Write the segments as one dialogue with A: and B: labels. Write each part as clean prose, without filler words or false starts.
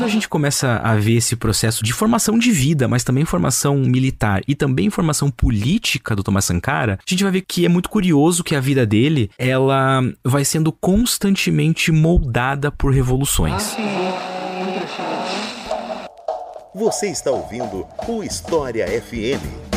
A: quando a gente começa a ver esse processo de formação de vida, mas também formação militar e também formação política do Thomas Sankara, a gente vai ver que é muito curioso que a vida dele, ela vai sendo constantemente moldada por revoluções.
B: Você está ouvindo o História FM.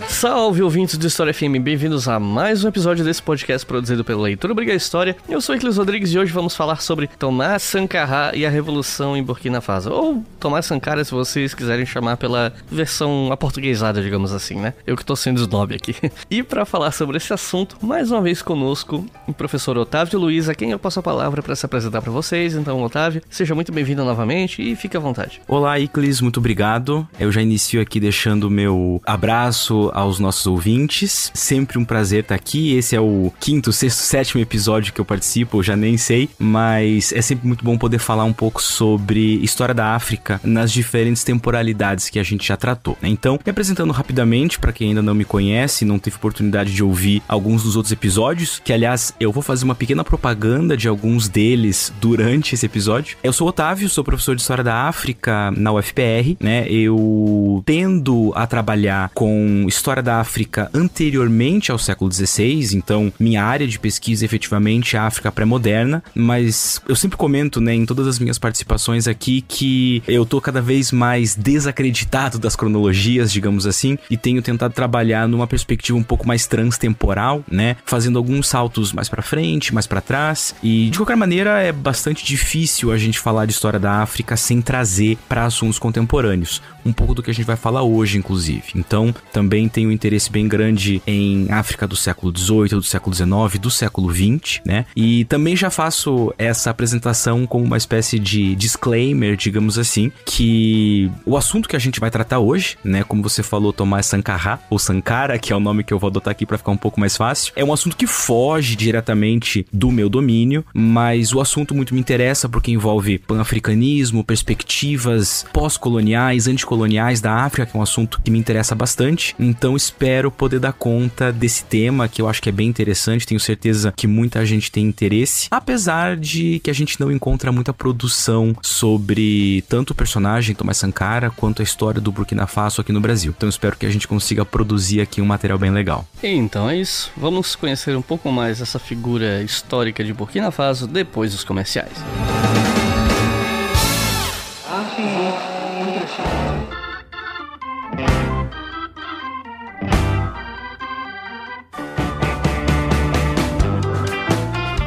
C: Salve, ouvintes do História FM, bem-vindos a mais um episódio desse podcast produzido pela Leitura Obriga História. Eu sou Iclis Rodrigues e hoje vamos falar sobre Thomas Sankara e a Revolução em Burkina Faso. Ou Thomas Sankara, se vocês quiserem chamar pela versão aportuguesada, digamos assim, né? Eu que tô sendo snob aqui. E para falar sobre esse assunto, mais uma vez conosco, o professor Otávio Luiz, a quem eu passo a palavra para se apresentar para vocês. Então, Otávio, seja muito bem-vindo novamente e fique à vontade.
A: Olá, Iclis, muito obrigado. Eu já inicio aqui deixando o meu abraço aos nossos ouvintes. Sempre um prazer estar aqui. Esse é o 5º, 6º, 7º episódio que eu participo, eu já nem sei, mas é sempre muito bom poder falar um pouco sobre história da África nas diferentes temporalidades que a gente já tratou, né? Então, me apresentando rapidamente, para quem ainda não me conhece e não teve oportunidade de ouvir alguns dos outros episódios, que aliás, eu vou fazer uma pequena propaganda de alguns deles durante esse episódio. Eu sou o Otávio, sou professor de História da África na UFPR, né? Eu tendo a trabalhar com História da África anteriormente ao século XVI, então minha área de pesquisa efetivamente é a África pré-moderna, mas eu sempre comento, né, em todas as minhas participações aqui que eu tô cada vez mais desacreditado das cronologias, digamos assim, e tenho tentado trabalhar numa perspectiva um pouco mais transtemporal, né, fazendo alguns saltos mais pra frente, mais pra trás, e de qualquer maneira é bastante difícil a gente falar de história da África sem trazer para assuntos contemporâneos, um pouco do que a gente vai falar hoje, inclusive. Então, também tenho um interesse bem grande em África do século XVIII, do século XIX, do século XX, né? E também já faço essa apresentação como uma espécie de disclaimer, digamos assim, que o assunto que a gente vai tratar hoje, né? Como você falou, Thomas Sankara, ou Sankara, que é o nome que eu vou adotar aqui para ficar um pouco mais fácil, é um assunto que foge diretamente do meu domínio, mas o assunto muito me interessa porque envolve pan-africanismo, perspectivas pós-coloniais, anticoloniais da África, que é um assunto que me interessa bastante. Então espero poder dar conta desse tema, que eu acho que é bem interessante, tenho certeza que muita gente tem interesse, apesar de que a gente não encontra muita produção sobre tanto o personagem Thomas Sankara, quanto a história do Burkina Faso aqui no Brasil. Então espero que a gente consiga produzir aqui um material bem legal.
C: Então é isso, vamos conhecer um pouco mais essa figura histórica de Burkina Faso depois dos comerciais.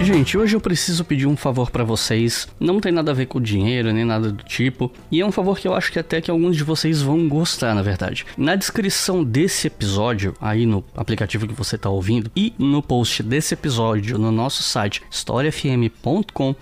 C: Gente, hoje eu preciso pedir um favor pra vocês. Não tem nada a ver com dinheiro, nem nada do tipo. E é um favor que eu acho que até que alguns de vocês vão gostar, na verdade. Na descrição desse episódio, aí no aplicativo que você tá ouvindo, e no post desse episódio no nosso site, historiafm.com,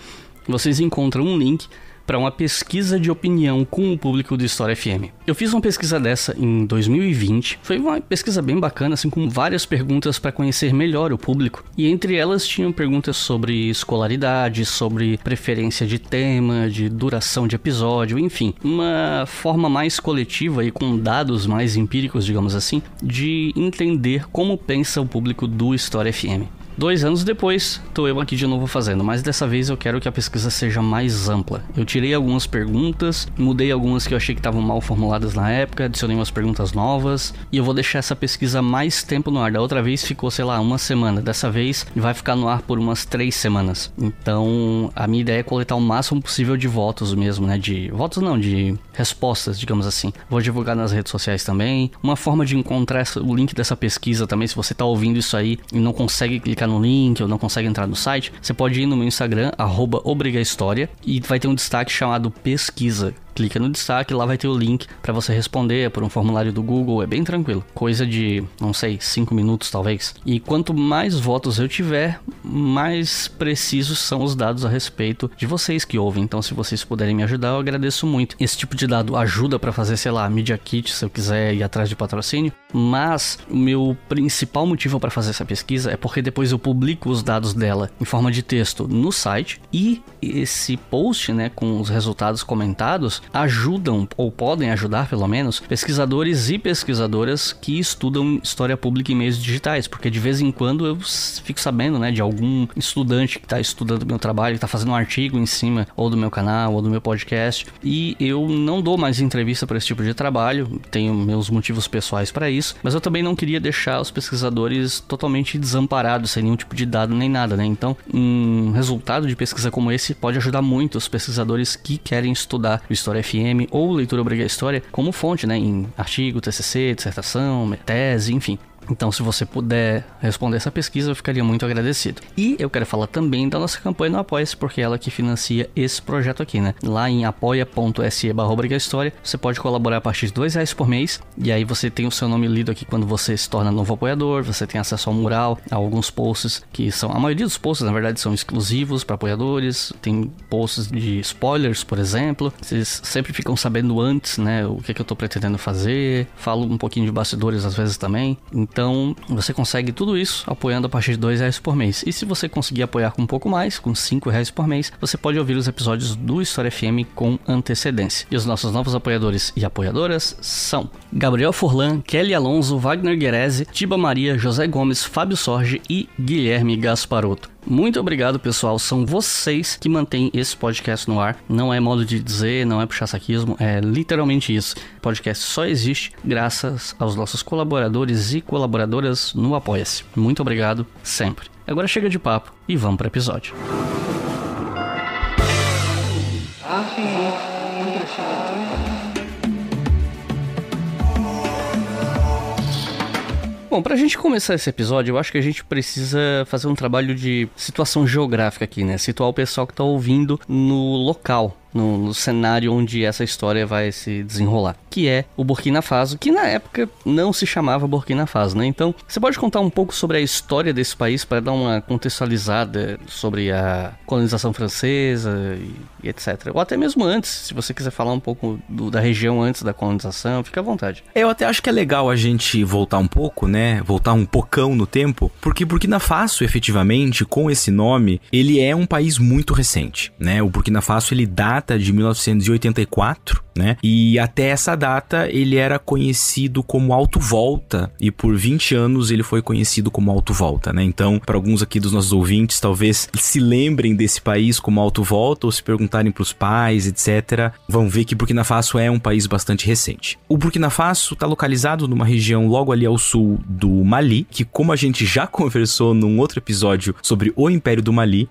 C: vocês encontram um link para uma pesquisa de opinião com o público do História FM. Eu fiz uma pesquisa dessa em 2020, foi uma pesquisa bem bacana, assim, com várias perguntas para conhecer melhor o público, e entre elas tinham perguntas sobre escolaridade, sobre preferência de tema, de duração de episódio, enfim, uma forma mais coletiva e com dados mais empíricos, digamos assim, de entender como pensa o público do História FM. 2 anos depois, tô eu aqui de novo fazendo, mas dessa vez eu quero que a pesquisa seja mais ampla. Eu tirei algumas perguntas, mudei algumas que eu achei que estavam mal formuladas na época, adicionei umas perguntas novas, e eu vou deixar essa pesquisa mais tempo no ar. Da outra vez ficou, sei lá, 1 semana. Dessa vez vai ficar no ar por umas 3 semanas. Então, a minha ideia é coletar o máximo possível de votos mesmo, né? De votos não, de respostas, digamos assim. Vou divulgar nas redes sociais também. Uma forma de encontrar o link dessa pesquisa também, se você tá ouvindo isso aí e não consegue clicar no link ou não consegue entrar no site, você pode ir no meu Instagram, @obrigahistoria, e vai ter um destaque chamado pesquisa. Clica no destaque, lá vai ter o link para você responder por um formulário do Google, é bem tranquilo. Coisa de, não sei, 5 minutos talvez. E quanto mais votos eu tiver, mais precisos são os dados a respeito de vocês que ouvem. Então, se vocês puderem me ajudar, eu agradeço muito. Esse tipo de dado ajuda para fazer, sei lá, Media Kit, se eu quiser ir atrás de patrocínio. Mas o meu principal motivo para fazer essa pesquisa é porque depois eu publico os dados dela em forma de texto no site. E esse post, né, com os resultados comentados, ajudam, ou podem ajudar pelo menos, pesquisadores e pesquisadoras que estudam história pública em meios digitais, porque de vez em quando eu fico sabendo, né, de algum estudante que está estudando meu trabalho, que está fazendo um artigo em cima ou do meu canal ou do meu podcast, e eu não dou mais entrevista para esse tipo de trabalho, tenho meus motivos pessoais para isso, mas eu também não queria deixar os pesquisadores totalmente desamparados, sem nenhum tipo de dado nem nada, né? Então, um resultado de pesquisa como esse pode ajudar muito os pesquisadores que querem estudar o História FM ou Leitura Obriga História como fonte, né? Em artigo, TCC, dissertação, tese, enfim. Então, se você puder responder essa pesquisa, eu ficaria muito agradecido. E eu quero falar também da nossa campanha no Apoia-se, porque é ela que financia esse projeto aqui, né? Lá em apoia.se/obrigahistoria, você pode colaborar a partir de R$2 por mês, e aí você tem o seu nome lido aqui quando você se torna novo apoiador, você tem acesso ao mural, a alguns posts que são... A maioria dos posts, na verdade, são exclusivos para apoiadores, tem posts de spoilers, por exemplo, vocês sempre ficam sabendo antes, né, o que eu tô pretendendo fazer, falo um pouquinho de bastidores às vezes também, então, você consegue tudo isso apoiando a partir de R$2 por mês. E se você conseguir apoiar com um pouco mais, com R$5 por mês, você pode ouvir os episódios do História FM com antecedência. E os nossos novos apoiadores e apoiadoras são Gabriel Furlan, Kelly Alonso, Wagner Guerese, Tiba Maria, José Gomes, Fábio Sorge e Guilherme Gasparotto. Muito obrigado, pessoal. São vocês que mantêm esse podcast no ar. Não é modo de dizer, não é puxar saquismo, é literalmente isso. O podcast só existe graças aos nossos colaboradores e colaboradoras no Apoia-se. Muito obrigado, sempre. Agora chega de papo e vamos para o episódio. Bom, pra gente começar esse episódio, eu acho que a gente precisa fazer um trabalho de situação geográfica aqui, né? Situar o pessoal que tá ouvindo no local, no cenário onde essa história vai se desenrolar, que é o Burkina Faso, que na época não se chamava Burkina Faso, né? Então, você pode contar um pouco sobre a história desse país para dar uma contextualizada sobre a colonização francesa e etc. Ou até mesmo antes, se você quiser falar um pouco da região antes da colonização, fica à vontade.
A: Eu até acho que é legal a gente voltar um pouco, né? Voltar um pocão no tempo, porque Burkina Faso, efetivamente, com esse nome, ele é um país muito recente, né? O Burkina Faso, ele data de 1984, né? E até essa data ele era conhecido como Alto Volta, e por 20 anos ele foi conhecido como Alto Volta, né? Então, para alguns aqui dos nossos ouvintes, talvez se lembrem desse país como Alto Volta, ou se perguntarem pros pais, etc., vão ver que Burkina Faso é um país bastante recente. O Burkina Faso está localizado numa região logo ali ao sul do Mali, que, como a gente já conversou num outro episódio sobre o Império do Mali,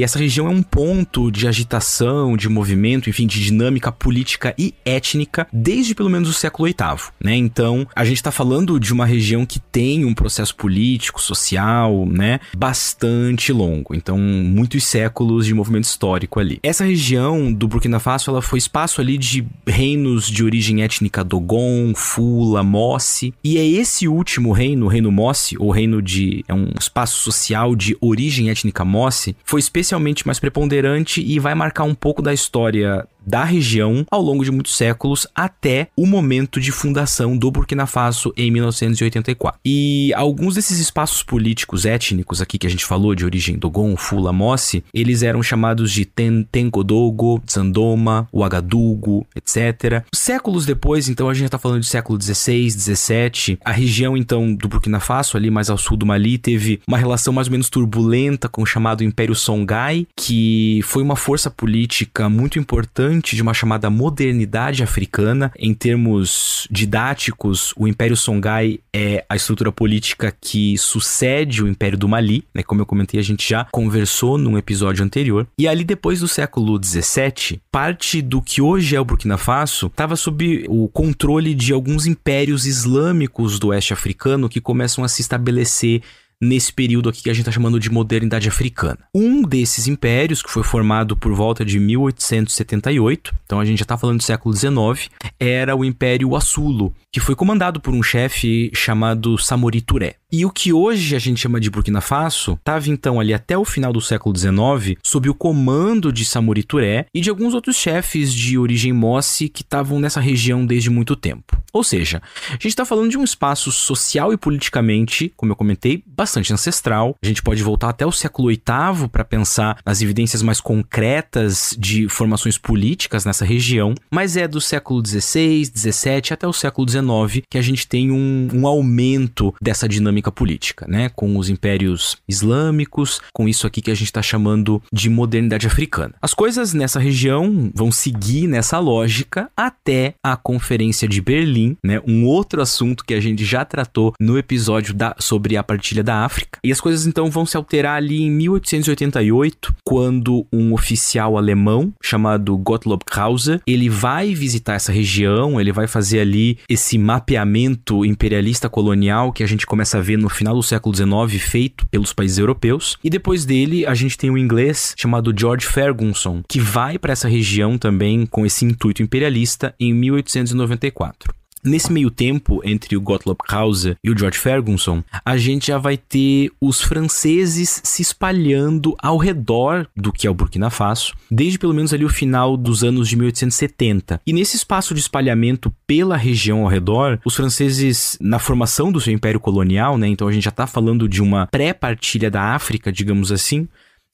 A: essa região é um ponto de agitação, de movimento, enfim, de dinâmica política e étnica desde pelo menos o século VIII, né? Então, a gente está falando de uma região que tem um processo político, social, né, bastante longo. Então, muitos séculos de movimento histórico ali. Essa região do Burkina Faso, ela foi espaço ali de reinos de origem étnica Dogon, Fula, Mossi, e é esse último reino, o reino Mossi, ou é um espaço social de origem étnica Mossi, foi especialmente mais preponderante e vai marcar um pouco da história da região ao longo de muitos séculos até o momento de fundação do Burkina Faso em 1984. E alguns desses espaços políticos étnicos aqui que a gente falou, de origem Dogon, Fula, Mossi, eles eram chamados de Tenkodogo, Tsandoma, Ouagadougou, etc. Séculos depois, então a gente já está falando de século XVI, XVII, a região então do Burkina Faso, ali mais ao sul do Mali, teve uma relação mais ou menos turbulenta com o chamado Império Songhai, que foi uma força política muito importante de uma chamada modernidade africana. Em termos didáticos, o Império Songhai é a estrutura política que sucede o Império do Mali, né? Como eu comentei, a gente já conversou num episódio anterior. E ali depois do século XVII, parte do que hoje é o Burkina Faso estava sob o controle de alguns impérios islâmicos do oeste africano que começam a se estabelecer nesse período aqui que a gente está chamando de modernidade africana. Um desses impérios, que foi formado por volta de 1878, então a gente já está falando do século XIX, era o Império Assulo, que foi comandado por um chefe chamado Samori Touré. E o que hoje a gente chama de Burkina Faso estava então ali até o final do século XIX sob o comando de Samori Touré e de alguns outros chefes de origem Mossi que estavam nessa região desde muito tempo. Ou seja, a gente está falando de um espaço social e politicamente, como eu comentei, bastante bastante ancestral. A gente pode voltar até o século VIII para pensar nas evidências mais concretas de formações políticas nessa região, mas é do século XVI, XVII até o século XIX que a gente tem um aumento dessa dinâmica política, né? Com os impérios islâmicos, com isso aqui que a gente está chamando de modernidade africana. As coisas nessa região vão seguir nessa lógica até a Conferência de Berlim, né? Um outro assunto que a gente já tratou no episódio sobre a partilha da África. E as coisas então vão se alterar ali em 1888, quando um oficial alemão chamado Gottlob Krause, ele vai visitar essa região, ele vai fazer ali esse mapeamento imperialista colonial que a gente começa a ver no final do século XIX, feito pelos países europeus. E depois dele, a gente tem um inglês chamado George Ferguson, que vai para essa região também com esse intuito imperialista em 1894. Nesse meio tempo, entre o Gottlob Krause e o George Ferguson, a gente já vai ter os franceses se espalhando ao redor do que é o Burkina Faso, desde pelo menos ali o final dos anos de 1870. E nesse espaço de espalhamento pela região ao redor, os franceses, na formação do seu império colonial, né, então a gente já está falando de uma pré-partilha da África, digamos assim,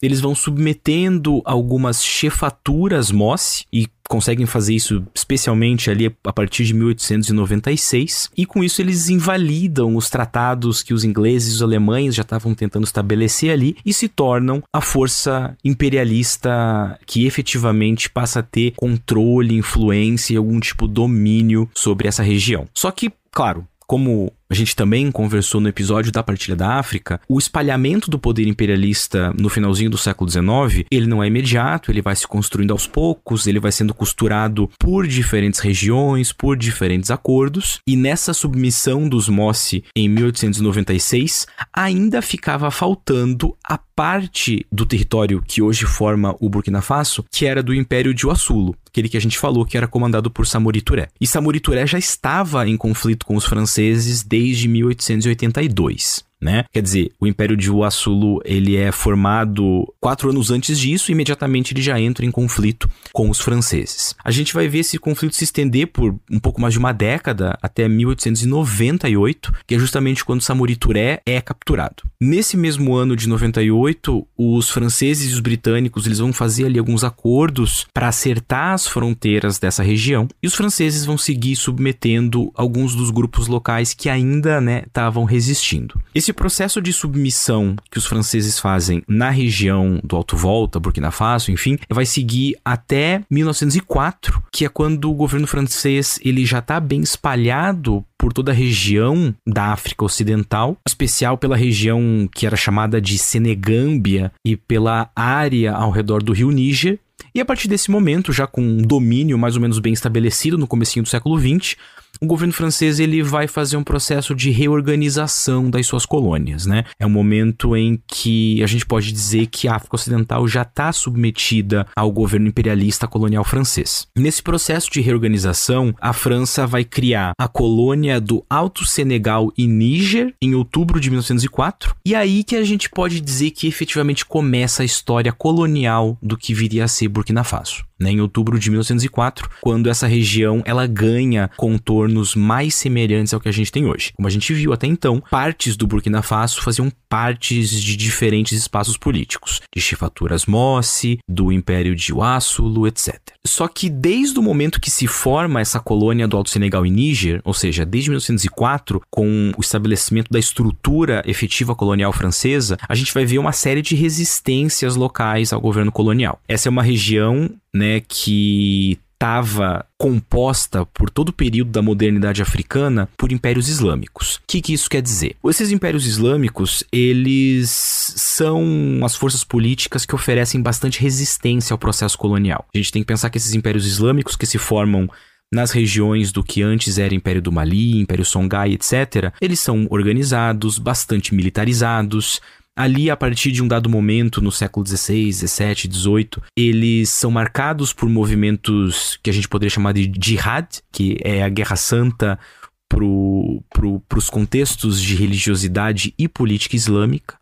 A: eles vão submetendo algumas chefaturas Mossi e conseguem fazer isso especialmente ali a partir de 1896, e com isso eles invalidam os tratados que os ingleses e os alemães já estavam tentando estabelecer ali e se tornam a força imperialista que efetivamente passa a ter controle, influência e algum tipo de domínio sobre essa região. Só que, claro, como a gente também conversou no episódio da Partilha da África, o espalhamento do poder imperialista no finalzinho do século XIX, ele não é imediato, ele vai se construindo aos poucos, ele vai sendo costurado por diferentes regiões, por diferentes acordos, e nessa submissão dos Mossi em 1896, ainda ficava faltando a parte do território que hoje forma o Burkina Faso, que era do Império de Ouassoulo, aquele que a gente falou que era comandado por Samori Touré. E Samori Touré já estava em conflito com os franceses desde 1882. Né? Quer dizer, o Império de Ouassoulo, ele é formado 4 anos antes disso e imediatamente ele já entra em conflito com os franceses. A gente vai ver esse conflito se estender por um pouco mais de uma década, até 1898, que é justamente quando Samori Touré é capturado. Nesse mesmo ano de 98, os franceses e os britânicos eles vão fazer ali alguns acordos para acertar as fronteiras dessa região, e os franceses vão seguir submetendo alguns dos grupos locais que ainda estavam resistindo. Esse processo de submissão que os franceses fazem na região do Alto Volta, Burkina Faso, enfim, vai seguir até 1904, que é quando o governo francês ele já está bem espalhado por toda a região da África Ocidental, em especial pela região que era chamada de Senegâmbia e pela área ao redor do rio Níger. E a partir desse momento, já com um domínio mais ou menos bem estabelecido no comecinho do século XX, o governo francês ele vai fazer um processo de reorganização das suas colônias, né? É um momento em que a gente pode dizer que a África Ocidental já está submetida ao governo imperialista colonial francês. Nesse processo de reorganização, a França vai criar a colônia do Alto Senegal e Níger em outubro de 1904, e aí que a gente pode dizer que efetivamente começa a história colonial do que viria a ser Burkina Faso. Em outubro de 1904, quando essa região ela ganha contornos mais semelhantes ao que a gente tem hoje. Como a gente viu até então, partes do Burkina Faso faziam partes de diferentes espaços políticos, de chefaturas Mossi, do Império de Ouassoulo, etc. Só que desde o momento que se forma essa colônia do Alto Senegal e Níger, ou seja, desde 1904, com o estabelecimento da estrutura efetiva colonial francesa, a gente vai ver uma série de resistências locais ao governo colonial. Essa é uma região que estava composta por todo o período da modernidade africana por impérios islâmicos. O que isso quer dizer? Esses impérios islâmicos, eles são as forças políticas que oferecem bastante resistência ao processo colonial. A gente tem que pensar que esses impérios islâmicos que se formam nas regiões do que antes era Império do Mali, Império Songhai, etc., eles são organizados, bastante militarizados. Ali, a partir de um dado momento, no século XVI, XVII, XVIII, eles são marcados por movimentos que a gente poderia chamar de jihad, que é a guerra santa para os contextos de religiosidade e política islâmica.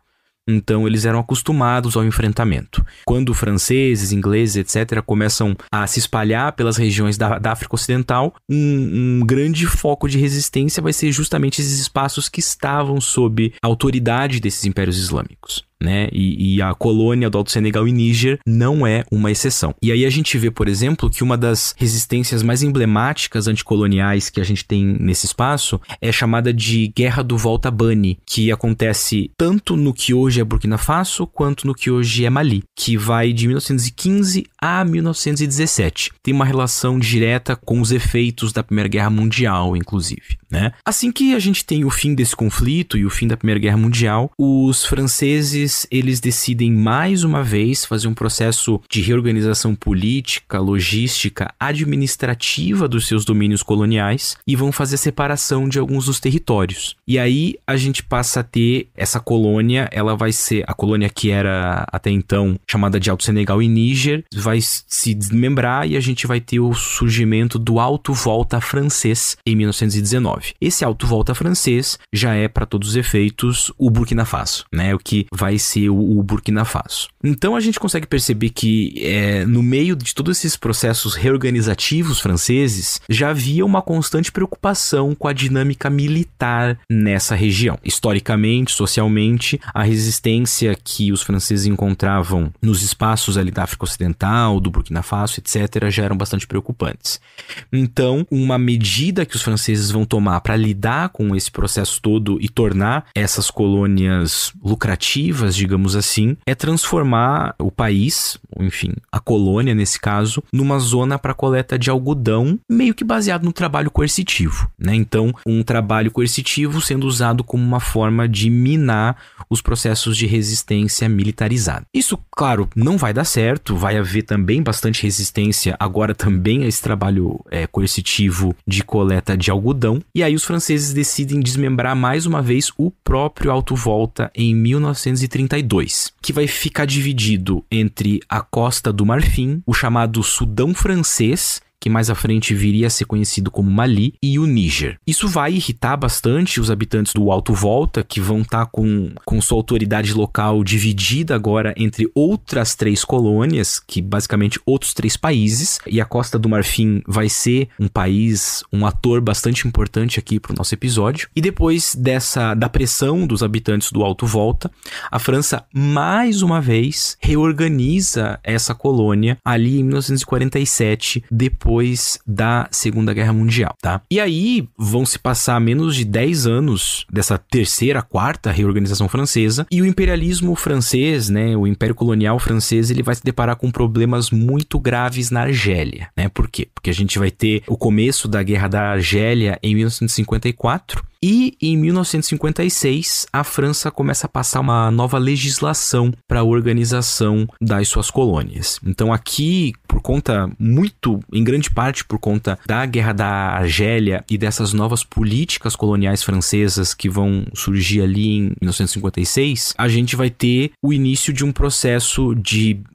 A: então eles eram acostumados ao enfrentamento. Quando franceses, ingleses, etc., começam a se espalhar pelas regiões da África Ocidental, um grande foco de resistência vai ser justamente esses espaços que estavam sob a autoridade desses impérios islâmicos. Né? E a colônia do Alto Senegal e Níger não é uma exceção. E aí a gente vê, por exemplo, que uma das resistências mais emblemáticas anticoloniais que a gente tem nesse espaço é chamada de Guerra do Volta Bani, que acontece tanto no que hoje é Burkina Faso quanto no que hoje é Mali, que vai de 1915 a 1917. Tem uma relação direta com os efeitos da Primeira Guerra Mundial, inclusive. Né? Assim que a gente tem o fim desse conflito e o fim da Primeira Guerra Mundial, os franceses eles decidem mais uma vez fazer um processo de reorganização política, logística, administrativa dos seus domínios coloniais e vão fazer a separação de alguns dos territórios. E aí a gente passa a ter essa colônia, ela vai ser a colônia que era até então chamada de Alto Senegal e Níger, vai se desmembrar e a gente vai ter o surgimento do Alto Volta francês em 1919. Esse Alto Volta francês já é, para todos os efeitos, o Burkina Faso, né? O que vai ser o Burkina Faso. Então a gente consegue perceber que no meio de todos esses processos reorganizativos franceses, já havia uma constante preocupação com a dinâmica militar nessa região. Historicamente, socialmente, a resistência que os franceses encontravam nos espaços ali da África Ocidental, do Burkina Faso, etc., já eram bastante preocupantes. Então, uma medida que os franceses vão tomar para lidar com esse processo todo e tornar essas colônias lucrativas, digamos assim, é transformar o país, enfim, a colônia nesse caso, numa zona para coleta de algodão, meio que baseado no trabalho coercitivo, né? Então, um trabalho coercitivo sendo usado como uma forma de minar os processos de resistência militarizada. Isso, claro, não vai dar certo, vai haver também bastante resistência agora também a esse trabalho coercitivo de coleta de algodão, e aí os franceses decidem desmembrar mais uma vez o próprio Alto Volta em 1932, que vai ficar dividido entre a Costa do Marfim, o chamado Sudão Francês, que mais à frente viria a ser conhecido como Mali, e o Níger. Isso vai irritar bastante os habitantes do Alto Volta, que vão estar com sua autoridade local dividida agora entre outras 3 colônias, que basicamente outros 3 países, e a Costa do Marfim vai ser um país, um ator bastante importante aqui para o nosso episódio. E depois da pressão dos habitantes do Alto Volta, a França mais uma vez reorganiza essa colônia ali em 1947, depois da Segunda Guerra Mundial, tá? E aí vão se passar menos de 10 anos dessa terceira, quarta reorganização francesa, e o imperialismo francês, né, o Império Colonial francês, ele vai se deparar com problemas muito graves na Argélia, né? Por quê? Porque a gente vai ter o começo da Guerra da Argélia em 1954, e em 1956, a França começa a passar uma nova legislação para a organização das suas colônias. Então aqui, em grande parte por conta da Guerra da Argélia e dessas novas políticas coloniais francesas que vão surgir ali em 1956, a gente vai ter o início de um processo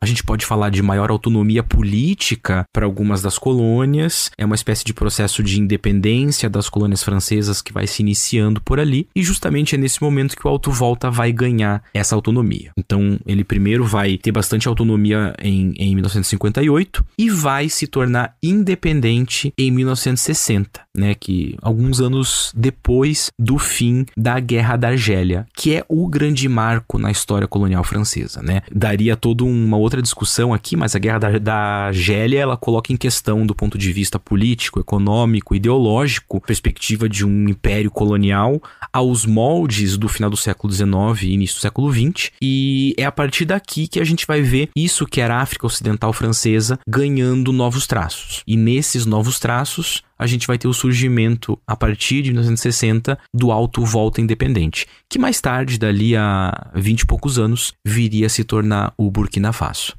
A: a gente pode falar de maior autonomia política para algumas das colônias, é uma espécie de processo de independência das colônias francesas que vai se iniciando por ali, e justamente é nesse momento que o Alto Volta vai ganhar essa autonomia. Então ele primeiro vai ter bastante autonomia em 1958 e vai se tornar independente em 1960, né, que alguns anos depois do fim da Guerra da Argélia, que é o grande marco na história colonial francesa, né? Daria toda uma outra discussão aqui, mas a Guerra da Argélia, ela coloca em questão do ponto de vista político, econômico, ideológico, perspectiva de um império colonial aos moldes do final do século XIX e início do século XX, e é a partir daqui que a gente vai ver isso que era a África Ocidental francesa ganhando novos traços. E nesses novos traços, a gente vai ter o surgimento, a partir de 1960, do Alto Volta Independente, que mais tarde, dali a 20 e poucos anos, viria a se tornar o Burkina Faso.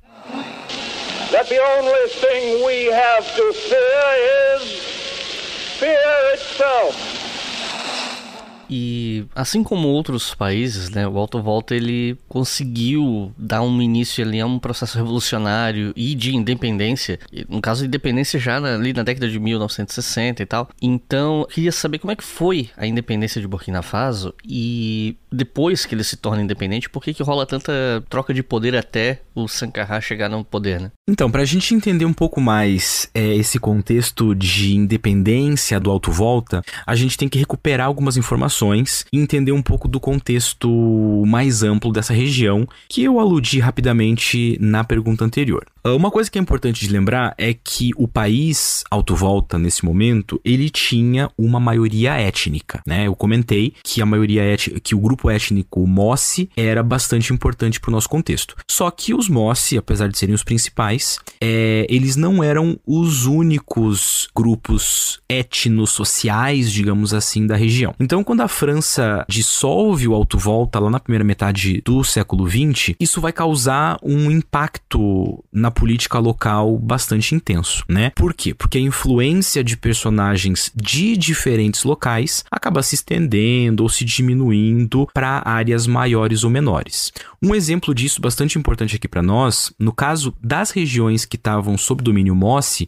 D: That the only thing we have to fear is fear itself.
C: E assim como outros países, né, o Alto Volta ele conseguiu dar um início ali a um processo revolucionário e de independência, no caso de independência já ali na década de 1960 e tal. Então, eu queria saber como é que foi a independência de Burkina Faso e depois que ele se torna independente, por que rola tanta troca de poder até o Sankara chegar no poder, né?
A: Então, pra gente entender um pouco mais esse contexto de independência do Alto Volta, a gente tem que recuperar algumas informações e entender um pouco do contexto mais amplo dessa região, que eu aludi rapidamente na pergunta anterior. Uma coisa que é importante de lembrar é que o país Alto Volta, nesse momento, ele tinha uma maioria étnica, né? Eu comentei que que o grupo étnico Mossi era bastante importante para o nosso contexto. Só que os Mossi, apesar de serem os principais, eles não eram os únicos grupos etnossociais, digamos assim, da região. Então, quando a França dissolve o Alto Volta lá na primeira metade do século XX, isso vai causar um impacto na política local bastante intenso, né? Por quê? Porque a influência de personagens de diferentes locais acaba se estendendo ou se diminuindo para áreas maiores ou menores. Um exemplo disso bastante importante aqui para nós, no caso das regiões que estavam sob domínio Mossi,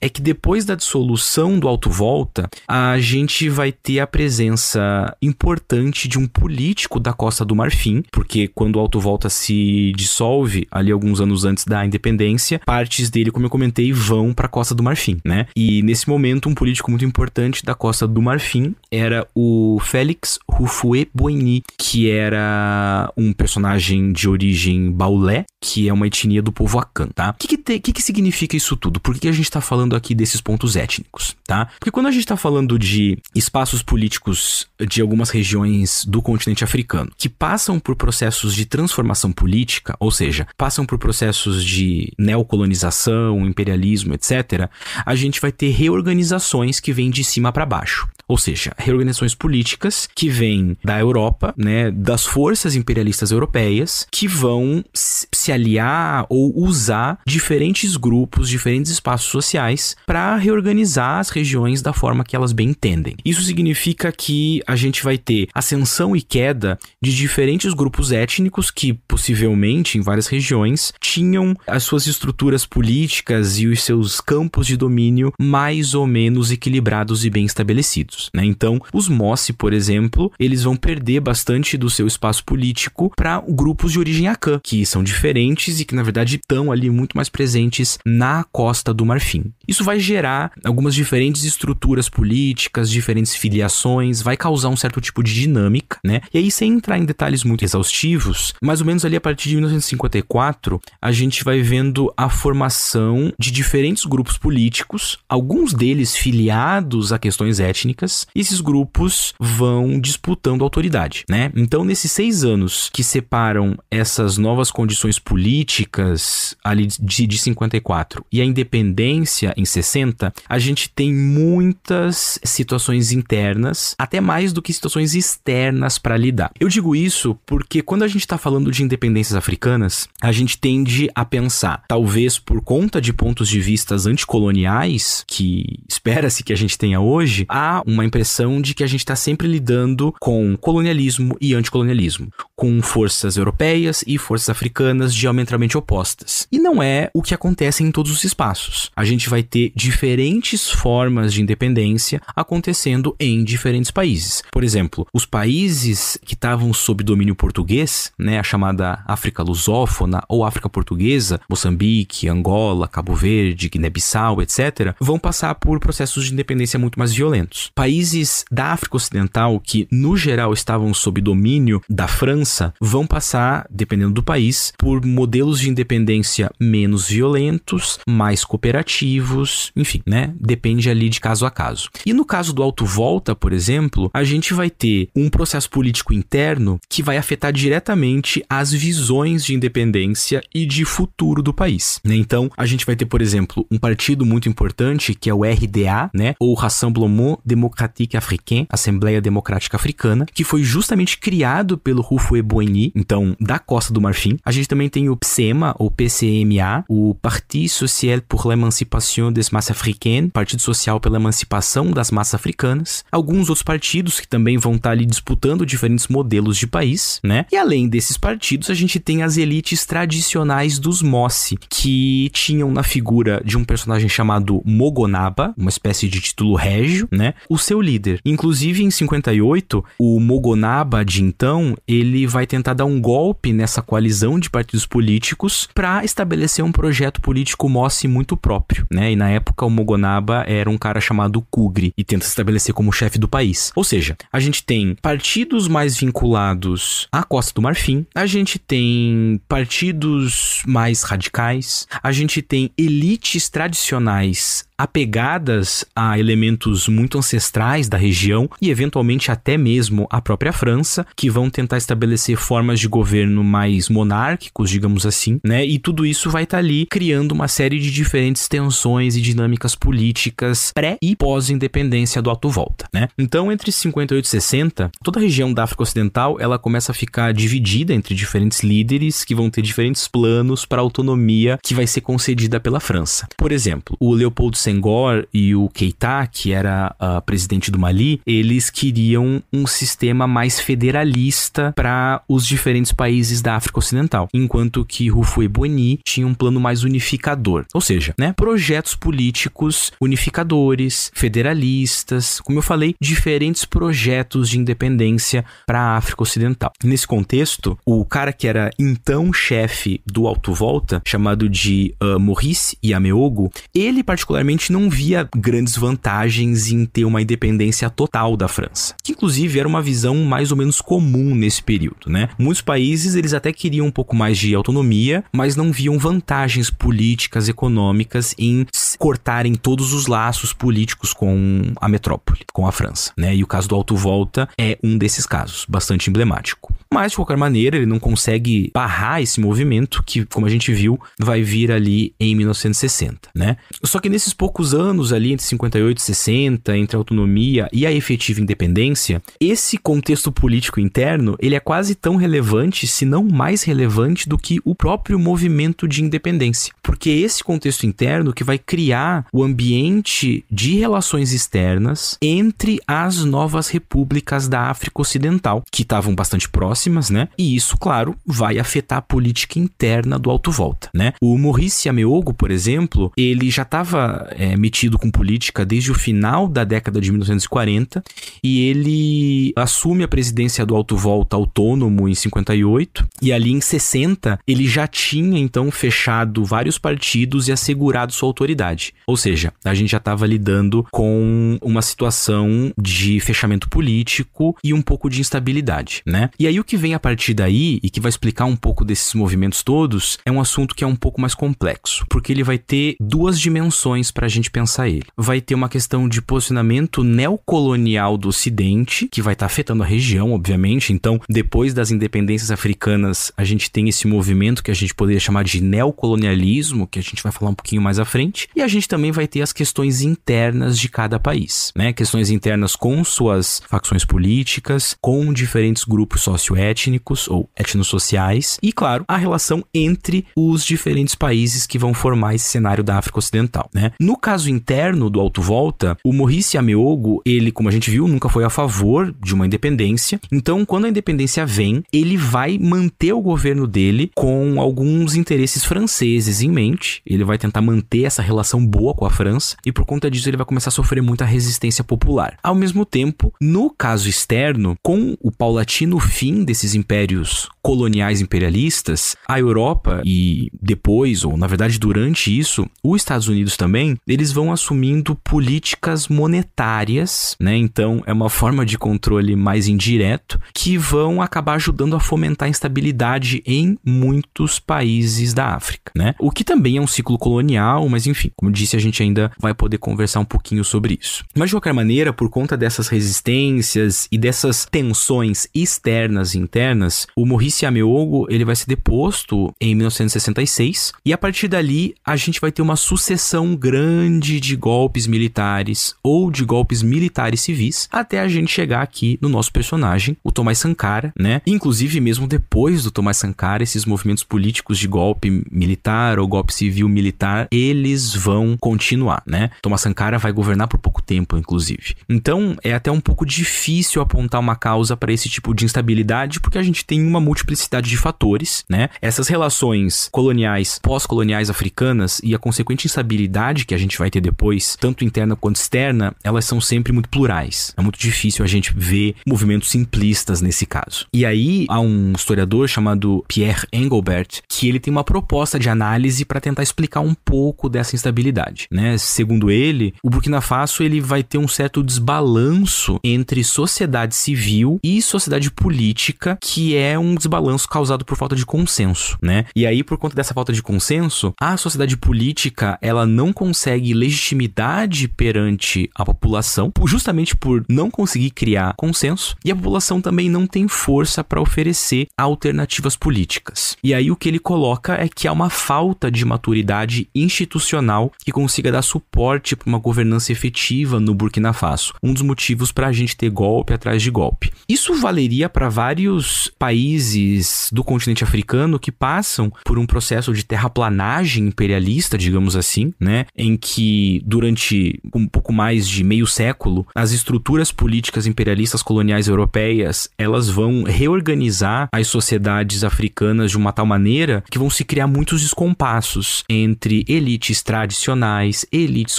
A: é que depois da dissolução do Alto Volta, a gente vai ter a presença importante de um político da Costa do Marfim, porque quando o Alto Volta se dissolve, ali alguns anos antes da independência, partes dele, como eu comentei, vão para a Costa do Marfim, né? E nesse momento, um político muito importante da Costa do Marfim era o Félix Houphouët-Boigny, que era um personagem de origem baulé, que é uma etnia do povo Akan, tá? O que significa isso tudo? Por que a gente está falando aqui desses pontos étnicos, tá? Porque quando a gente está falando de espaços políticos de algumas regiões do continente africano que passam por processos de transformação política, ou seja, passam por processos de neocolonização, imperialismo, etc., a gente vai ter reorganizações que vêm de cima para baixo. Ou seja, reorganizações políticas que vêm da Europa, né, das forças imperialistas europeias, que vão se aliar ou usar diferentes grupos, diferentes espaços sociais para reorganizar as regiões da forma que elas bem entendem. Isso significa que a gente vai ter ascensão e queda de diferentes grupos étnicos que, possivelmente, em várias regiões, tinham as suas estruturas políticas e os seus campos de domínio mais ou menos equilibrados e bem estabelecidos, né? Então, os Mossi, por exemplo, eles vão perder bastante do seu espaço político para grupos de origem Akan, que são diferentes e que, na verdade, estão ali muito mais presentes na Costa do Marfim. Isso vai gerar algumas diferentes estruturas políticas, diferentes filiações, vai causar um certo tipo de dinâmica, né? E aí, sem entrar em detalhes muito exaustivos, mais ou menos ali a partir de 1954, a gente vai vendo a formação de diferentes grupos políticos, alguns deles filiados a questões étnicas, e esses grupos vão disputando autoridade, né? Então, nesses 6 anos que separam essas novas condições políticas ali de 54 e a independência em 60, a gente tem muitas situações internas, até mais do que situações externas para lidar. Eu digo isso porque quando a gente está falando de independências africanas, a gente tende a pensar, talvez por conta de pontos de vista anticoloniais, que espera-se que a gente tenha hoje, há uma impressão de que a gente está sempre lidando com colonialismo e anticolonialismo, com forças europeias e forças africanas diametralmente opostas. E não é o que acontece em todos os espaços. A gente vai ter diferentes formas de independência acontecendo em diferentes países. Por exemplo, os países que estavam sob domínio português, né, a chamada África lusófona ou África portuguesa, Moçambique, Angola, Cabo Verde, Guiné-Bissau, etc., vão passar por processos de independência muito mais violentos. Países da África Ocidental, que no geral estavam sob domínio da França, vão passar, dependendo do país, por modelos de independência menos violentos, mais cooperativos, enfim, né? Depende ali de caso a caso. E no caso do Alto Volta, por exemplo, a gente vai ter um processo político interno que vai afetar diretamente as visões de independência e de futuro do país, né? Então, a gente vai ter, por exemplo, um partido muito importante que é o RDA, né? Ou Rassemblement Démocratique Africain, Assembleia Democrática Africana, que foi justamente criado pelo Houphouët-Boigny Houphouët-Boigny, então da Costa do Marfim. A gente também tem o PSEMA, ou PCMA, o Parti Social pour l'Émancipation des Masses Africaines, Partido Social pela Emancipação das Massas Africanas. Alguns outros partidos que também vão estar ali disputando diferentes modelos de país, né? E além desses partidos, a gente tem as elites tradicionais dos Mossi, que tinham na figura de um personagem chamado Mogonaba, uma espécie de título régio, né? O seu líder. Inclusive, em 58, o Mogonaba de então, ele vai tentar dar um golpe nessa coalizão de partidos políticos para estabelecer um projeto político Mossi muito próprio, né? E na época, o Mogonaba era um cara chamado Kugri e tenta se estabelecer como chefe do país. Ou seja, a gente tem partidos mais vinculados à Costa do Marfim, a gente tem partidos mais radicais, a gente tem elites tradicionais apegadas a elementos muito ancestrais da região e eventualmente até mesmo a própria França, que vão tentar estabelecer formas de governo mais monárquicos, digamos assim, né? E tudo isso vai estar ali criando uma série de diferentes tensões e dinâmicas políticas pré e pós-independência do Alto Volta, né? Então, entre 58 e 60, toda a região da África Ocidental, ela começa a ficar dividida entre diferentes líderes que vão ter diferentes planos para a autonomia que vai ser concedida pela França. Por exemplo, o Leopoldo Senghor e o Keita, que era presidente do Mali, eles queriam um sistema mais federalista para os diferentes países da África Ocidental, enquanto que Houphouët-Boigny tinha um plano mais unificador. Ou seja, né, projetos políticos unificadores, federalistas, como eu falei, diferentes projetos de independência para a África Ocidental. Nesse contexto, o cara que era então chefe do Alto Volta, chamado de Maurice Yameogo, ele particularmente não via grandes vantagens em ter uma independência total da França, que inclusive era uma visão mais ou menos comum nesse período, né? Muitos países, eles até queriam um pouco mais de autonomia, mas não viam vantagens políticas, econômicas em cortarem todos os laços políticos com a metrópole, com a França, né? E o caso do Alto Volta é um desses casos, bastante emblemático. Mas, de qualquer maneira, ele não consegue barrar esse movimento que, como a gente viu, vai vir ali em 1960, né? Só que nesses poucos anos ali, entre 58 e 60, entre a autonomia e a efetiva independência, esse contexto político interno, ele é quase tão relevante, se não mais relevante, do que o próprio movimento de independência. Porque é esse contexto interno que vai criar o ambiente de relações externas entre as novas repúblicas da África Ocidental, que estavam bastante próximas, né? E isso, claro, vai afetar a política interna do Alto Volta, né? O Maurice Yameogo, por exemplo, ele já estava metido com política desde o final da década de 1940 e ele assume a presidência do Alto Volta autônomo em 58 e ali em 60 ele já tinha então fechado vários partidos e assegurado sua autoridade. Ou seja, a gente já estava lidando com uma situação de fechamento político e um pouco de instabilidade, né? E aí o que vem a partir daí e que vai explicar um pouco desses movimentos todos é um assunto que é um pouco mais complexo, porque ele vai ter duas dimensões para a gente pensar ele. Vai ter uma questão de posicionamento neocolonial do Ocidente, que vai estar afetando a região, obviamente. Então, depois das independências africanas, a gente tem esse movimento que a gente poderia chamar de neocolonialismo, que a gente vai falar um pouquinho mais à frente. E a gente também vai ter as questões internas de cada país, né? Questões internas com suas facções políticas, com diferentes grupos socioétnicos ou etnossociais e, claro, a relação entre os diferentes países que vão formar esse cenário da África Ocidental, né? No caso interno do Alto Volta, o Maurice Yameogo, ele, como a gente viu, nunca foi a favor de uma independência. Então, quando a independência vem, ele vai manter o governo dele com alguns interesses franceses em mente. Ele vai tentar manter essa relação boa com a França e, por conta disso, ele vai começar a sofrer muita resistência popular. Ao mesmo tempo, no caso externo, com o paulatino fim desses impérios coloniais imperialistas, a Europa e depois, ou na verdade durante isso, os Estados Unidos também, eles vão assumindo políticas monetárias, né? Então é uma forma de controle mais indireto que vão acabar ajudando a fomentar a instabilidade em muitos países da África, né? O que também é um ciclo colonial, mas enfim, como eu disse, a gente ainda vai poder conversar um pouquinho sobre isso. Mas de qualquer maneira, por conta dessas resistências e dessas tensões externas e internas, o Maurice Yameogo, ele vai ser deposto em 1966 e a partir dali a gente vai ter uma sucessão grande grande de golpes militares ou de golpes militares civis, até a gente chegar aqui no nosso personagem, o Thomas Sankara, né? Inclusive, mesmo depois do Thomas Sankara, esses movimentos políticos de golpe militar ou golpe civil militar, eles vão continuar, né? Thomas Sankara vai governar por pouco tempo, inclusive. Então, é até um pouco difícil apontar uma causa para esse tipo de instabilidade, porque a gente tem uma multiplicidade de fatores, né? Essas relações coloniais, pós-coloniais africanas e a consequente instabilidade que a gente vai ter depois, tanto interna quanto externa, elas são sempre muito plurais. É muito difícil a gente ver movimentos simplistas nesse caso. E aí, há um historiador chamado Pierre Engelbert, que ele tem uma proposta de análise para tentar explicar um pouco dessa instabilidade, né? Segundo ele, o Burkina Faso ele vai ter um certo desbalanço entre sociedade civil e sociedade política, que é um desbalanço causado por falta de consenso, né? E aí, por conta dessa falta de consenso, a sociedade política, ela não consegue legitimidade perante a população, justamente por não conseguir criar consenso, e a população também não tem força para oferecer alternativas políticas. E aí o que ele coloca é que há uma falta de maturidade institucional que consiga dar suporte para uma governança efetiva no Burkina Faso. Um dos motivos para a gente ter golpe atrás de golpe. Isso valeria para vários países do continente africano que passam por um processo de terraplanagem imperialista, digamos assim, né? Em que durante um pouco mais de meio século, as estruturas políticas imperialistas coloniais europeias, elas vão reorganizar as sociedades africanas de uma tal maneira que vão se criar muitos descompassos entre elites tradicionais, elites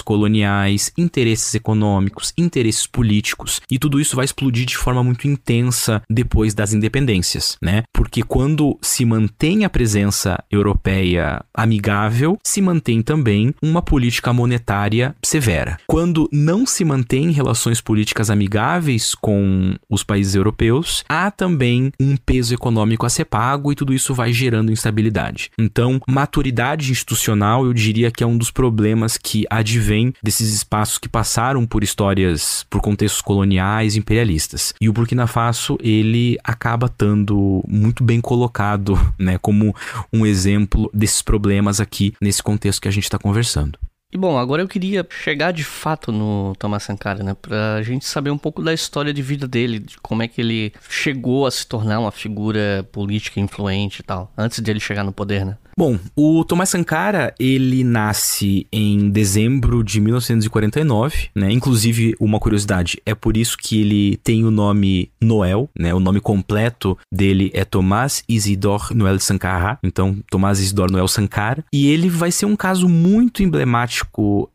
A: coloniais, interesses econômicos, interesses políticos, e tudo isso vai explodir de forma muito intensa depois das independências, né? Porque quando se mantém a presença europeia amigável, se mantém também uma política monetária severa. Quando não se mantém relações políticas amigáveis com os países europeus, há também um peso econômico a ser pago e tudo isso vai gerando instabilidade. Então, maturidade institucional, eu diria que é um dos problemas que advém desses espaços que passaram por histórias, por contextos coloniais, imperialistas. E o Burkina Faso, ele acaba estando muito bem colocado, né, como um exemplo desses problemas aqui nesse contexto que a gente está conversando.
C: E bom, agora eu queria chegar de fato no Thomas Sankara, né? Pra gente saber um pouco da história de vida dele, de como é que ele chegou a se tornar uma figura política influente e tal, antes de ele chegar no poder, né?
A: Bom, o Thomas Sankara, ele nasce em dezembro de 1949, né? Inclusive, uma curiosidade, é por isso que ele tem o nome Noel, né? O nome completo dele é Thomas Isidore Noel Sankara, então Thomas Isidore Noel Sankara, e ele vai ser um caso muito emblemático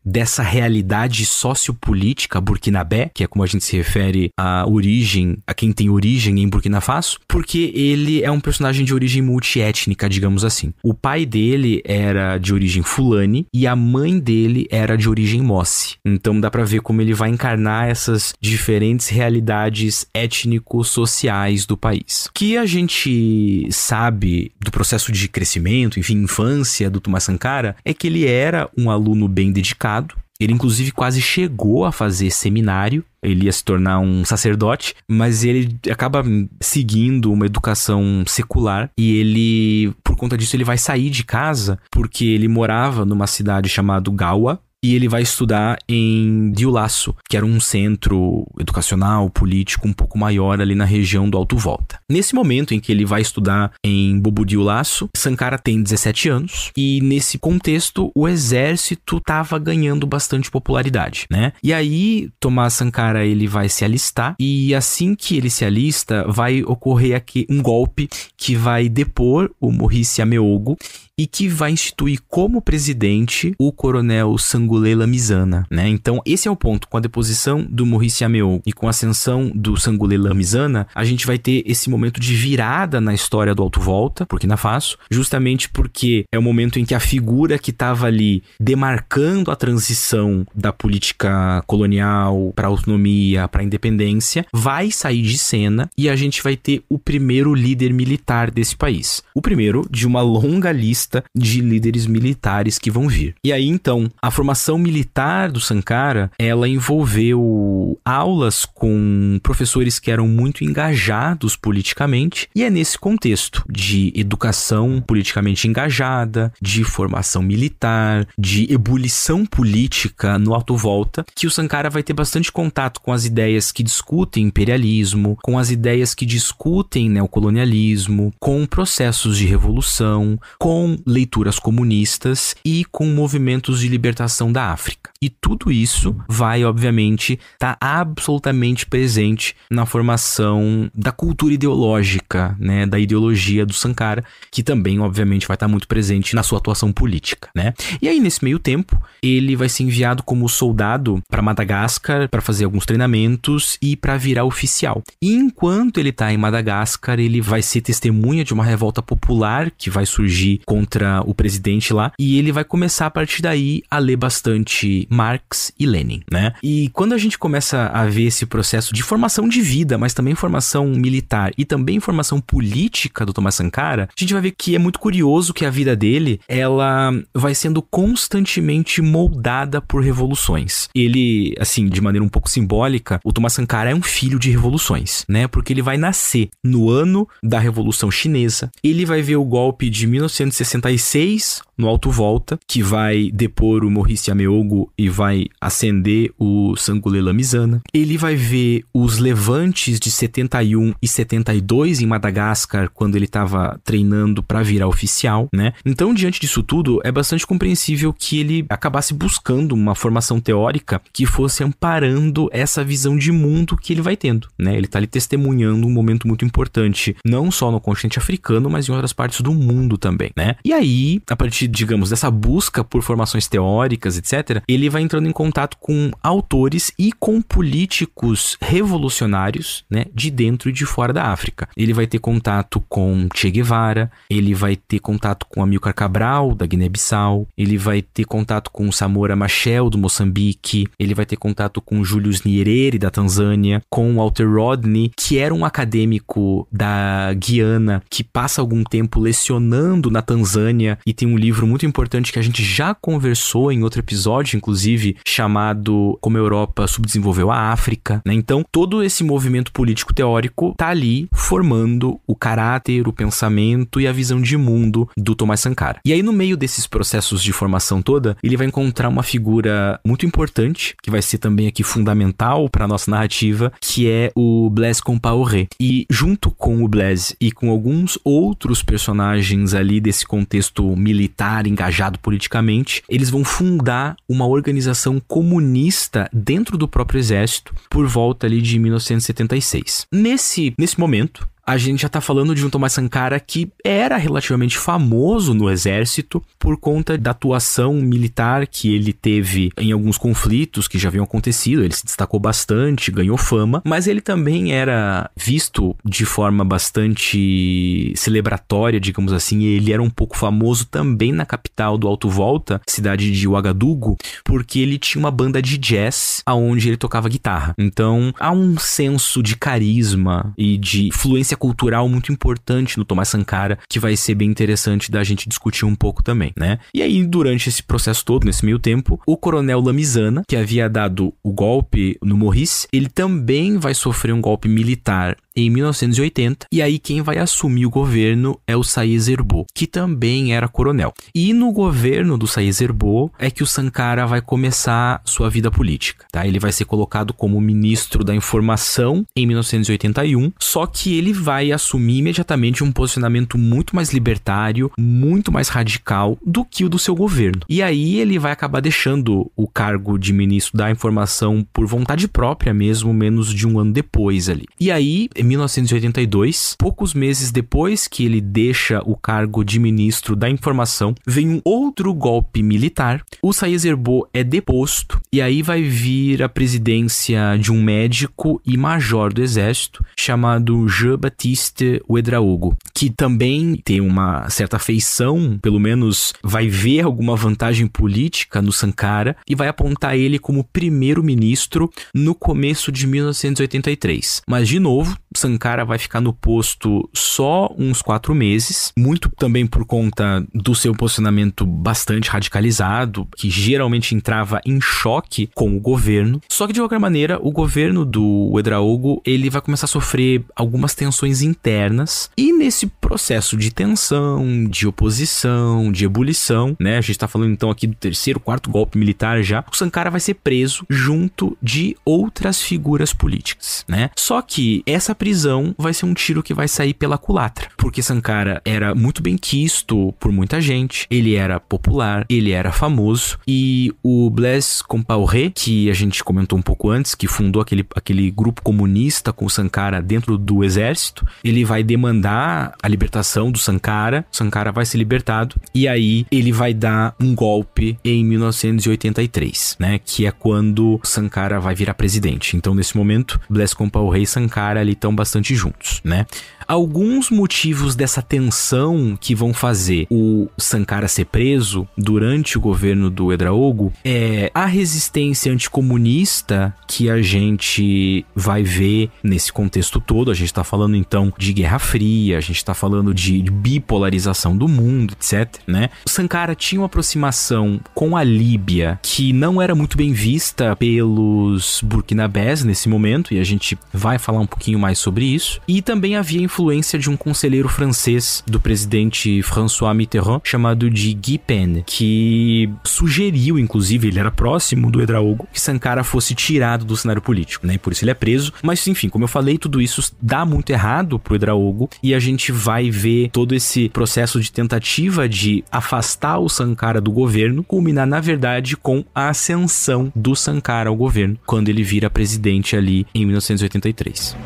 A: dessa realidade sociopolítica burkinabé, que é como a gente se refere à origem, a quem tem origem em Burkina Faso, porque ele é um personagem de origem multiétnica, digamos assim. O pai dele era de origem Fulani e a mãe dele era de origem Mossi. Então dá pra ver como ele vai encarnar essas diferentes realidades étnico-sociais do país. O que a gente sabe do processo de crescimento, enfim, infância do Thomas Sankara, é que ele era um aluno bem dedicado. Ele, inclusive, quase chegou a fazer seminário. Ele ia se tornar um sacerdote, mas ele acaba seguindo uma educação secular e ele, por conta disso, ele vai sair de casa porque ele morava numa cidade chamada Gawa. E ele vai estudar em Dioulasso, que era um centro educacional, político um pouco maior ali na região do Alto Volta. Nesse momento em que ele vai estudar em Bobo Dioulasso, Sankara tem 17 anos e nesse contexto o exército estava ganhando bastante popularidade, né? E aí Thomas Sankara ele vai se alistar e assim que ele se alista vai ocorrer aqui um golpe que vai depor o Maurice Ameogo e que vai instituir como presidente o coronel Sangoulé Lamizana, né? Então, esse é o ponto. Com a deposição do Maurice Ameogo e com a ascensão do Sangoulé Lamizana, a gente vai ter esse momento de virada na história do Alto Volta, Burkina Faso, justamente porque é o momento em que a figura que estava ali demarcando a transição da política colonial para a autonomia, para a independência, vai sair de cena e a gente vai ter o primeiro líder militar desse país. O primeiro de uma longa lista de líderes militares que vão vir. E aí, então, a formação formação militar do Sankara, ela envolveu aulas com professores que eram muito engajados politicamente, e é nesse contexto de educação politicamente engajada, de formação militar, de ebulição política no Alto Volta, que o Sankara vai ter bastante contato com as ideias que discutem imperialismo, com as ideias que discutem neocolonialismo, com processos de revolução, com leituras comunistas e com movimentos de libertação da África. E tudo isso vai, obviamente, estar absolutamente presente na formação da cultura ideológica, né, da ideologia do Sankara, que também, obviamente, vai estar muito presente na sua atuação política, né? E aí, nesse meio tempo, ele vai ser enviado como soldado para Madagascar para fazer alguns treinamentos e para virar oficial. E enquanto ele está em Madagascar, ele vai ser testemunha de uma revolta popular que vai surgir contra o presidente lá, e ele vai começar a partir daí a ler bastante Marx e Lenin, né? E quando a gente começa a ver esse processo de formação de vida, mas também formação militar e também formação política do Thomas Sankara, a gente vai ver que é muito curioso que a vida dele, ela vai sendo constantemente moldada por revoluções. Ele, assim, de maneira um pouco simbólica, o Thomas Sankara é um filho de revoluções, né? Porque ele vai nascer no ano da Revolução Chinesa, ele vai ver o golpe de 1966 no Alto Volta, que vai depor o Maurice Yameogo e vai ascender o Sangoulé Lamizana. Ele vai ver os levantes de 71 e 72 em Madagascar, quando ele estava treinando para virar oficial, né? Então, diante disso tudo, é bastante compreensível que ele acabasse buscando uma formação teórica que fosse amparando essa visão de mundo que ele vai tendo, né? Ele está ali testemunhando um momento muito importante, não só no continente africano, mas em outras partes do mundo também, né? E aí, a partir, digamos, dessa busca por formações teóricas, etc., ele vai entrando em contato com autores e com políticos revolucionários, né, de dentro e de fora da África. Ele vai ter contato com Che Guevara, ele vai ter contato com Amílcar Cabral, da Guiné-Bissau, ele vai ter contato com Samora Machel, do Moçambique, ele vai ter contato com Julius Nyerere, da Tanzânia, com Walter Rodney, que era um acadêmico da Guiana, que passa algum tempo lecionando na Tanzânia e tem um livro muito importante que a gente já conversou em outro episódio, inclusive, chamado Como a Europa Subdesenvolveu a África, né? Então, todo esse movimento político teórico tá ali formando o caráter, o pensamento e a visão de mundo do Thomas Sankara. E aí, no meio desses processos de formação toda, ele vai encontrar uma figura muito importante, que vai ser também aqui fundamental para a nossa narrativa, que é o Blaise Compaoré. E junto com o Blaise e com alguns outros personagens ali desse contexto militar engajado politicamente, eles vão fundar uma organização comunista dentro do próprio exército por volta ali de 1976. Nesse momento, a gente já tá falando de um Thomas Sankara que era relativamente famoso no exército por conta da atuação militar que ele teve em alguns conflitos que já haviam acontecido. Ele se destacou bastante, ganhou fama, mas ele também era visto de forma bastante celebratória, digamos assim. Ele era um pouco famoso também na capital do Alto Volta, cidade de Ouagadougou, porque ele tinha uma banda de jazz onde ele tocava guitarra. Então, há um senso de carisma e de influência cultural muito importante no Thomas Sankara, que vai ser bem interessante da gente discutir um pouco também, né? E aí, durante esse processo todo, nesse meio tempo, o coronel Lamizana, que havia dado o golpe no Maurice, ele também vai sofrer um golpe militar em 1980, e aí quem vai assumir o governo é o Saïd Zerbo, que também era coronel. E no governo do Saïd Zerbo é que o Sankara vai começar sua vida política, tá? Ele vai ser colocado como ministro da informação em 1981, só que ele vai assumir imediatamente um posicionamento muito mais libertário, muito mais radical do que o do seu governo. E aí ele vai acabar deixando o cargo de ministro da informação por vontade própria mesmo, menos de um ano depois ali. E aí, em 1982, poucos meses depois que ele deixa o cargo de ministro da informação, vem um outro golpe militar. O Saïd Zerbo é deposto e aí vai vir a presidência de um médico e major do exército chamado Jean-Baptiste Ouedraogo, que também tem uma certa feição, pelo menos vai ver alguma vantagem política no Sankara e vai apontar ele como primeiro-ministro no começo de 1983. Mas, de novo, Sankara vai ficar no posto só uns 4 meses, muito também por conta do seu posicionamento bastante radicalizado, que geralmente entrava em choque com o governo. Só que de qualquer maneira, o governo do Ouedraogo, ele vai começar a sofrer algumas tensões internas, e nesse processo de tensão, de oposição, de ebulição, né, a gente tá falando então aqui do 3º, 4º golpe militar já, o Sankara vai ser preso junto de outras figuras políticas, né? Só que essa prisão vai ser um tiro que vai sair pela culatra, porque Sankara era muito bem quisto por muita gente, ele era popular, ele era famoso, e o Blaise Compaoré, que a gente comentou um pouco antes, que fundou aquele grupo comunista com o Sankara dentro do exército, ele vai demandar a libertação do Sankara, o Sankara vai ser libertado, e aí ele vai dar um golpe em 1983, né, que é quando Sankara vai virar presidente. Então, nesse momento, Blaise Compaoré e Sankara ali estão bastante juntos, né? Alguns motivos dessa tensão que vão fazer o Sankara ser preso durante o governo do Ouedraogo é a resistência anticomunista que a gente vai ver nesse contexto todo. A gente tá falando então de Guerra Fria, a gente tá falando de bipolarização do mundo, etc, né? O Sankara tinha uma aproximação com a Líbia que não era muito bem vista pelos burkinabés nesse momento, e a gente vai falar um pouquinho mais sobre isso. E também havia influência de um conselheiro francês do presidente François Mitterrand, chamado de Guy Pen, que sugeriu, inclusive, ele era próximo do Ouedraogo, que Sankara fosse tirado do cenário político, né? E por isso ele é preso. Mas, enfim, como eu falei, tudo isso dá muito errado pro Ouedraogo, e a gente vai ver todo esse processo de tentativa de afastar o Sankara do governo, culminar, na verdade, com a ascensão do Sankara ao governo, quando ele vira presidente ali em 1983.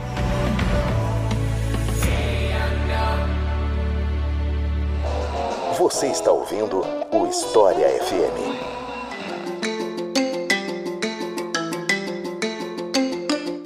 B: Você está ouvindo o História FM.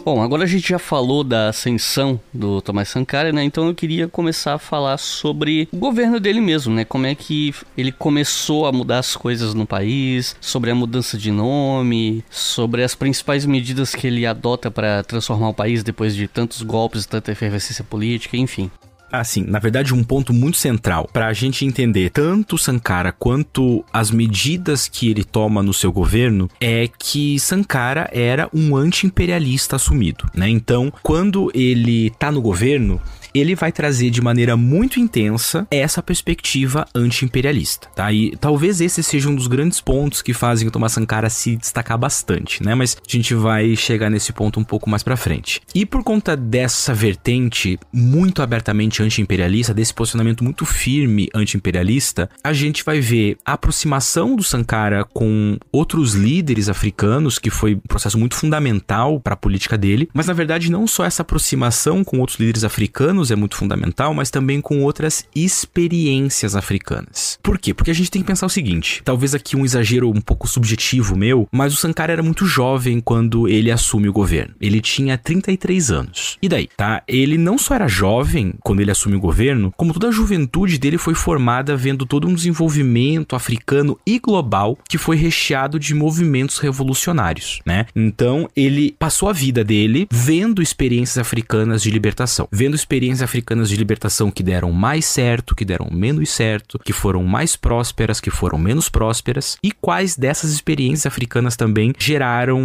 C: Bom, agora a gente já falou da ascensão do Thomas Sankara, né? Então eu queria começar a falar sobre o governo dele mesmo, né? Como é que ele começou a mudar as coisas no país, sobre a mudança de nome, sobre as principais medidas que ele adota para transformar o país depois de tantos golpes, tanta efervescência política, enfim.
A: Assim, na verdade, um ponto muito central para a gente entender tanto Sankara quanto as medidas que ele toma no seu governo é que Sankara era um anti-imperialista assumido, né? Então, quando ele tá no governo, ele vai trazer de maneira muito intensa essa perspectiva anti-imperialista, tá? E talvez esse seja um dos grandes pontos que fazem o Thomas Sankara se destacar bastante, né? Mas a gente vai chegar nesse ponto um pouco mais pra frente. E por conta dessa vertente muito abertamente anti-imperialista, desse posicionamento muito firme anti-imperialista, a gente vai ver a aproximação do Sankara com outros líderes africanos, que foi um processo muito fundamental para a política dele, mas na verdade não só essa aproximação com outros líderes africanos é muito fundamental, mas também com outras experiências africanas. Por quê? Porque a gente tem que pensar o seguinte, talvez aqui um exagero um pouco subjetivo meu, mas o Sankara era muito jovem quando ele assume o governo. Ele tinha 33 anos. E daí, tá? Ele não só era jovem quando ele assume o governo, como toda a juventude dele foi formada vendo todo um desenvolvimento africano e global que foi recheado de movimentos revolucionários, né? Então, ele passou a vida dele vendo experiências africanas de libertação, vendo experiências africanas de libertação que deram mais certo, que deram menos certo, que foram mais prósperas, que foram menos prósperas, e quais dessas experiências africanas também geraram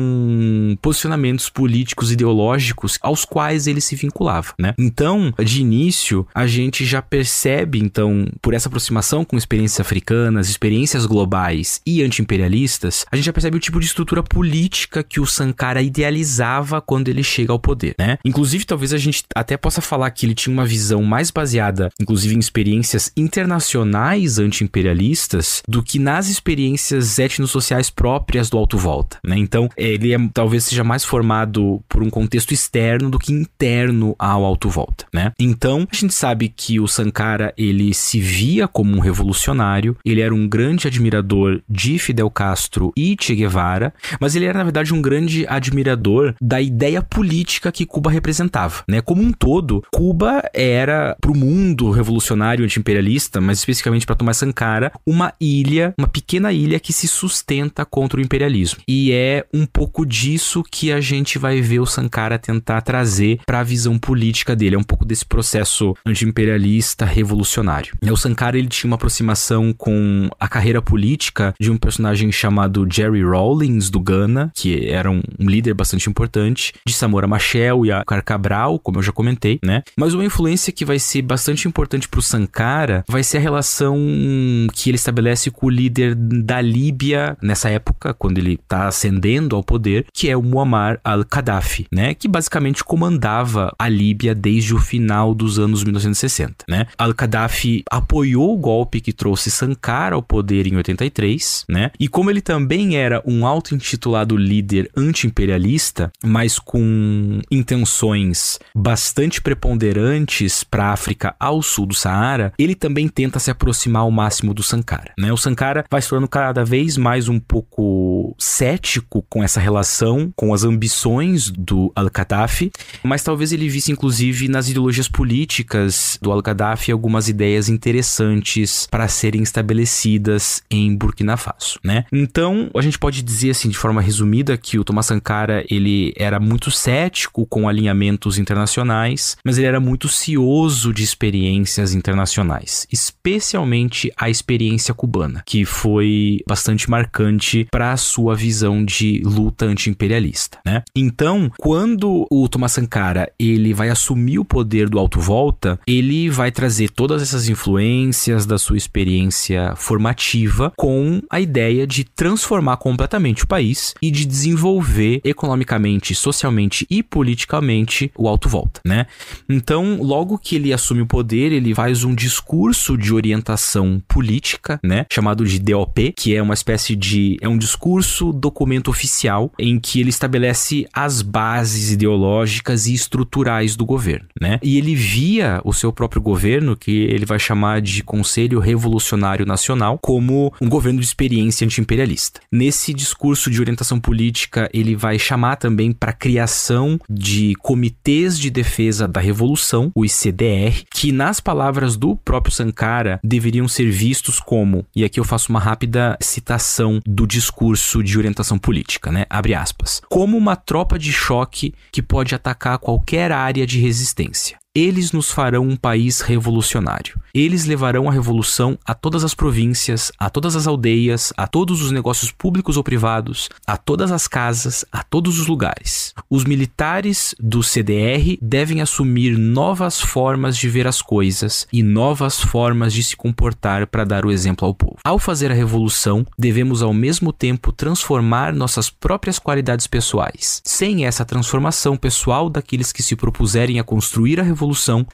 A: posicionamentos políticos ideológicos aos quais ele se vinculava, né? Então, de início, a gente já percebe, então, por essa aproximação com experiências africanas, experiências globais e anti-imperialistas, a gente já percebe o tipo de estrutura política que o Sankara idealizava quando ele chega ao poder, né? Inclusive, talvez a gente até possa falar que ele tinha uma visão mais baseada, inclusive, em experiências internacionais anti-imperialistas do que nas experiências etnossociais próprias do Alto Volta, né? Então, ele talvez seja mais formado por um contexto externo do que interno ao Alto Volta, né? Então, a gente sabe que o Sankara, ele se via como um revolucionário, ele era um grande admirador de Fidel Castro e Che Guevara, mas ele era, na verdade, um grande admirador da ideia política que Cuba representava, né? Como um todo, Cuba Cuba era, pro mundo revolucionário anti-imperialista, mas especificamente para Thomas Sankara, uma pequena ilha que se sustenta contra o imperialismo. E é um pouco disso que a gente vai ver o Sankara tentar trazer para a visão política dele. É um pouco desse processo anti-imperialista revolucionário. O Sankara, ele tinha uma aproximação com a carreira política de um personagem chamado Jerry Rawlings, do Ghana, que era um líder bastante importante, de Samora Machel e Amílcar Cabral, como eu já comentei, né? Mas uma influência que vai ser bastante importante pro Sankara vai ser a relação que ele estabelece com o líder da Líbia nessa época, quando ele tá ascendendo ao poder, que é o Muammar al-Gaddafi, né? Que basicamente comandava a Líbia desde o final dos anos 1960, né? Al-Gaddafi apoiou o golpe que trouxe Sankara ao poder em 83, né? E como ele também era um auto-intitulado líder anti-imperialista, mas com intenções bastante preponderantes para a África ao sul do Saara, ele também tenta se aproximar ao máximo do Sankara, né? O Sankara vai se tornando cada vez mais um pouco cético com essa relação, com as ambições do al-Gaddafi, mas talvez ele visse inclusive nas ideologias políticas do al-Gaddafi algumas ideias interessantes para serem estabelecidas em Burkina Faso, né? Então, a gente pode dizer assim de forma resumida que o Thomas Sankara, ele era muito cético com alinhamentos internacionais, mas ele era muito cioso de experiências internacionais, especialmente a experiência cubana, que foi bastante marcante para a sua visão de luta anti-imperialista, né? Então, quando o Thomas Sankara, ele vai assumir o poder do Alto Volta, ele vai trazer todas essas influências da sua experiência formativa com a ideia de transformar completamente o país e de desenvolver economicamente, socialmente e politicamente o Alto Volta, né? Então, logo que ele assume o poder, ele faz um discurso de orientação política, né? Chamado de DOP, que é uma espécie de... é um discurso documento oficial em que ele estabelece as bases ideológicas e estruturais do governo, né? E ele via o seu próprio governo, que ele vai chamar de Conselho Revolucionário Nacional, como um governo de experiência anti-imperialista. Nesse discurso de orientação política, ele vai chamar também para a criação de comitês de defesa da revolução, os CDR, que nas palavras do próprio Sankara deveriam ser vistos como, e aqui eu faço uma rápida citação do discurso de orientação política, né? Abre aspas. Como uma tropa de choque que pode atacar qualquer área de resistência. Eles nos farão um país revolucionário. Eles levarão a revolução a todas as províncias, a todas as aldeias, a todos os negócios públicos ou privados, a todas as casas, a todos os lugares. Os militares do CDR devem assumir novas formas de ver as coisas e novas formas de se comportar para dar o exemplo ao povo. Ao fazer a revolução, devemos ao mesmo tempo transformar nossas próprias qualidades pessoais. Sem essa transformação pessoal daqueles que se propuserem a construir a revolução,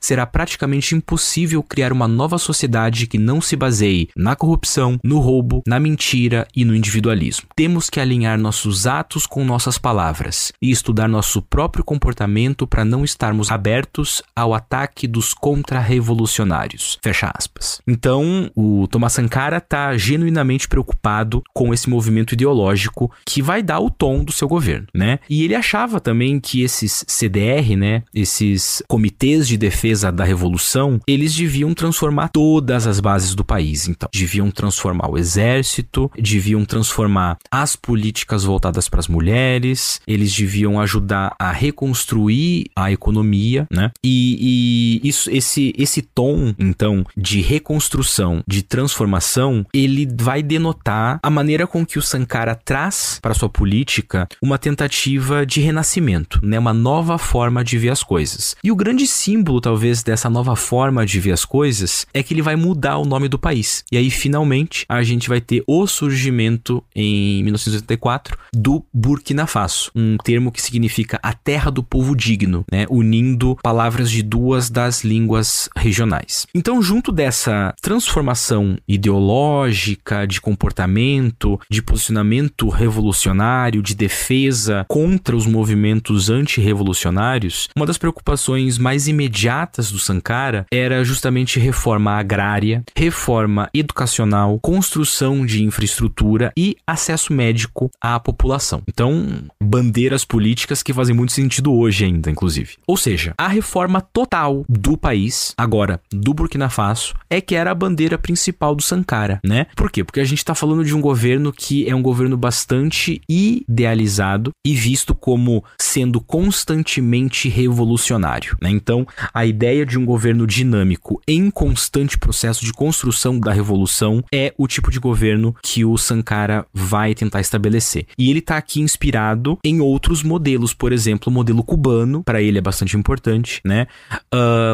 A: será praticamente impossível criar uma nova sociedade que não se baseie na corrupção, no roubo, na mentira e no individualismo. Temos que alinhar nossos atos com nossas palavras e estudar nosso próprio comportamento para não estarmos abertos ao ataque dos contra-revolucionários. Fecha aspas. Então, o Thomas Sankara está genuinamente preocupado com esse movimento ideológico que vai dar o tom do seu governo, né? E ele achava também que esses CDR, né, esses comitês de defesa da revolução, eles deviam transformar todas as bases do país. Então, deviam transformar o exército, deviam transformar as políticas voltadas para as mulheres, eles deviam ajudar a reconstruir a economia, né? E isso, esse tom, então, de reconstrução, de transformação, ele vai denotar a maneira com que o Sankara traz para sua política uma tentativa de renascimento, né? Uma nova forma de ver as coisas. E o grande símbolo, talvez, dessa nova forma de ver as coisas é que ele vai mudar o nome do país. E aí, finalmente, a gente vai ter o surgimento, em 1984, do Burkina Faso, um termo que significa a terra do povo digno, né? Unindo palavras de duas das línguas regionais. Então, junto dessa transformação ideológica, de comportamento, de posicionamento revolucionário, de defesa contra os movimentos antirrevolucionários, uma das preocupações mais imediatas do Sankara era justamente reforma agrária, reforma educacional, construção de infraestrutura e acesso médico à população. Então, bandeiras políticas que fazem muito sentido hoje ainda, inclusive. Ou seja, a reforma total do país, agora do Burkina Faso, é que era a bandeira principal do Sankara, né? Por quê? Porque a gente tá falando de um governo que é um governo bastante idealizado e visto como sendo constantemente revolucionário, né? Então, a ideia de um governo dinâmico em constante processo de construção da revolução é o tipo de governo que o Sankara vai tentar estabelecer. E ele tá aqui inspirado em outros modelos, por exemplo, o modelo cubano, para ele é bastante importante, né?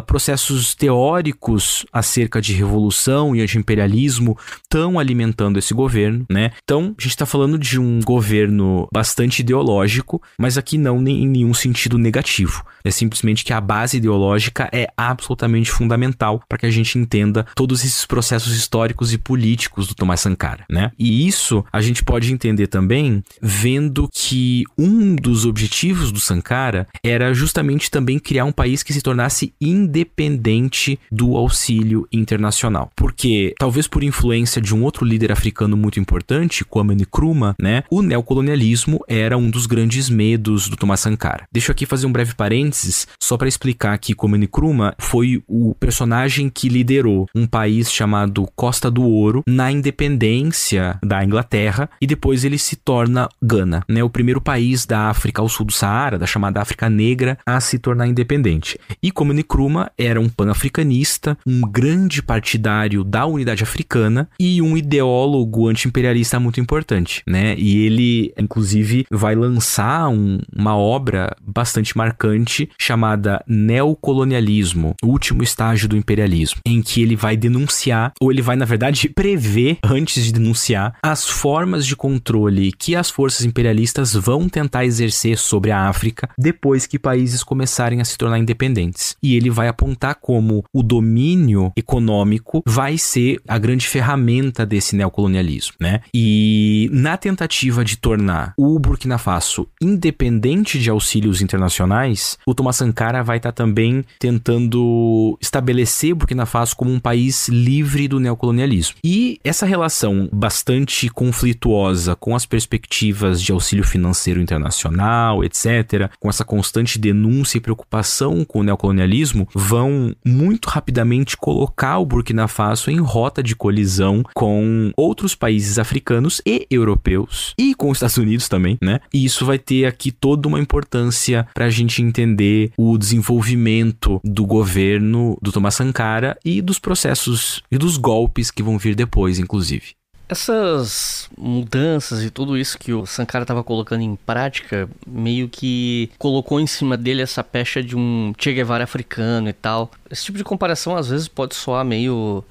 A: Processos teóricos acerca de revolução e anti-imperialismo estão alimentando esse governo, né? Então, a gente tá falando de um governo bastante ideológico, mas aqui não em nenhum sentido negativo. É simplesmente que a base ideológica é absolutamente fundamental para que a gente entenda todos esses processos históricos e políticos do Thomas Sankara, né? E isso a gente pode entender também vendo que um dos objetivos do Sankara era justamente também criar um país que se tornasse independente do auxílio internacional. Porque, talvez por influência de um outro líder africano muito importante, Kwame Nkrumah, né? O neocolonialismo era um dos grandes medos do Thomas Sankara. Deixa eu aqui fazer um breve parênteses, só para explicar que Kwame Nkrumah foi o personagem que liderou um país chamado Costa do Ouro na independência da Inglaterra e depois ele se torna Gana, né? O primeiro país da África ao sul do Saara, da chamada África Negra, a se tornar independente. E Kwame Nkrumah era um pan-africanista, um grande partidário da unidade africana e um ideólogo anti-imperialista muito importante, né? E ele, inclusive, vai lançar uma obra bastante marcante chamada Neocolonialismo, o último estágio do imperialismo, em que ele vai denunciar, ou ele vai, na verdade, prever, antes de denunciar, as formas de controle que as forças imperialistas vão tentar exercer sobre a África depois que países começarem a se tornar independentes. E ele vai apontar como o domínio econômico vai ser a grande ferramenta desse neocolonialismo, né? E na tentativa de tornar o Burkina Faso independente de auxílios internacionais, o Thomas Sankara vai estar também tentando estabelecer o Burkina Faso como um país livre do neocolonialismo. E essa relação bastante conflituosa com as perspectivas de auxílio financeiro internacional, etc., com essa constante denúncia e preocupação com o neocolonialismo, vão muito rapidamente colocar o Burkina Faso em rota de colisão com outros países africanos e europeus, e com os Estados Unidos também, né? E isso vai ter aqui toda uma importância para a gente entender o desenvolvimento do governo do Thomas Sankara e dos processos e dos golpes que vão vir depois, inclusive.
C: Essas mudanças e tudo isso que o Sankara estava colocando em prática meio que colocou em cima dele essa pecha de um Che Guevara africano e tal. Esse tipo de comparação às vezes pode soar meio...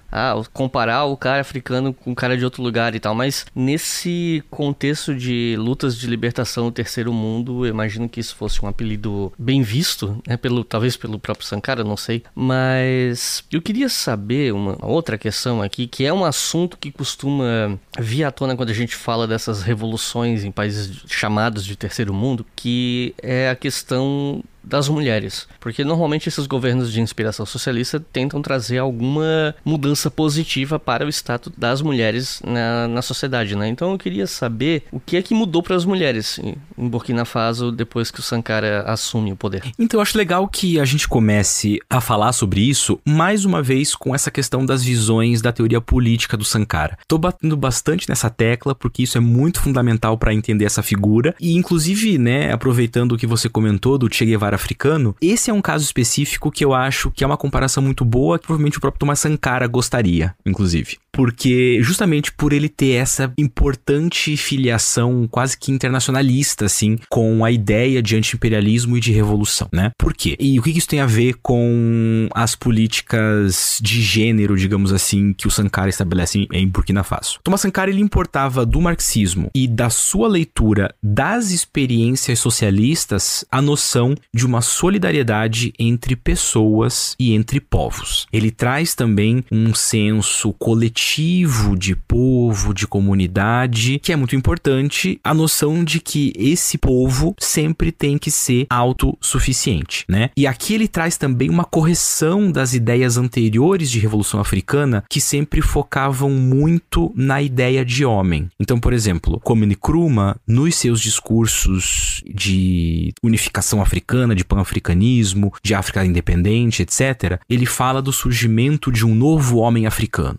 C: comparar o cara africano com o cara de outro lugar e tal, mas nesse contexto de lutas de libertação do terceiro mundo, eu imagino que isso fosse um apelido bem visto, né, talvez pelo próprio Sankara, não sei, mas eu queria saber uma outra questão aqui, que é um assunto que costuma vir à tona quando a gente fala dessas revoluções em países chamados de terceiro mundo, que é a questão das mulheres, porque normalmente esses governos de inspiração socialista tentam trazer alguma mudança positiva para o status das mulheres na sociedade, né? Então eu queria saber o que é que mudou para as mulheres em Burkina Faso depois que o Sankara assume o poder.
A: Então eu acho legal que a gente comece a falar sobre isso mais uma vez com essa questão das visões da teoria política do Sankara. Tô batendo bastante nessa tecla porque isso é muito fundamental para entender essa figura e inclusive, né, aproveitando o que você comentou do Che Guevara africano, esse é um caso específico que eu acho que é uma comparação muito boa, que provavelmente o próprio Thomas Sankara gostaria, inclusive. Porque justamente por ele ter essa importante filiação quase que internacionalista, assim, com a ideia de anti-imperialismo e de revolução, né? Por quê? E o que isso tem a ver com as políticas de gênero, digamos assim, que o Sankara estabelece em Burkina Faso? Thomas Sankara, ele importava do marxismo e da sua leitura das experiências socialistas a noção de de uma solidariedade entre pessoas e entre povos. Ele traz também um senso coletivo de povo, de comunidade, que é muito importante, a noção de que esse povo sempre tem que ser autossuficiente, né? E aqui ele traz também uma correção das ideias anteriores de Revolução Africana, que sempre focavam muito na ideia de homem. Então, por exemplo, Kwame Nkrumah, nos seus discursos de unificação africana, de pan-africanismo, de África independente, etc., ele fala do surgimento de um novo homem africano.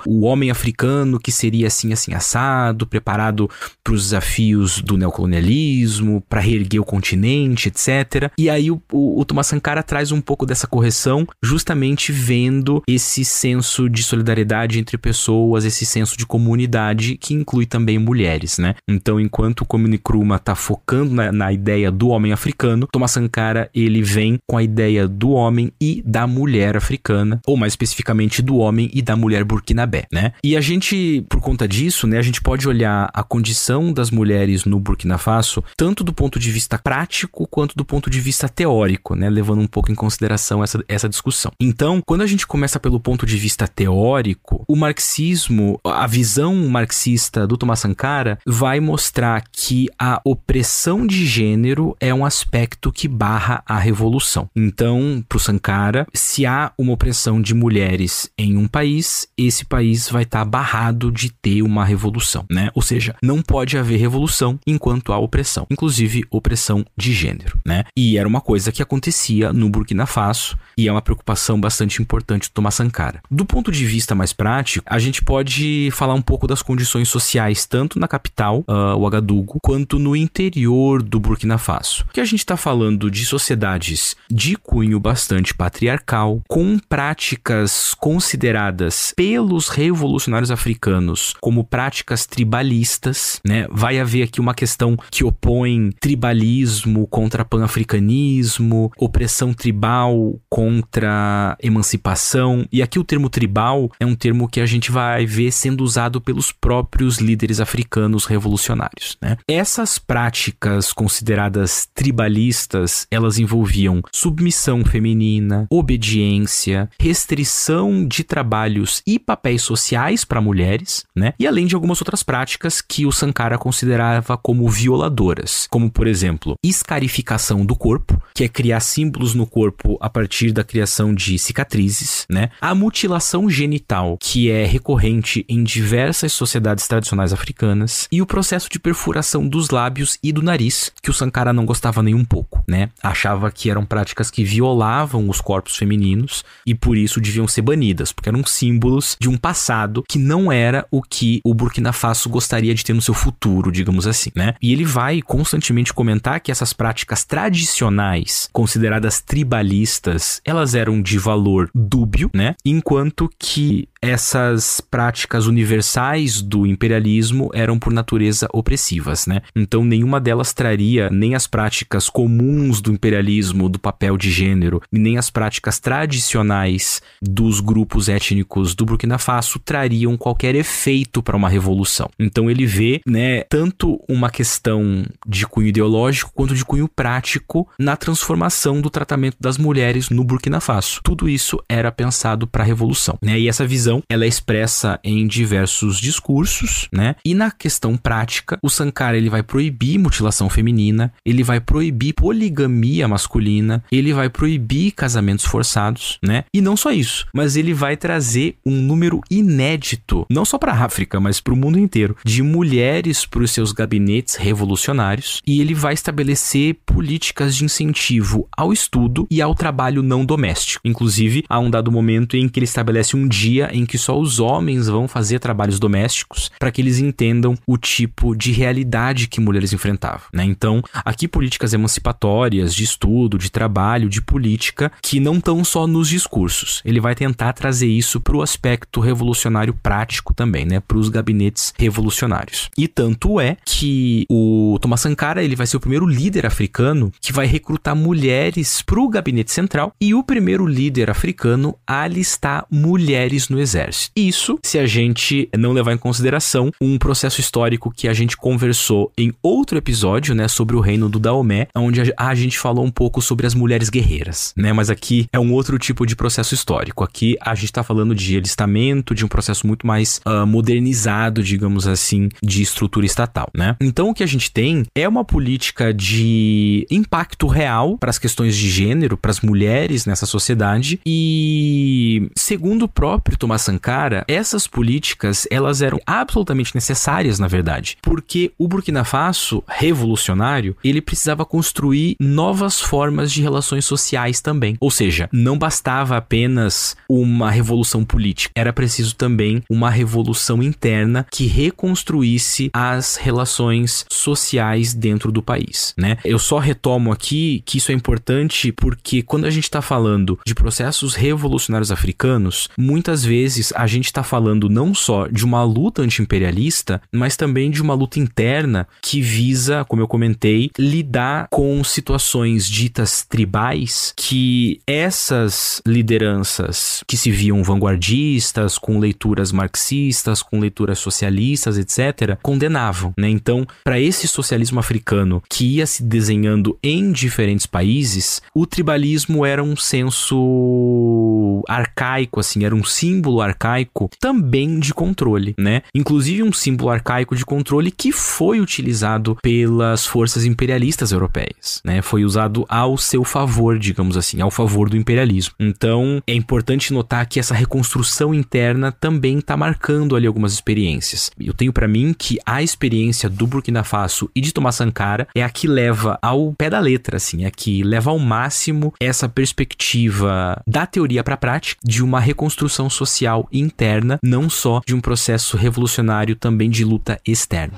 A: O homem africano que seria assim, assim, assado, preparado para os desafios do neocolonialismo, para reerguer o continente, etc. E aí o Thomas Sankara traz um pouco dessa correção, justamente vendo esse senso de solidariedade entre pessoas, esse senso de comunidade que inclui também mulheres, né? Então, enquanto o Kwame Nkrumah está focando na ideia do homem africano, Thomas Sankara, ele vem com a ideia do homem e da mulher africana, ou mais especificamente do homem e da mulher burkinabé, né? E a gente, por conta disso, né, a gente pode olhar a condição das mulheres no Burkina Faso, tanto do ponto de vista prático, quanto do ponto de vista teórico, né, levando um pouco em consideração essa discussão. Então, quando a gente começa pelo ponto de vista teórico, o marxismo, a visão marxista do Thomas Sankara vai mostrar que a opressão de gênero é um aspecto que barra a revolução. Então, para o Sankara, se há uma opressão de mulheres em um país, esse país vai estar barrado de ter uma revolução, né? Ou seja, não pode haver revolução enquanto há opressão, inclusive opressão de gênero, né? E era uma coisa que acontecia no Burkina Faso e é uma preocupação bastante importante do Thomas Sankara. Do ponto de vista mais prático, a gente pode falar um pouco das condições sociais, tanto na capital, Ouagadougou, quanto no interior do Burkina Faso. Que a gente está falando de sociedades de cunho bastante patriarcal, com práticas consideradas pelos revolucionários africanos como práticas tribalistas, né? Vai haver aqui uma questão que opõe tribalismo contra pan-africanismo, opressão tribal contra emancipação, e aqui o termo tribal é um termo que a gente vai ver sendo usado pelos próprios líderes africanos revolucionários, né? Essas práticas consideradas tribalistas, elas envolviam submissão feminina, obediência, restrição de trabalhos e papéis sociais para mulheres, né? E além de algumas outras práticas que o Sankara considerava como violadoras, como, por exemplo, escarificação do corpo, que é criar símbolos no corpo a partir da criação de cicatrizes, né? A mutilação genital, que é recorrente em diversas sociedades tradicionais africanas, e o processo de perfuração dos lábios e do nariz, que o Sankara não gostava nem um pouco, né? Achava que eram práticas que violavam os corpos femininos e por isso deviam ser banidas, porque eram símbolos de um passado que não era o que o Burkina Faso gostaria de ter no seu futuro, digamos assim, né? E ele vai constantemente comentar que essas práticas tradicionais, consideradas tribalistas, elas eram de valor dúbio, né? Enquanto que essas práticas universais do imperialismo eram por natureza opressivas, né? Então nenhuma delas traria nem as práticas comuns do imperialismo, do papel de gênero, nem as práticas tradicionais dos grupos étnicos do Burkina Faso trariam qualquer efeito para uma revolução. Então ele vê, né, tanto uma questão de cunho ideológico quanto de cunho prático na transformação do tratamento das mulheres no Burkina Faso. Tudo isso era pensado para a revolução, né? E essa visão, ela é expressa em diversos discursos, né? E na questão prática, o Sankara, ele vai proibir mutilação feminina, ele vai proibir poligamia masculina, ele vai proibir casamentos forçados, né? E não só isso, mas ele vai trazer um número inédito, não só para a África, mas para o mundo inteiro, de mulheres para os seus gabinetes revolucionários, e ele vai estabelecer políticas de incentivo ao estudo e ao trabalho não doméstico. Inclusive, há um dado momento em que ele estabelece um dia em que só os homens vão fazer trabalhos domésticos para que eles entendam o tipo de realidade que mulheres enfrentavam, né? Então, aqui políticas emancipatórias, de estudo, de trabalho, de política, que não estão só nos discursos. Ele vai tentar trazer isso para o aspecto revolucionário prático também, né? Para os gabinetes revolucionários. E tanto é que o Thomas Sankara, ele vai ser o primeiro líder africano que vai recrutar mulheres para o gabinete central e o primeiro líder africano a alistar mulheres no exército. Isso, se a gente não levar em consideração um processo histórico que a gente conversou em outro episódio, né, sobre o reino do Dahomey, onde a a gente falou um pouco sobre as mulheres guerreiras, né? Mas aqui é um outro tipo de processo histórico. Aqui a gente tá falando de alistamento, de um processo muito mais modernizado, digamos assim, de estrutura estatal, né? Então o que a gente tem é uma política de impacto real para as questões de gênero, para as mulheres nessa sociedade, e segundo o próprio Thomas Sankara, essas políticas, elas eram absolutamente necessárias, na verdade, porque o Burkina Faso, revolucionário, ele precisava construir novas formas de relações sociais também. Ou seja, não bastava apenas uma revolução política, era preciso também uma revolução interna que reconstruísse as relações sociais dentro do país, né? Eu só retomo aqui que isso é importante porque quando a gente está falando de processos revolucionários africanos, muitas vezes a gente está falando não só de uma luta anti-imperialista, mas também de uma luta interna que visa, como eu comentei, lidar com situações ditas tribais que essas lideranças que se viam vanguardistas, com leituras marxistas, com leituras socialistas, etc., condenavam, né? Então, para esse socialismo africano que ia se desenhando em diferentes países, o tribalismo era um senso arcaico, assim, era um símbolo arcaico também de controle, né? Inclusive um símbolo arcaico de controle que foi utilizado pelas forças imperialistas europeias, né? Foi usado ao seu favor, digamos assim, ao favor do imperialismo. Então, é importante notar que essa reconstrução interna também está marcando ali algumas experiências. Eu tenho para mim que a experiência do Burkina Faso e de Thomas Sankara é a que leva ao pé da letra, assim, é a que leva ao máximo essa perspectiva da teoria para a prática de uma reconstrução social interna, não só de um processo revolucionário também de luta externa.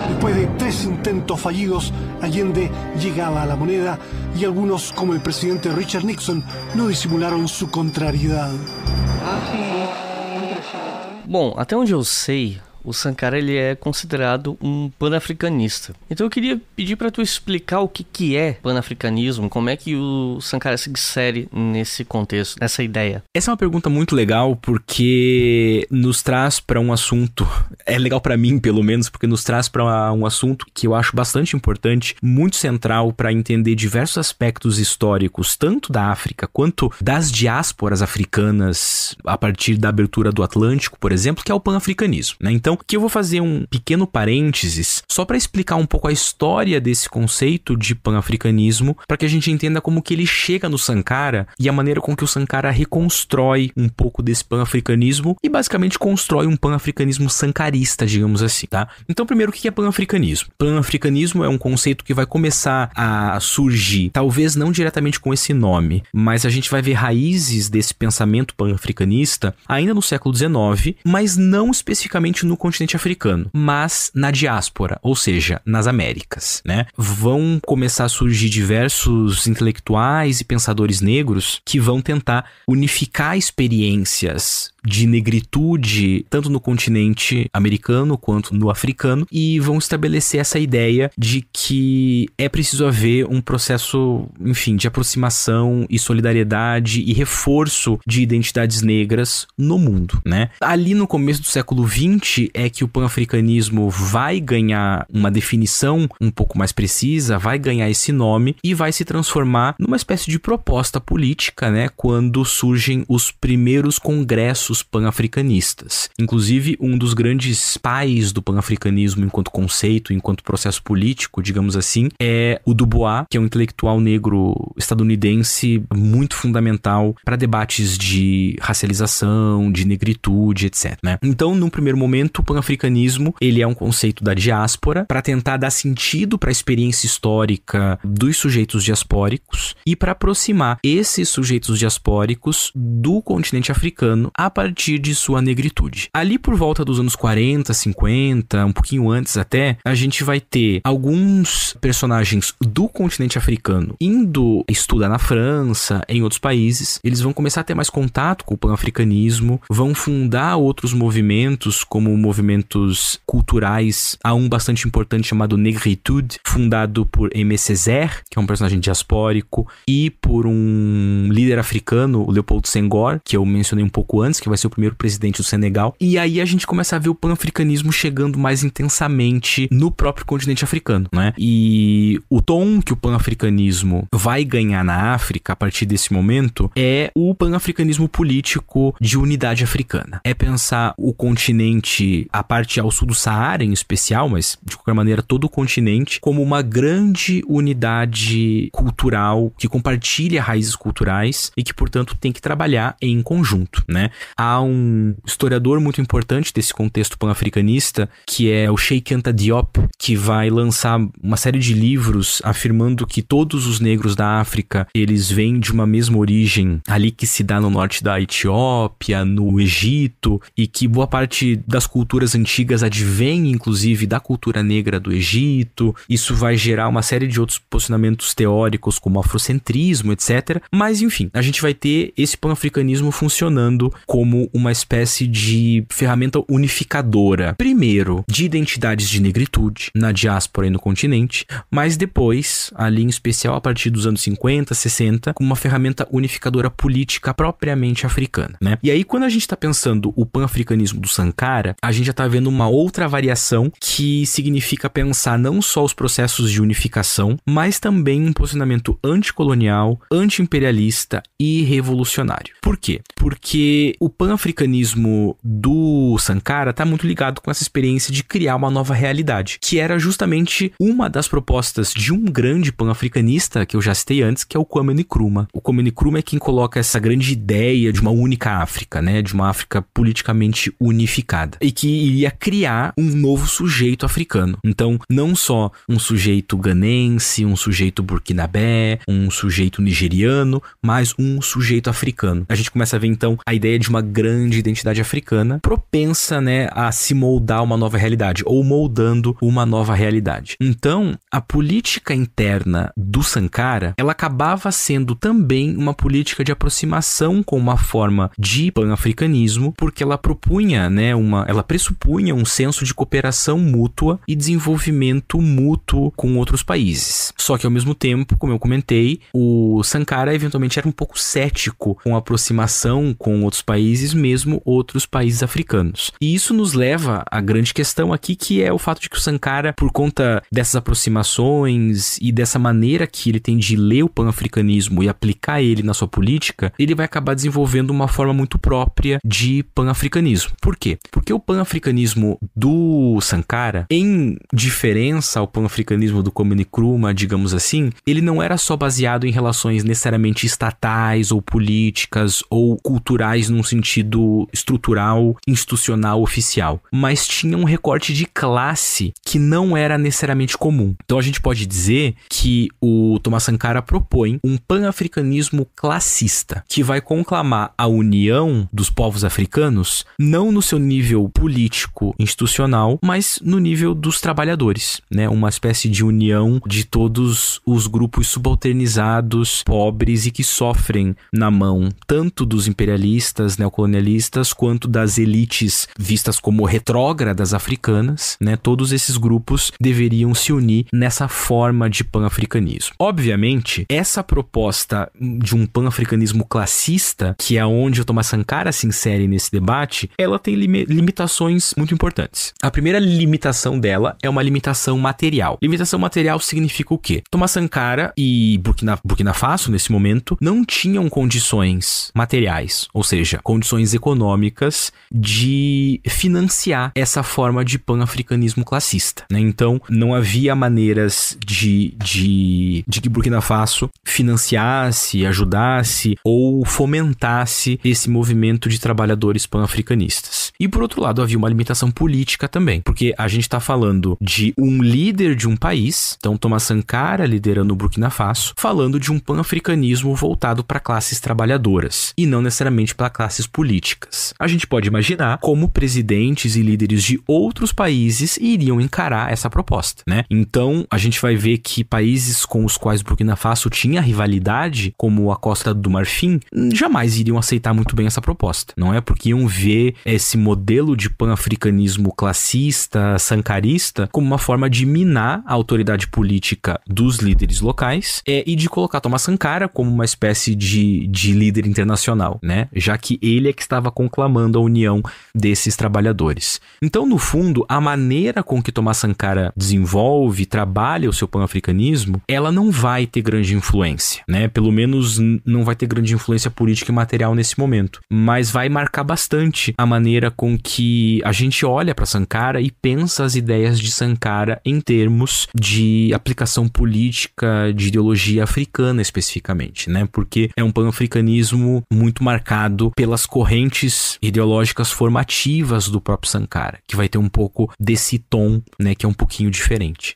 E: Después de 3 intentos fallidos, Allende llegaba a la moneda y algunos, como el presidente Richard Nixon, no disimularon su contrariedad.
C: Bom, até onde eu sei, o Sankara ele é considerado um panafricanista. Então eu queria pedir para tu explicar o que é panafricanismo, como é que o Sankara se insere nesse contexto, nessa ideia.
A: Essa é uma pergunta muito legal porque nos traz para um assunto, é legal para mim pelo menos, porque nos traz para um assunto que eu acho bastante importante, muito central para entender diversos aspectos históricos, tanto da África quanto das diásporas africanas a partir da abertura do Atlântico, por exemplo, que é o panafricanismo, né? Então, que eu vou fazer um pequeno parênteses só para explicar um pouco a história desse conceito de panafricanismo, para que a gente entenda como que ele chega no Sankara e a maneira com que o Sankara reconstrói um pouco desse panafricanismo e basicamente constrói um panafricanismo sankarista, digamos assim, tá? Então, primeiro, o que é panafricanismo? Panafricanismo é um conceito que vai começar a surgir, talvez não diretamente com esse nome, mas a gente vai ver raízes desse pensamento panafricanista ainda no século XIX, mas não especificamente no continente africano, mas na diáspora, ou seja, nas Américas, né? Vão começar a surgir diversos intelectuais e pensadores negros que vão tentar unificar experiências de negritude, tanto no continente americano quanto no africano, e vão estabelecer essa ideia de que é preciso haver um processo, enfim, de aproximação e solidariedade e reforço de identidades negras no mundo, né? Ali no começo do século XX é que o panafricanismo vai ganhar uma definição um pouco mais precisa, vai ganhar esse nome e vai se transformar numa espécie de proposta política, né? Quando surgem os primeiros congressos panafricanistas. Inclusive, um dos grandes pais do panafricanismo enquanto conceito, enquanto processo político, digamos assim, é o Du Bois, que é um intelectual negro estadunidense muito fundamental para debates de racialização, de negritude, etc, né? Então, num primeiro momento, o panafricanismo, ele é um conceito da diáspora para tentar dar sentido para a experiência histórica dos sujeitos diaspóricos e para aproximar esses sujeitos diaspóricos do continente africano a partir de sua negritude. Ali por volta dos anos 40, 50, um pouquinho antes até, a gente vai ter alguns personagens do continente africano indo estudar na França, em outros países. Eles vão começar a ter mais contato com o panafricanismo, vão fundar outros movimentos, como movimentos culturais. Há um bastante importante chamado Negritude, fundado por Aimé Césaire, que é um personagem diaspórico, e por um líder africano, o Leopold Senghor, que eu mencionei um pouco antes, que que vai ser o primeiro presidente do Senegal. E aí a gente começa a ver o pan-africanismo chegando mais intensamente no próprio continente africano, né? E o tom que o pan-africanismo vai ganhar na África a partir desse momento é o pan-africanismo político de unidade africana. É pensar o continente, a parte ao sul do Saara em especial, mas de qualquer maneira todo o continente, como uma grande unidade cultural que compartilha raízes culturais e que, portanto, tem que trabalhar em conjunto, né? Há um historiador muito importante desse contexto pan-africanista, que é o Cheikh Anta Diop, que vai lançar uma série de livros afirmando que todos os negros da África, eles vêm de uma mesma origem ali que se dá no norte da Etiópia, no Egito, e que boa parte das culturas antigas advém, inclusive, da cultura negra do Egito. Isso vai gerar uma série de outros posicionamentos teóricos, como afrocentrismo, etc. Mas, enfim, a gente vai ter esse pan-africanismo funcionando como uma espécie de ferramenta unificadora, primeiro, de identidades de negritude na diáspora e no continente, mas depois, ali em especial a partir dos anos 50, 60, como uma ferramenta unificadora política propriamente africana, né? E aí, quando a gente está pensando o pan-africanismo do Sankara, a gente já está vendo uma outra variação que significa pensar não só os processos de unificação, mas também um posicionamento anticolonial, anti-imperialista e revolucionário. Por quê? Porque o pan-africanismo do Sankara está muito ligado com essa experiência de criar uma nova realidade, que era justamente uma das propostas de um grande pan-africanista que eu já citei antes, que é o Kwame Nkrumah. O Kwame Nkrumah é quem coloca essa grande ideia de uma única África, né? De uma África politicamente unificada, e que iria criar um novo sujeito africano. Então, não só um sujeito ganense, um sujeito burkinabé, um sujeito nigeriano, mas um sujeito africano. A gente começa a ver, então, a ideia de uma grande identidade africana propensa, né, a se moldar uma nova realidade, ou moldando uma nova realidade. Então, a política interna do Sankara, ela acabava sendo também uma política de aproximação com uma forma de pan-africanismo, porque ela propunha, né, ela pressupunha um senso de cooperação mútua e desenvolvimento mútuo com outros países. Só que, ao mesmo tempo, como eu comentei, o Sankara eventualmente era um pouco cético com a aproximação com outros países, mesmo outros países africanos. E isso nos leva à grande questão aqui, que é o fato de que o Sankara, por conta dessas aproximações e dessa maneira que ele tem de ler o pan-africanismo e aplicar ele na sua política, ele vai acabar desenvolvendo uma forma muito própria de pan-africanismo. Por quê? Porque o pan-africanismo do Sankara, em diferença ao pan-africanismo do Kwame Nkrumah, digamos assim, ele não era só baseado em relações necessariamente estatais ou políticas ou culturais num sentido estrutural, institucional, oficial, mas tinha um recorte de classe que não era necessariamente comum. Então a gente pode dizer que o Thomas Sankara propõe um pan-africanismo classista, que vai conclamar a união dos povos africanos, não no seu nível político, institucional, mas no nível dos trabalhadores, né? Uma espécie de união de todos os grupos subalternizados, pobres e que sofrem na mão tanto dos imperialistas, neocolonialistas, quanto das elites vistas como retrógradas africanas, né? Todos esses grupos deveriam se unir nessa forma de pan-africanismo. Obviamente, essa proposta de um pan-africanismo classista, que é onde o Thomas Sankara se insere nesse debate, ela tem limitações muito importantes. A primeira limitação dela é uma limitação material. Limitação material significa o quê? Thomas Sankara e Burkina Faso, nesse momento, não tinham condições materiais, ou seja, condições econômicas de financiar essa forma de pan-africanismo classista, né? Então, não havia maneiras de que Burkina Faso financiasse, ajudasse ou fomentasse esse movimento de trabalhadores pan-africanistas. E, por outro lado, havia uma limitação política também, porque a gente está falando de um líder de um país, então Thomas Sankara liderando o Burkina Faso, falando de um pan-africanismo voltado para classes trabalhadoras, e não necessariamente para classes políticas. A gente pode imaginar como presidentes e líderes de outros países iriam encarar essa proposta, né? Então, a gente vai ver que países com os quais Burkina Faso tinha rivalidade, como a Costa do Marfim, jamais iriam aceitar muito bem essa proposta, não é? Porque iam ver esse modelo de pan-africanismo classista, sankarista, como uma forma de minar a autoridade política dos líderes locais e de colocar Thomas Sankara como uma espécie de líder internacional, né? Já que ele é que estava conclamando a união desses trabalhadores. Então, no fundo, a maneira com que Thomas Sankara desenvolve, trabalha o seu pan-africanismo, ela não vai ter grande influência, né? Pelo menos não vai ter grande influência política e material nesse momento, mas vai marcar bastante a maneira com que a gente olha para Sankara e pensa as ideias de Sankara em termos de aplicação política de ideologia africana especificamente, né? Porque é um pan-africanismo muito marcado pelas correntes ideológicas formativas do próprio Sankara, que vai ter um pouco desse tom, né, que é um pouquinho diferente.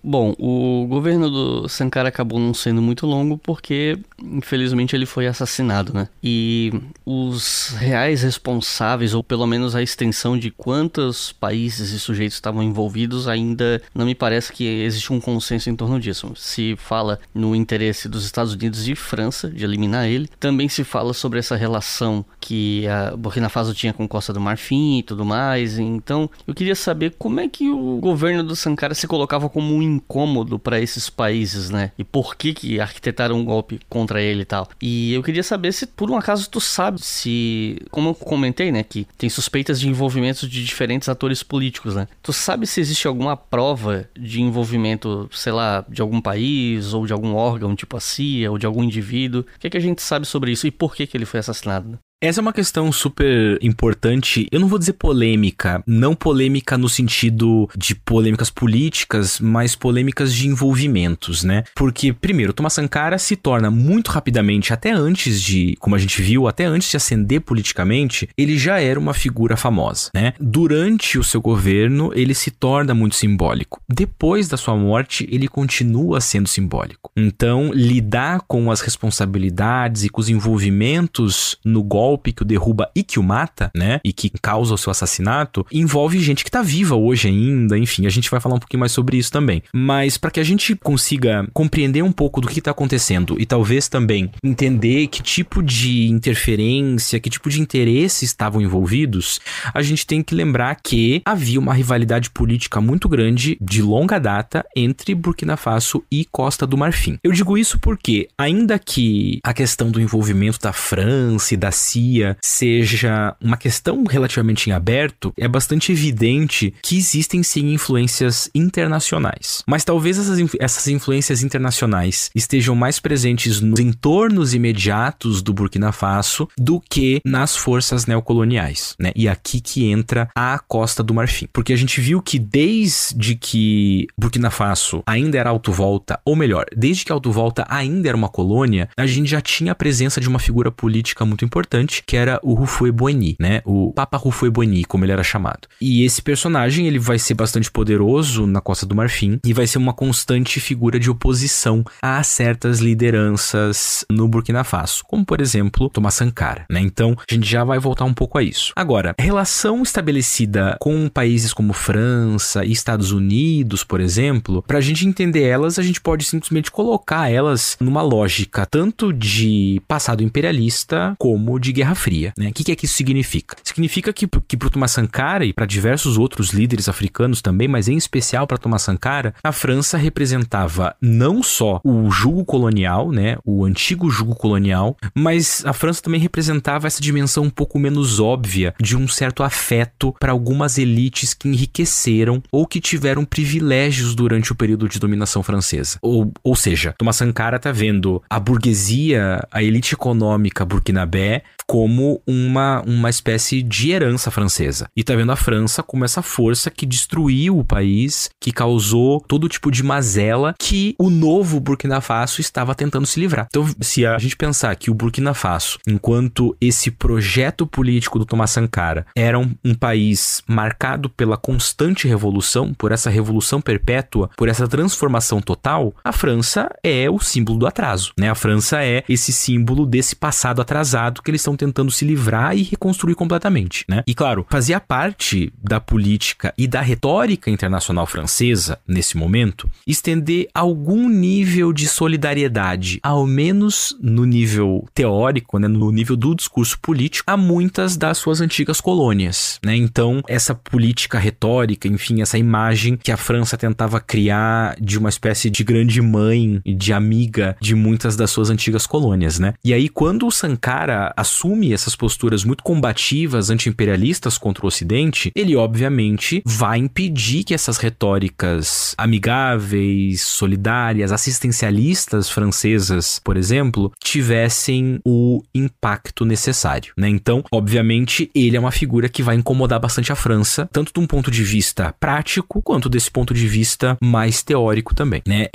C: Bom, o governo do Sankara acabou não sendo muito longo porque, infelizmente, ele foi assassinado, né? E os reais responsáveis, ou pelo menos a extensão de quantos países e sujeitos estavam envolvidos, ainda não me parece que existe um consenso em torno disso. Se fala no interesse dos Estados Unidos e França de eliminar ele. Também se fala sobre essa relação que a Burkina Faso tinha com Costa do Marfim e tudo mais. Então, eu queria saber como é que o governo do Sankara se colocava como um incômodo para esses países, né? E por que arquitetaram um golpe contra ele e tal. E eu queria saber se, por um acaso, tu sabe se... Como eu comentei, né? Que tem suspeitas de envolvimento de diferentes atores políticos, né? Tu sabe se existe alguma prova de envolvimento, sei lá, de algum país ou de algum órgão, tipo a CIA, ou de algum indivíduo? O que a gente sabe sobre isso e por que ele foi assassinado, né?
A: Essa é uma questão super importante, eu não vou dizer polêmica, não polêmica no sentido de polêmicas políticas, mas polêmicas de envolvimentos, né? Porque, primeiro, Thomas Sankara se torna muito rapidamente, até antes de, como a gente viu, até antes de ascender politicamente, ele já era uma figura famosa, né? Durante o seu governo, ele se torna muito simbólico. Depois da sua morte, ele continua sendo simbólico. Então, lidar com as responsabilidades e com os envolvimentos no golpe que o derruba e que o mata, né, e que causa o seu assassinato, envolve gente que tá viva hoje ainda, enfim, a gente vai falar um pouquinho mais sobre isso também. Mas para que a gente consiga compreender um pouco do que tá acontecendo e talvez também entender que tipo de interferência, que tipo de interesses estavam envolvidos, a gente tem que lembrar que havia uma rivalidade política muito grande, de longa data, entre Burkina Faso e Costa do Marfim. Eu digo isso porque, ainda que a questão do envolvimento da França e da CIA seja uma questão relativamente em aberto, é bastante evidente que existem sim influências internacionais. Mas talvez essas influências internacionais estejam mais presentes nos entornos imediatos do Burkina Faso do que nas forças neocoloniais, né? E aqui que entra a Costa do Marfim. Porque a gente viu que desde que Burkina Faso ainda era Alto-Volta, ou melhor, desde que Alto-Volta ainda era uma colônia, a gente já tinha a presença de uma figura política muito importante, que era o Houphouët-Boigny, né? O Papa Houphouët-Boigny, como ele era chamado. E esse personagem, ele vai ser bastante poderoso na Costa do Marfim e vai ser uma constante figura de oposição a certas lideranças no Burkina Faso, como, por exemplo, Thomas Sankara, né? Então, a gente já vai voltar um pouco a isso. Agora, a relação estabelecida com países como França e Estados Unidos, por exemplo, pra gente entender elas, a gente pode simplesmente colocar elas numa lógica tanto de passado imperialista como de Guerra Fria, né? O que é que isso significa? Significa que para Thomas Sankara e para diversos outros líderes africanos também, mas em especial para Thomas Sankara, a França representava não só o jugo colonial, né? O antigo jugo colonial, mas a França também representava essa dimensão um pouco menos óbvia de um certo afeto para algumas elites que enriqueceram ou que tiveram privilégios durante o período de dominação francesa. Ou seja, Thomas Sankara tá vendo a burguesia, a elite econômica burkinabé como uma espécie de herança francesa. E tá vendo a França como essa força que destruiu o país, que causou todo tipo de mazela que o novo Burkina Faso estava tentando se livrar. Então, se a gente pensar que o Burkina Faso, enquanto esse projeto político do Thomas Sankara era um país marcado pela constante revolução, por essa revolução perpétua, por essa transformação total, a França é o símbolo do atraso, né? A França é esse símbolo desse passado atrasado que eles estão tentando se livrar e reconstruir completamente, né? E claro, fazia parte da política e da retórica internacional francesa, nesse momento, estender algum nível de solidariedade, ao menos no nível teórico, né, no nível do discurso político, a muitas das suas antigas colônias, né? Então, essa política retórica, enfim, essa imagem que a França tentava criar de uma espécie de grande mãe e de amiga de muitas das suas antigas colônias, né? E aí, quando o Sankara assume assume essas posturas muito combativas, anti-imperialistas contra o Ocidente, ele obviamente vai impedir que essas retóricas amigáveis, solidárias, assistencialistas francesas, por exemplo, tivessem o impacto necessário, né? Então, obviamente, ele é uma figura que vai incomodar bastante a França, tanto de um ponto de vista prático, quanto desse ponto de vista mais teórico também, né?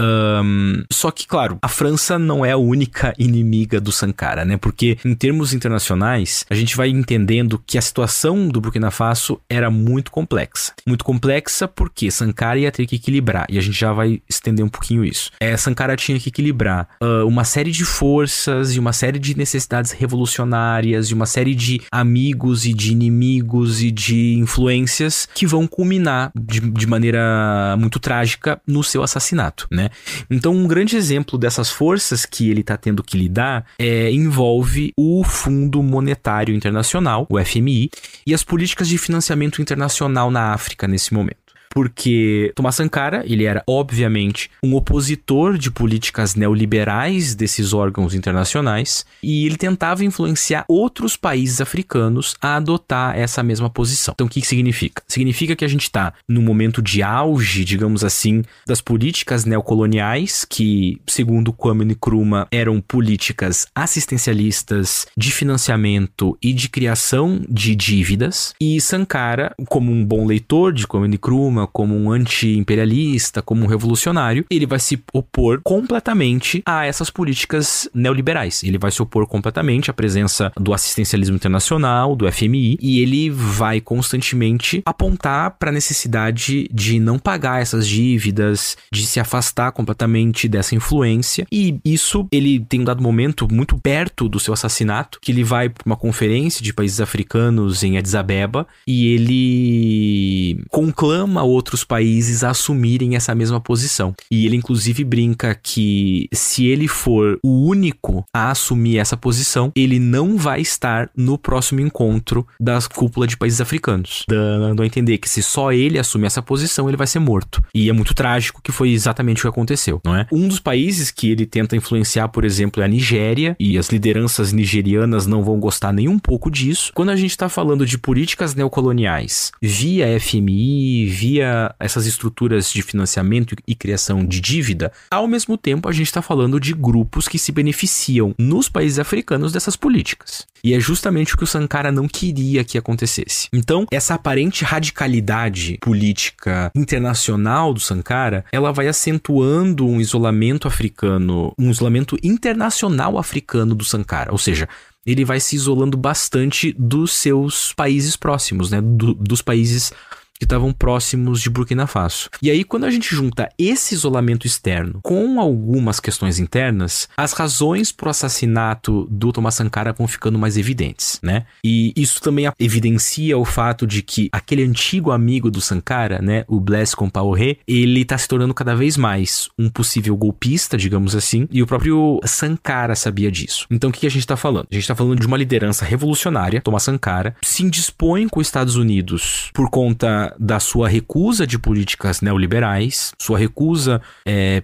A: Só que, claro, a França não é a única inimiga do Sankara, né? Porque, em termos internacionais, a gente vai entendendo que a situação do Burkina Faso era muito complexa. Muito complexa porque Sankara ia ter que equilibrar, e a gente já vai estender um pouquinho isso. Sankara tinha que equilibrar uma série de forças e uma série de necessidades revolucionárias e uma série de amigos e de inimigos e de influências que vão culminar de maneira muito trágica no seu assassinato, né? Então, um grande exemplo dessas forças que ele está tendo que lidar envolve o Fundo Monetário Internacional, o FMI, e as políticas de financiamento internacional na África nesse momento. Porque Thomas Sankara, ele era, obviamente, um opositor de políticas neoliberais desses órgãos internacionais e ele tentava influenciar outros países africanos a adotar essa mesma posição. Então, o que significa? Significa que a gente está no momento de auge, digamos assim, das políticas neocoloniais, que, segundo Kwame Nkrumah, eram políticas assistencialistas de financiamento e de criação de dívidas. E Sankara, como um bom leitor de Kwame Nkrumah, como um anti-imperialista, como um revolucionário, ele vai se opor completamente a essas políticas neoliberais. Ele vai se opor completamente à presença do assistencialismo internacional, do FMI, e ele vai constantemente apontar para a necessidade de não pagar essas dívidas, de se afastar completamente dessa influência. E isso, ele tem um dado momento muito perto do seu assassinato, que ele vai para uma conferência de países africanos em Addis Abeba, e ele conclama outros países a assumirem essa mesma posição. E ele inclusive brinca que se ele for o único a assumir essa posição, ele não vai estar no próximo encontro da cúpula de países africanos, dando a entender que se só ele assumir essa posição, ele vai ser morto. E é muito trágico que foi exatamente o que aconteceu, não é? Um dos países que ele tenta influenciar, por exemplo, é a Nigéria, e as lideranças nigerianas não vão gostar nem um pouco disso. Quando a gente está falando de políticas neocoloniais via FMI, via essas estruturas de financiamento e criação de dívida, ao mesmo tempo a gente está falando de grupos que se beneficiam nos países africanos dessas políticas. E é justamente o que o Sankara não queria que acontecesse. Então, essa aparente radicalidade política internacional do Sankara, ela vai acentuando um isolamento africano, um isolamento internacional africano do Sankara, ou seja, ele vai se isolando bastante dos seus países próximos, né? Dos países que estavam próximos de Burkina Faso. E aí, quando a gente junta esse isolamento externo com algumas questões internas, as razões para o assassinato do Thomas Sankara vão ficando mais evidentes, né? E isso também evidencia o fato de que aquele antigo amigo do Sankara, né, o Blaise Compaoré, ele está se tornando cada vez mais um possível golpista, digamos assim, e o próprio Sankara sabia disso. Então, o que a gente está falando? A gente está falando de uma liderança revolucionária, Thomas Sankara, se indispõe com os Estados Unidos por conta da sua recusa de políticas neoliberais, sua recusa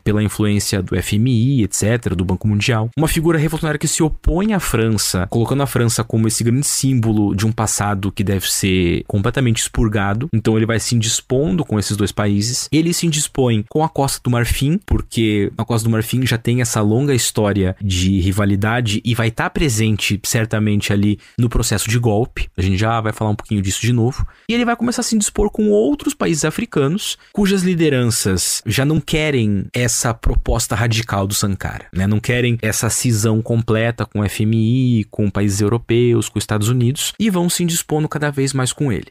A: pela influência do FMI, etc., do Banco Mundial. Uma figura revolucionária que se opõe à França, colocando a França como esse grande símbolo de um passado que deve ser completamente expurgado. Então ele vai se indispondo com esses dois países. Ele se indispõe com a Costa do Marfim, porque a Costa do Marfim já tem essa longa história de rivalidade e vai estar presente certamente ali no processo de golpe. A gente já vai falar um pouquinho disso de novo. E ele vai começar a se indispor com outros países africanos cujas lideranças já não querem essa proposta radical do Sankara, né? Não querem essa cisão completa com o FMI, com países europeus, com os Estados Unidos, e vão se indispondo cada vez mais com ele.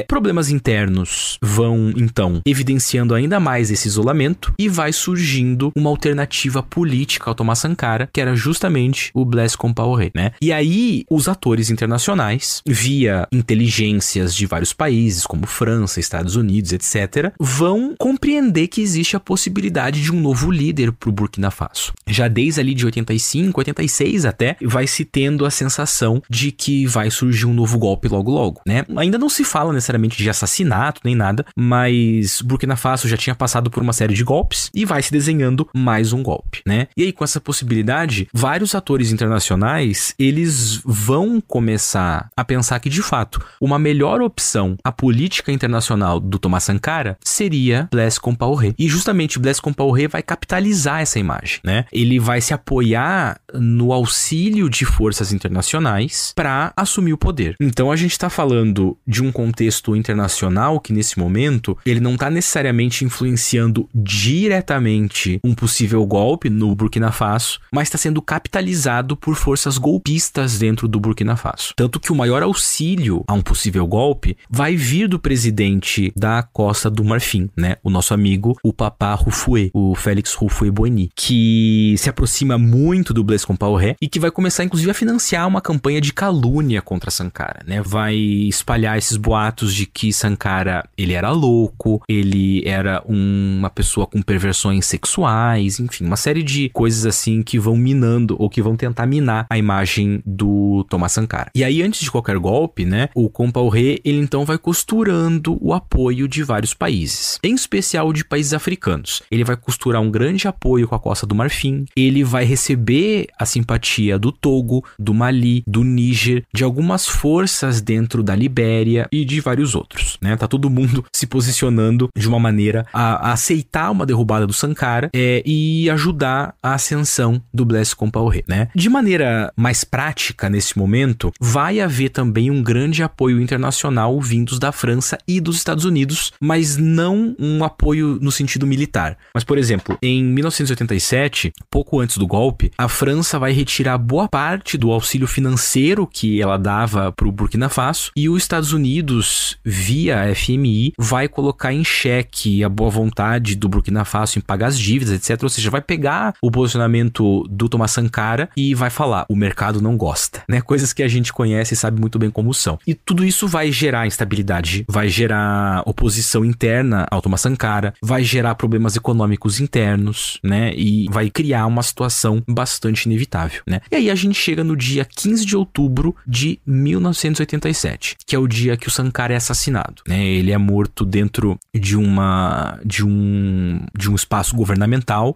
A: Problemas internos vão, então, evidenciando ainda mais esse isolamento e vai surgindo uma alternativa política ao Thomas Sankara, que era justamente o Blaise Compaoré, né? E aí, os atores internacionais, via inteligências de vários países, como França, França, Estados Unidos, etc., vão compreender que existe a possibilidade de um novo líder para o Burkina Faso. Já desde ali de 85, 86 até, vai se tendo a sensação de que vai surgir um novo golpe logo logo, né? Ainda não se fala necessariamente de assassinato nem nada, mas Burkina Faso já tinha passado por uma série de golpes e vai se desenhando mais um golpe, né? E aí, com essa possibilidade, vários atores internacionais, eles vão começar a pensar que, de fato, uma melhor opção à política internacional do Thomas Sankara seria Blaise Compaoré. E justamente Blaise Compaoré vai capitalizar essa imagem, né? Ele vai se apoiar no auxílio de forças internacionais para assumir o poder. Então a gente está falando de um contexto internacional que nesse momento ele não está necessariamente influenciando diretamente um possível golpe no Burkina Faso, mas está sendo capitalizado por forças golpistas dentro do Burkina Faso. Tanto que o maior auxílio a um possível golpe vai vir do presidente da Costa do Marfim, né? O nosso amigo, o Papa Houphouët, o Félix Houphouët-Boigny, que se aproxima muito do Blaise Compaoré e que vai começar inclusive a financiar uma campanha de calúnia contra Sankara, né? Vai espalhar esses boatos de que Sankara, ele era louco, ele era uma pessoa com perversões sexuais, enfim, uma série de coisas assim que vão minando ou que vão tentar minar a imagem do Thomas Sankara. E aí, antes de qualquer golpe, né, o Compaoré, ele então vai costurando o apoio de vários países, em especial de países africanos. Ele vai costurar um grande apoio com a Costa do Marfim, ele vai receber a simpatia do Togo, do Mali, do Níger, de algumas forças dentro da Libéria e de vários outros, né? Tá todo mundo se posicionando de uma maneira a aceitar uma derrubada do Sankara e ajudar a ascensão do Blaise Compaoré, né? De maneira mais prática, nesse momento, vai haver também um grande apoio internacional vindos da França e dos Estados Unidos, mas não um apoio no sentido militar. Mas, por exemplo, em 1987, pouco antes do golpe, a França vai retirar boa parte do auxílio financeiro que ela dava para o Burkina Faso e os Estados Unidos, via FMI, vai colocar em xeque a boa vontade do Burkina Faso em pagar as dívidas, etc. Ou seja, vai pegar o posicionamento do Thomas Sankara e vai falar, o mercado não gosta, né? Coisas que a gente conhece e sabe muito bem como são. E tudo isso vai gerar instabilidade, vai gerar oposição interna ao Thomas Sankara, vai gerar problemas econômicos internos, né? E vai criar uma situação bastante inevitável, né? E aí a gente chega no dia 15 de outubro de 1987, que é o dia que o Sankara é assassinado, né? Ele é morto dentro de um espaço governamental.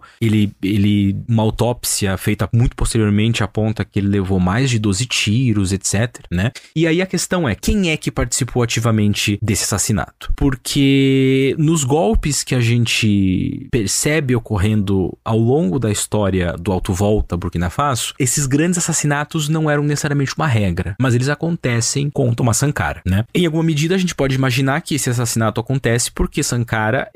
A: Uma autópsia feita muito posteriormente aponta que ele levou mais de 12 tiros, etc, né? E aí a questão é, quem é que participou ativamente desse assassinato? Porque nos golpes que a gente percebe ocorrendo ao longo da história do Alto Volta Burkina Faso, esses grandes assassinatos não eram necessariamente uma regra, mas eles acontecem com Thomas Sankara, né? Em alguma medida a gente pode imaginar que esse assassinato acontece porque Sankara,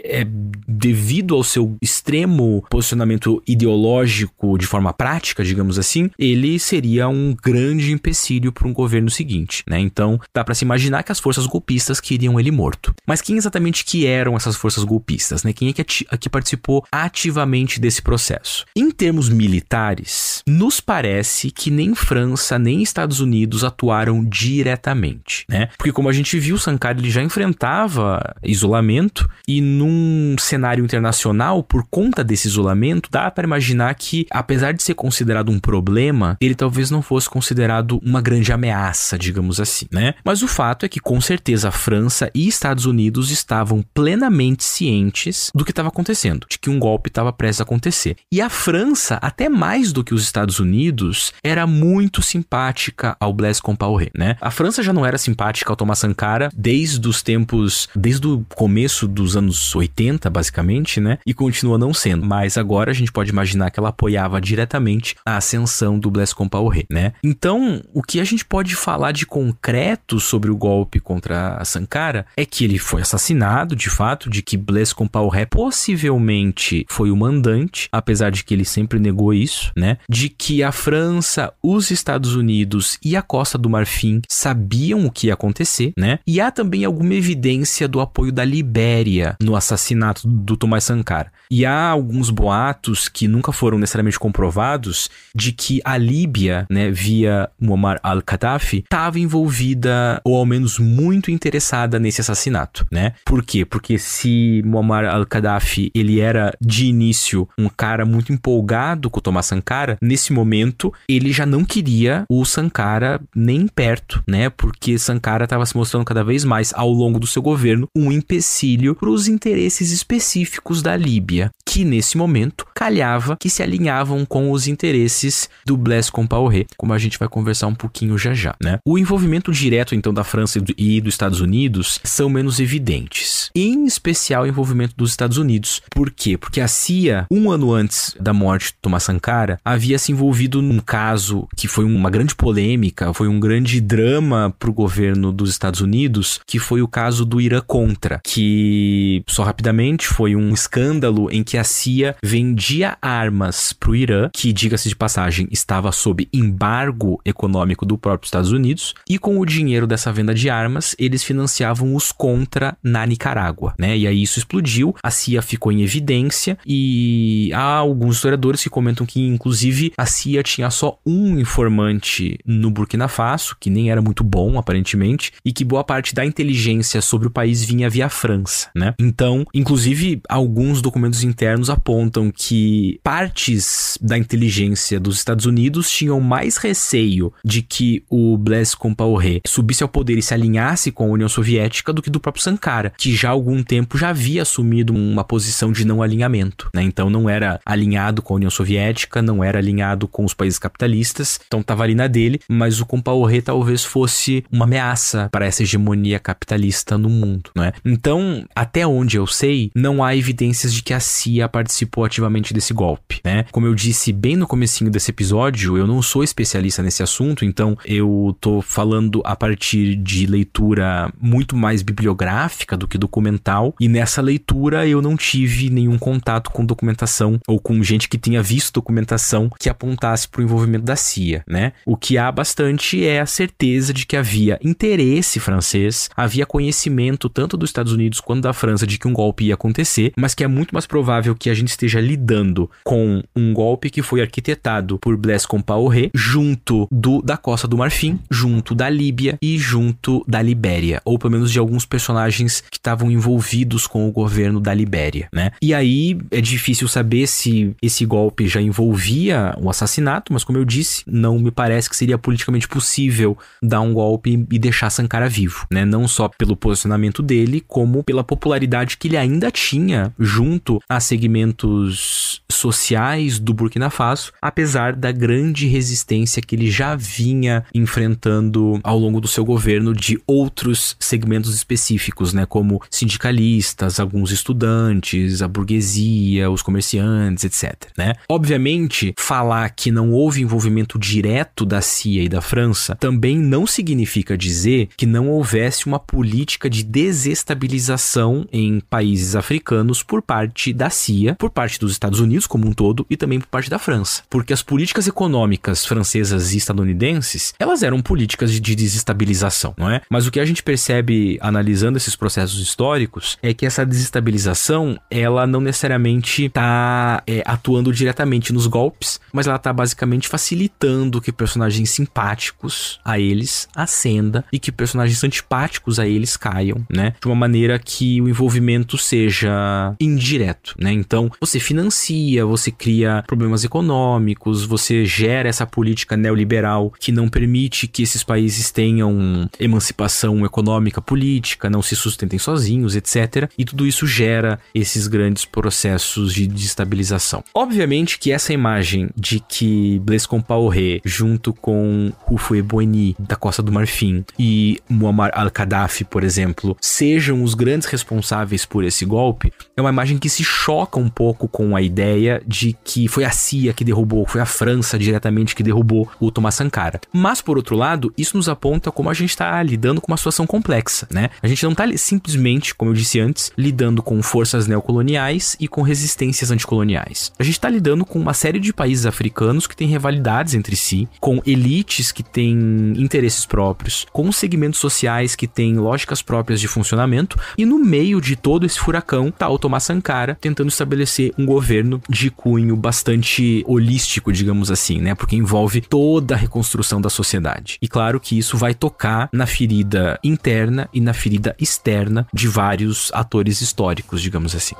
A: devido ao seu extremo posicionamento ideológico de forma prática, digamos assim, ele seria um grande empecilho para um governo seguinte, né? Então dá para se imaginar que as forças golpistas queriam ele morto. Mas quem exatamente que eram essas forças golpistas, né? Quem é que participou ativamente desse processo? Em termos militares, nos parece que nem França nem Estados Unidos atuaram diretamente, né? Porque como a gente viu, Sankara ele já enfrentava isolamento e num cenário internacional, por conta desse isolamento, dá para imaginar que, apesar de ser considerado um problema, ele talvez não fosse considerado uma grande ameaça, digamos assim, né? Mas o fato é que, com certeza, a França e Estados Unidos estavam plenamente cientes do que estava acontecendo, de que um golpe estava prestes a acontecer. E a França, até mais do que os Estados Unidos, era muito simpática ao Blaise Compaoré, né? A França já não era simpática ao Thomas Sankara desde o começo dos anos 80, basicamente, né? E continua não sendo. Mas agora a gente pode imaginar que ela apoiava diretamente a ascensão do Blaise Compaoré, né? Então, o que a gente pode falar de concreto sobre o golpe contra Sankara é que ele foi assassinado, de fato, de que Blaise Compaoré possivelmente foi o mandante, apesar de que ele sempre negou isso, né? De que a França, os Estados Unidos e a Costa do Marfim sabiam o que ia acontecer, né? E há também alguma evidência do apoio da Libéria no assassinato do Thomas Sankara. E há alguns boatos que nunca foram necessariamente comprovados de que a Líbia, né, via Muammar al-Gaddafi, estava envolvida, ou ao menos muito interessada nesse esse assassinato, né? Por quê? Porque se Muammar al-Gaddafi, ele era de início um cara muito empolgado com o Thomas Sankara, nesse momento ele já não queria o Sankara nem perto, né? Porque Sankara estava se mostrando cada vez mais, ao longo do seu governo, um empecilho para os interesses específicos da Líbia, que nesse momento calhava que se alinhavam com os interesses do Blaise Compaoré, como a gente vai conversar um pouquinho já já, né? O envolvimento direto, então, da França e dos Estados Unidos são menos evidentes, em especial o envolvimento dos Estados Unidos. Por quê? Porque a CIA, um ano antes da morte de Thomas Sankara, havia se envolvido num caso que foi uma grande polêmica, foi um grande drama para o governo dos Estados Unidos, que foi o caso do Irã-Contra, que, só rapidamente, foi um escândalo em que a CIA vendia armas para o Irã, que, diga-se de passagem, estava sob embargo econômico do próprio Estados Unidos, e com o dinheiro dessa venda de armas, eles financiavam os Contra na Nicarágua, né? E aí isso explodiu, a CIA ficou em evidência, e há alguns historiadores que comentam que, inclusive, a CIA tinha só um informante no Burkina Faso, que nem era muito bom, aparentemente, e que boa parte da inteligência sobre o país vinha via França, né? Então, inclusive, alguns documentos internos apontam que partes da inteligência dos Estados Unidos tinham mais receio de que o Blaise Compaoré subisse ao poder e se alinhasse com a União Soviética do que do próprio Sankara, que já há algum tempo já havia assumido uma posição de não alinhamento, né? Então não era alinhado com a União Soviética, não era alinhado com os países capitalistas, então estava ali na dele, mas o Compaoré talvez fosse uma ameaça para essa hegemonia capitalista no mundo, não é? Então, até onde eu sei, não há evidências de que a CIA participou ativamente desse golpe, né? Como eu disse bem no comecinho desse episódio, eu não sou especialista nesse assunto, então eu tô falando a partir de leitura muito mais bibliográfica do que documental, e nessa leitura eu não tive nenhum contato com documentação ou com gente que tenha visto documentação que apontasse para o envolvimento da CIA, né? O que há bastante é a certeza de que havia interesse francês, havia conhecimento tanto dos Estados Unidos quanto da França de que um golpe ia acontecer, mas que é muito mais provável que a gente esteja lidando com um golpe que foi arquitetado por Blaise Compaoré junto da Costa do Marfim, junto da Líbia e junto da Libéria, ou pelo menos de alguns personagens que estavam envolvidos com o governo da Libéria, né? E aí é difícil saber se esse golpe já envolvia o assassinato, mas como eu disse, não me parece que seria politicamente possível dar um golpe e deixar Sankara vivo, né? Não só pelo posicionamento dele, como pela popularidade que ele ainda tinha junto a segmentos sociais do Burkina Faso, apesar da grande resistência que ele já vinha enfrentando ao longo do seu governo de outros segmentos específicos, né, como sindicalistas, alguns estudantes, a burguesia, os comerciantes, etc, né? Obviamente, falar que não houve envolvimento direto da CIA e da França também não significa dizer que não houvesse uma política de desestabilização em países africanos por parte da CIA, por parte dos Estados Unidos como um todo e também por parte da França. Porque as políticas econômicas francesas e estadunidenses, elas eram políticas de desestabilização, não é? Mas o que a gente percebe analisando esses processos históricos é que essa desestabilização, ela não necessariamente está atuando diretamente nos golpes, mas ela está basicamente facilitando que personagens simpáticos a eles ascendam e que personagens antipáticos a eles caiam, né? De uma maneira que o envolvimento seja indireto, né? Então, você financia, você cria problemas econômicos, você gera essa política neoliberal que não permite que esses países tenham emancipação econômica, política, não se sustentem sozinhos, etc. E tudo isso gera esses grandes processos de destabilização. Obviamente que essa imagem de que Blaise Compaoré, junto com Houphouët Boigny, da Costa do Marfim, e Muammar al-Gaddafi, por exemplo, sejam os grandes responsáveis por esse golpe, é uma imagem que se choca um pouco com a ideia de que foi a CIA que derrubou, foi a França diretamente que derrubou o Thomas Sankara. Mas, por outro lado, isso nos aponta como a gente está lidando com uma situação complexa, né? A gente não está simplesmente, como eu disse antes, lidando com forças neocoloniais e com resistências anticoloniais. A gente está lidando com uma série de países africanos que têm rivalidades entre si, com elites que têm interesses próprios, com segmentos sociais que têm lógicas próprias de funcionamento, e no meio de todo esse furacão está o Thomas Sankara tentando estabelecer um governo de cunho bastante holístico, digamos assim, né? Porque envolve toda a reconstrução da sociedade. E claro que isso vai tocar na ferida interna e na ferida externa de vários atores históricos, digamos assim.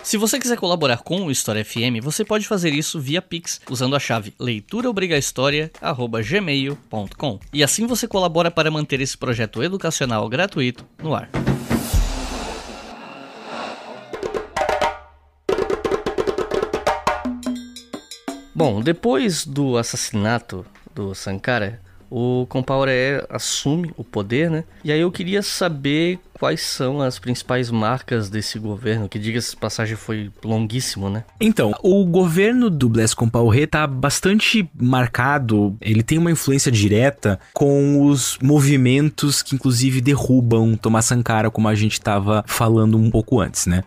C: Se você quiser colaborar com o História FM, você pode fazer isso via Pix, usando a chave leituraobrigahistoria@gmail.com. E assim você colabora para manter esse projeto educacional gratuito no ar. Bom, depois do assassinato do Sankara, o Compaoré assume o poder, né? E aí eu queria saber quais são as principais marcas desse governo, que, diga-se de passagem, foi longuíssimo, né?
A: Então, o governo do Blaise Compaoré tá bastante marcado, ele tem uma influência direta com os movimentos que, inclusive, derrubam Thomas Sankara, como a gente tava falando um pouco antes, né?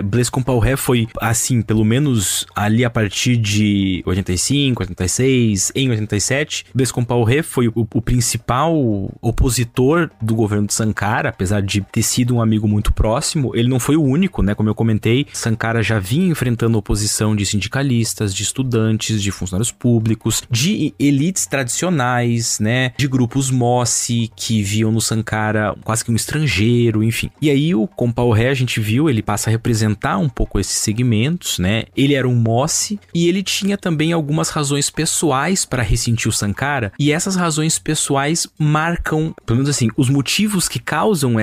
A: Blaise Compaoré foi, assim, pelo menos ali a partir de 85, 86, em 87, Blaise Compaoré foi o principal opositor do governo de Sankara, apesar de ter sido um amigo muito próximo. Ele não foi o único, né? Como eu comentei, Sankara já vinha enfrentando oposição de sindicalistas, de estudantes, de funcionários públicos, de elites tradicionais, né? De grupos Mossi que viam no Sankara quase que um estrangeiro, enfim. E aí o Compaoré, a gente viu, ele passa a representar um pouco esses segmentos, né? Ele era um Mossi e ele tinha também algumas razões pessoais para ressentir o Sankara, e essas razões pessoais marcam, pelo menos assim, os motivos que causam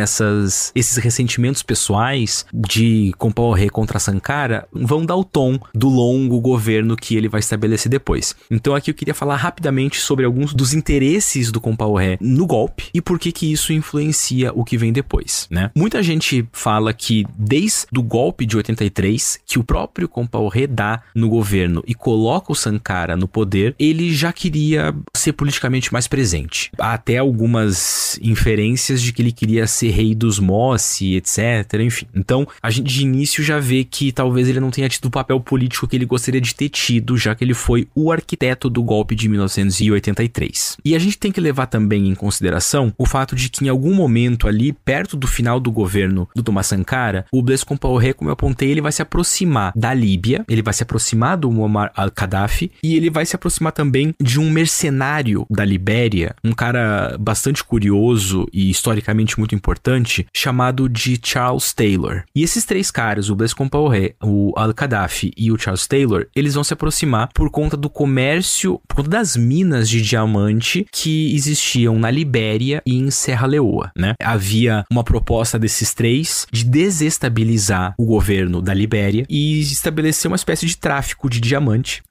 A: esses ressentimentos pessoais de Compaoré contra Sankara vão dar o tom do longo governo que ele vai estabelecer depois. Então aqui eu queria falar rapidamente sobre alguns dos interesses do Compaoré no golpe e por que isso influencia o que vem depois, né? Muita gente fala que desde o golpe de 83, que o próprio Compaoré dá no governo e coloca o Sankara no poder, ele já queria ser politicamente mais presente. Há até algumas inferências de que ele queria ser rei dos Mossi, etc, enfim. Então, a gente de início já vê que talvez ele não tenha tido o papel político que ele gostaria de ter tido, já que ele foi o arquiteto do golpe de 1983. E a gente tem que levar também em consideração o fato de que em algum momento ali, perto do final do governo do Thomas Sankara, o Blaise Compaoré, como eu apontei, ele vai se aproximar da Líbia, ele vai se aproximar do Muammar al-Gaddafi e ele vai se aproximar também de um mercenário da Libéria, um cara bastante curioso e historicamente muito importante, chamado de Charles Taylor. E esses três caras, o Blaise Compaoré, o al-Gaddafi e o Charles Taylor, eles vão se aproximar por conta do comércio, por conta das minas de diamante que existiam na Libéria e em Serra Leoa, né? Havia uma proposta desses três de desestabilizar o governo da Libéria e estabelecer uma espécie de tráfico de diamante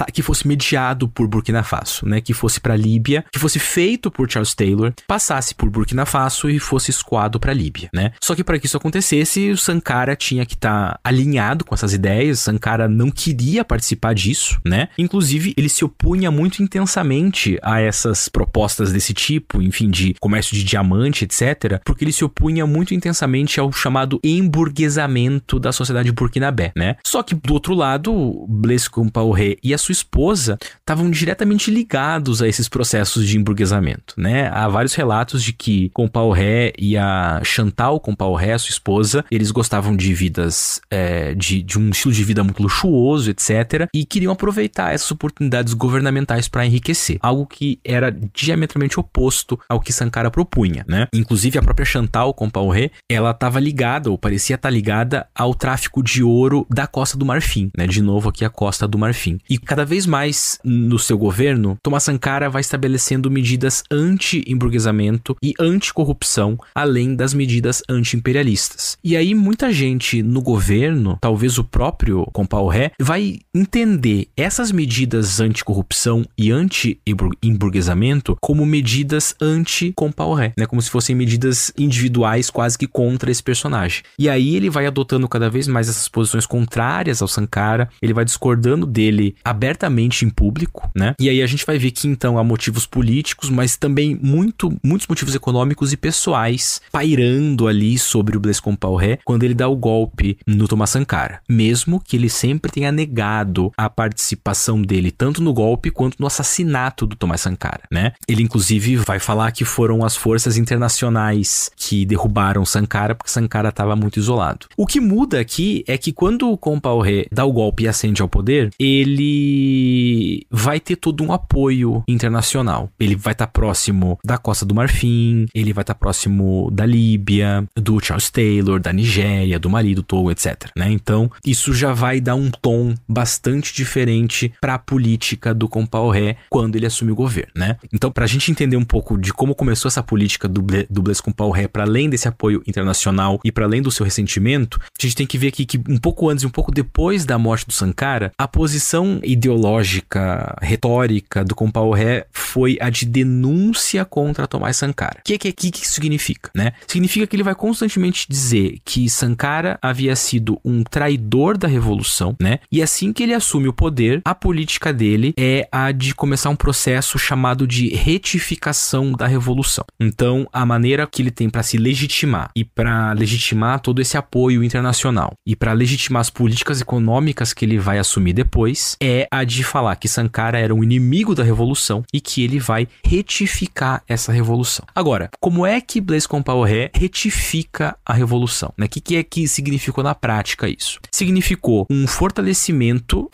A: que fosse mediado por Burkina Faso, né? Que fosse para Líbia, que fosse feito por Charles Taylor, passasse por Burkina Faso e fosse escoado para Líbia, né? Só que para que isso acontecesse, o Sankara tinha que estar alinhado com essas ideias. Sankara não queria participar disso, né? Inclusive, ele se opunha muito intensamente a essas propostas desse tipo, enfim, de comércio de diamante, etc, porque ele se opunha muito intensamente ao chamado emburguesamento da sociedade burkinabé, né? Só que, do outro lado, Blaise Compaoré e a sua esposa estavam diretamente ligados a esses processos de emburguesamento, né? Há vários relatos de que Compaoré e a Chantal Compaoré, a sua esposa, eles gostavam de vidas, de um estilo de vida muito luxuoso, etc, e queriam aproveitar essas oportunidades governamentais para enriquecer, algo que era diametralmente oposto ao que Sankara propunha, né? Inclusive a própria Chantal Compaoré, ela estava ligada, ou parecia estar ligada ao tráfico de ouro da Costa do Marfim, né? De novo aqui a Costa do Marfim. E cada vez mais no seu governo, Thomas Sankara vai estabelecendo medidas anti-emburguesamento e anti-corrupção, além das medidas anti-imperialistas. E aí muita gente no governo, talvez o próprio Compaoré, vai entender essas medidas anti-corrupção e anti-emburguesamento como medidas anti-Compaoré, né? Como se fossem medidas individuais quase que contra esse personagem. E aí ele vai adotando cada vez mais essas posições contrárias ao Sankara, ele vai discordando dele abertamente em público, né? E aí a gente vai ver que então há motivos políticos, mas também muitos motivos econômicos e pessoais pairando ali sobre o Blaise Compaoré quando ele dá o golpe no Thomas Sankara, mesmo que ele sempre tenha negado a participação dele tanto no golpe quanto no assassinato do Thomas Sankara, né? Ele inclusive vai falar que foram as forças internacionais que derrubaram Sankara porque Sankara estava muito isolado. O que muda aqui é que quando o Compaoré dá o golpe e ascende ao poder, ele vai ter todo um apoio internacional. Ele vai estar próximo da Costa do Marfim, ele vai estar próximo da Líbia, do Charles Taylor, da Nigéria, do Mali, do Togo, etc, né? Então, isso já vai dar um tom bastante diferente para a política do Compaoré quando ele assume o governo, né? Então, para a gente entender um pouco de como começou essa política do Blaise Compaoré, para além desse apoio internacional e para além do seu ressentimento, a gente tem que ver aqui que um pouco antes e um pouco depois da morte do Sankara, a posição ideológica, retórica do Compaoré foi a de denúncia contra Thomas Sankara. O que isso significa, né? Significa que ele vai constantemente dizer que Sankara havia sido um traidor da revolução, né? E assim que ele assume o poder, a política dele é a de começar um processo chamado de retificação da revolução. Então, a maneira que ele tem para se legitimar e para legitimar todo esse apoio internacional e para legitimar as políticas econômicas que ele vai assumir depois é a de falar que Sankara era um inimigo da revolução e que ele vai retificar essa revolução. Agora, como é que Blaise Compaoré retifica a revolução, né? O que é que significou na prática isso? Significou um fortalecimento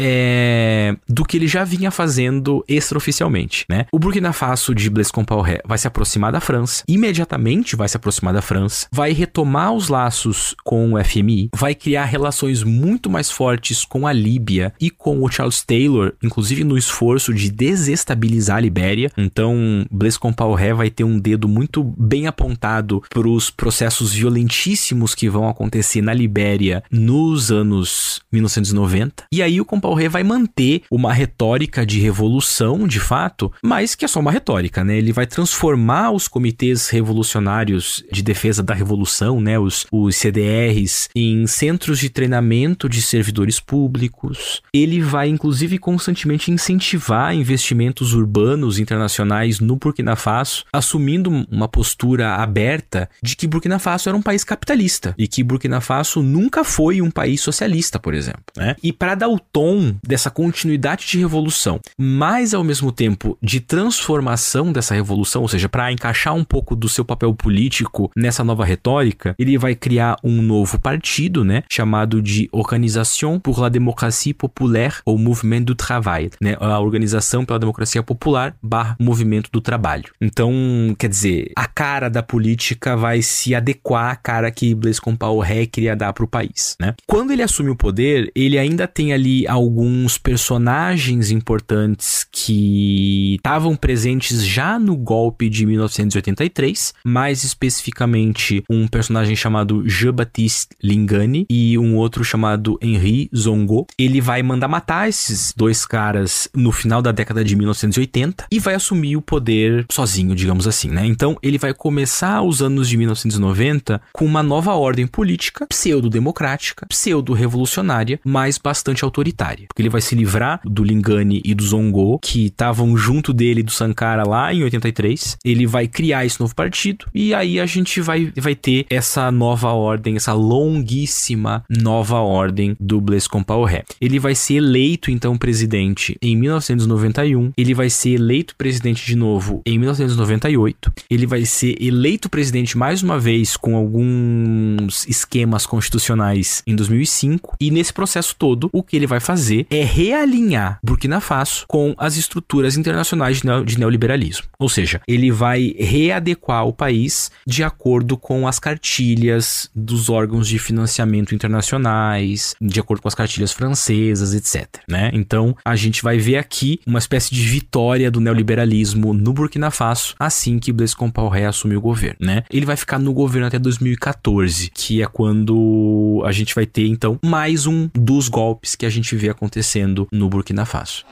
A: do que ele já vinha fazendo extraoficialmente, né? O Burkina Faso de Blaise Compaoré vai se aproximar da França, imediatamente vai se aproximar da França, vai retomar os laços com o FMI, vai criar relações muito mais fortes com a Líbia e com o Charles Taylor, inclusive no esforço de desestabilizar a Libéria. Então, Blaise Compaoré vai ter um dedo muito bem apontado para os processos violentíssimos que vão acontecer na Libéria nos anos 1990. E aí o Compaoré vai manter uma retórica de revolução, de fato, mas que é só uma retórica, né? Ele vai transformar os comitês revolucionários de defesa da revolução, né? Os CDRs, em centros de treinamento de servidores públicos. Ele vai, inclusive, constantemente incentivar investimentos urbanos internacionais no Burkina Faso, assumindo uma postura aberta de que Burkina Faso era um país capitalista e que Burkina Faso nunca foi um país socialista, por exemplo, né? E para dar o tom dessa continuidade de revolução, mas ao mesmo tempo de transformação dessa revolução, ou seja, para encaixar um pouco do seu papel político nessa nova retórica, ele vai criar um novo partido, né, chamado de Organisation pour la Démocratie Populaire ou Mouvement du Travail, né, a Organização pela Democracia Popular / Movimento do Trabalho. Então, quer dizer, a cara da política vai se adequar à cara que Blaise Compaoré queria dar para o país, né? Quando ele assume o poder, ele ainda tem ali alguns personagens importantes que estavam presentes já no golpe de 1983, mais especificamente um personagem chamado Jean-Baptiste Lingani e um outro chamado Henri Zongo. Ele vai mandar matar esses dois caras no final da década de 1980 e vai assumir o poder sozinho, digamos assim, né? Então, ele vai começar os anos de 1990 com uma nova ordem política pseudo-democrática, pseudo-revolucionária, mas bastante autoritária. Porque ele vai se livrar do Lingani e do Zongo, que estavam junto dele, do Sankara, lá em 83. Ele vai criar esse novo partido e aí a gente vai ter essa nova ordem, essa longuíssima nova ordem do Blaise Compaoré. Ele vai ser eleito, então, presidente em 1991. Ele vai ser eleito presidente de novo em 1998. Ele vai ser eleito presidente mais uma vez com alguns esquemas constitucionais em 2005. E nesse processo todo, o que ele vai fazer é realinhar Burkina Faso com as estruturas internacionais de neoliberalismo. Ou seja, ele vai readequar o país de acordo com as cartilhas dos órgãos de financiamento internacionais, de acordo com as cartilhas francesas, etc, né? Então, a gente vai ver aqui uma espécie de vitória do neoliberalismo no Burkina Faso assim que Blaise Compaoré assumiu o governo, né? Ele vai ficar no governo até 2014, que é quando a gente vai ter, então, mais um dos golpes que a gente vê acontecendo no Burkina Faso.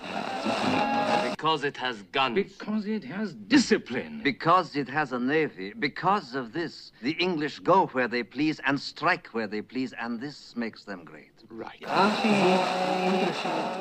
F: Because it has guns. Because it has discipline. Because it has a navy. Because of this, the English go where they please and strike where they please, and this makes them great.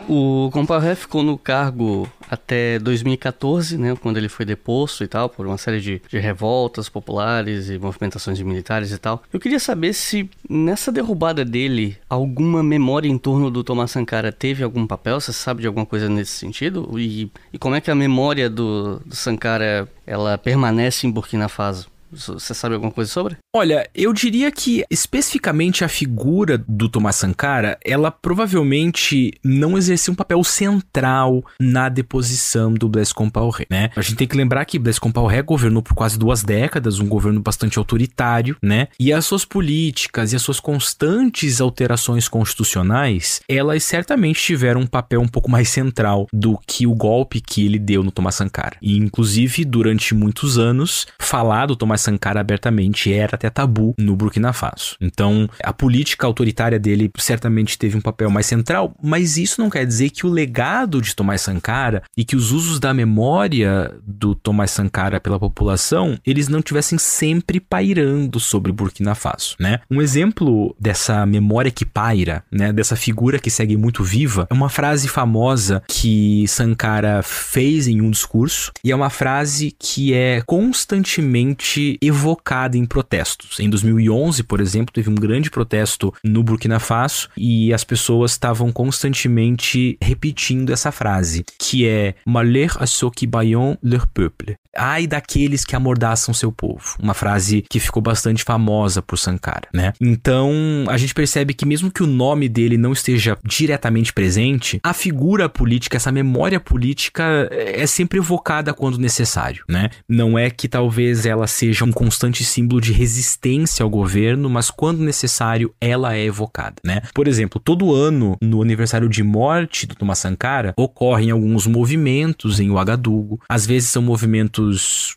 C: O Compaoré ficou no cargo até 2014, né, quando ele foi deposto e tal, por uma série de revoltas populares e movimentações militares e tal. Eu queria saber se nessa derrubada dele, alguma memória em torno do Thomas Sankara teve algum papel? Você sabe de alguma coisa nesse sentido? E como é que a memória do Sankara, ela permanece em Burkina Faso? Você sabe alguma coisa sobre?
A: Olha, eu diria que especificamente a figura do Thomas Sankara, ela provavelmente não exerceu um papel central na deposição do Blaise Compaoré, né? A gente tem que lembrar que Blaise Compaoré governou por quase 2 décadas, um governo bastante autoritário, né? E as suas políticas e as suas constantes alterações constitucionais, elas certamente tiveram um papel um pouco mais central do que o golpe que ele deu no Thomas Sankara. E, inclusive, durante muitos anos, falar do Thomas Sankara abertamente era até tabu no Burkina Faso. Então, a política autoritária dele certamente teve um papel mais central, mas isso não quer dizer que o legado de Thomas Sankara e que os usos da memória do Thomas Sankara pela população, eles não tivessem sempre pairando sobre Burkina Faso, né? Um exemplo dessa memória que paira, né, dessa figura que segue muito viva, é uma frase famosa que Sankara fez em um discurso, e é uma frase que é constantemente evocada em protestos. Em 2011, por exemplo, teve um grande protesto no Burkina Faso e as pessoas estavam constantemente repetindo essa frase, que é Malheur à ceux qui baillent leur peuple. Ai daqueles que amordaçam seu povo. Uma frase que ficou bastante famosa por Sankara, né? Então, a gente percebe que mesmo que o nome dele não esteja diretamente presente, a figura política, essa memória política é sempre evocada quando necessário, né? Não é que talvez ela seja um constante símbolo de resistência ao governo, mas quando necessário, ela é evocada, né? Por exemplo, todo ano, no aniversário de morte do Thomas Sankara, ocorrem alguns movimentos em Ouagadougou. Às vezes são movimentos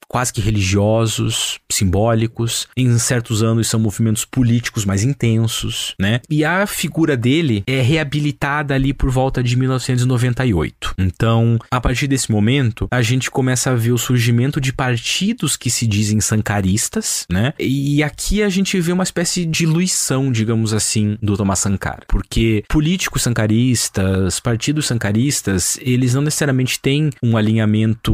A: quase que religiosos, simbólicos. Em certos anos são movimentos políticos mais intensos, né? E a figura dele é reabilitada ali por volta de 1998. Então, a partir desse momento, a gente começa a ver o surgimento de partidos que se dizem sankaristas, né? E aqui a gente vê uma espécie de diluição, digamos assim, do Thomas Sankara. Porque políticos sankaristas, partidos sankaristas, eles não necessariamente têm um alinhamento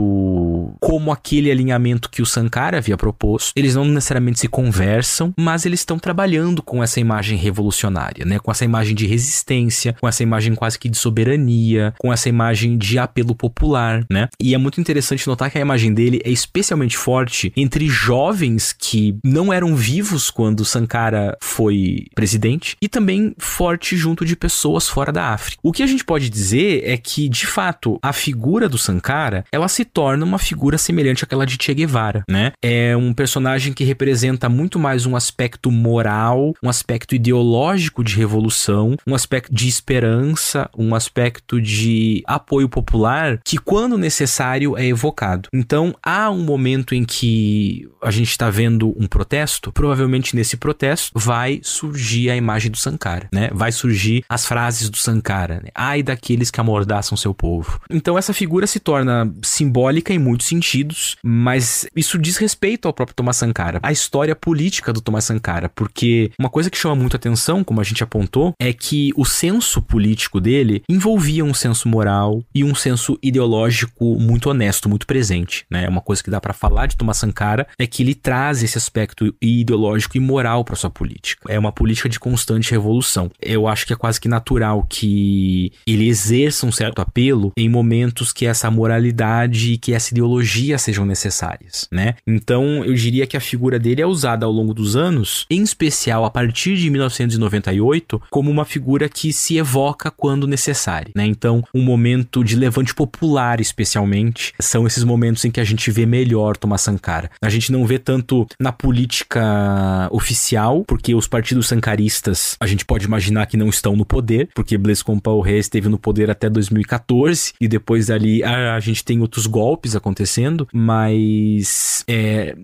A: como aquele alinhamento que o Sankara havia proposto. Eles não necessariamente se conversam, mas eles estão trabalhando com essa imagem revolucionária, né? Com essa imagem de resistência, com essa imagem quase que de soberania, com essa imagem de apelo popular, né? E é muito interessante notar que a imagem dele é especialmente forte entre jovens que não eram vivos quando Sankara foi presidente e também forte junto de pessoas fora da África. O que a gente pode dizer é que, de fato, a figura do Sankara, ela se torna uma figura semelhante àquela de Che Guevara, né? É um personagem que representa muito mais um aspecto moral, um aspecto ideológico de revolução, um aspecto de esperança, um aspecto de apoio popular que, quando necessário, é evocado. Então, há um momento em que a gente está vendo um protesto, provavelmente nesse protesto vai surgir a imagem do Sankara, né? Vai surgir as frases do Sankara, né? Ai daqueles que amordaçam seu povo. Então, essa figura se torna simbólica em muitos sentidos, mas isso diz respeito ao próprio Thomas Sankara, à história política do Thomas Sankara, porque uma coisa que chama muito atenção, como a gente apontou, é que o senso político dele envolvia um senso moral e um senso ideológico muito honesto, muito presente, né? Uma coisa que dá pra falar de Thomas Sankara é que ele traz esse aspecto ideológico e moral pra sua política. É uma política de constante revolução. Eu acho que é quase que natural que ele exerça um certo apelo em momentos que essa moralidade e que essa ideologia sejam necessárias, né? Então, eu diria que a figura dele é usada ao longo dos anos, em especial a partir de 1998, como uma figura que se evoca quando necessário, né? Então, um momento de levante popular, especialmente, são esses momentos em que a gente vê melhor Thomas Sankara. A gente não vê tanto na política oficial, porque os partidos sankaristas, a gente pode imaginar que não estão no poder, porque Blaise Compaoré esteve no poder até 2014, e depois dali a gente tem outros golpes acontecendo, mas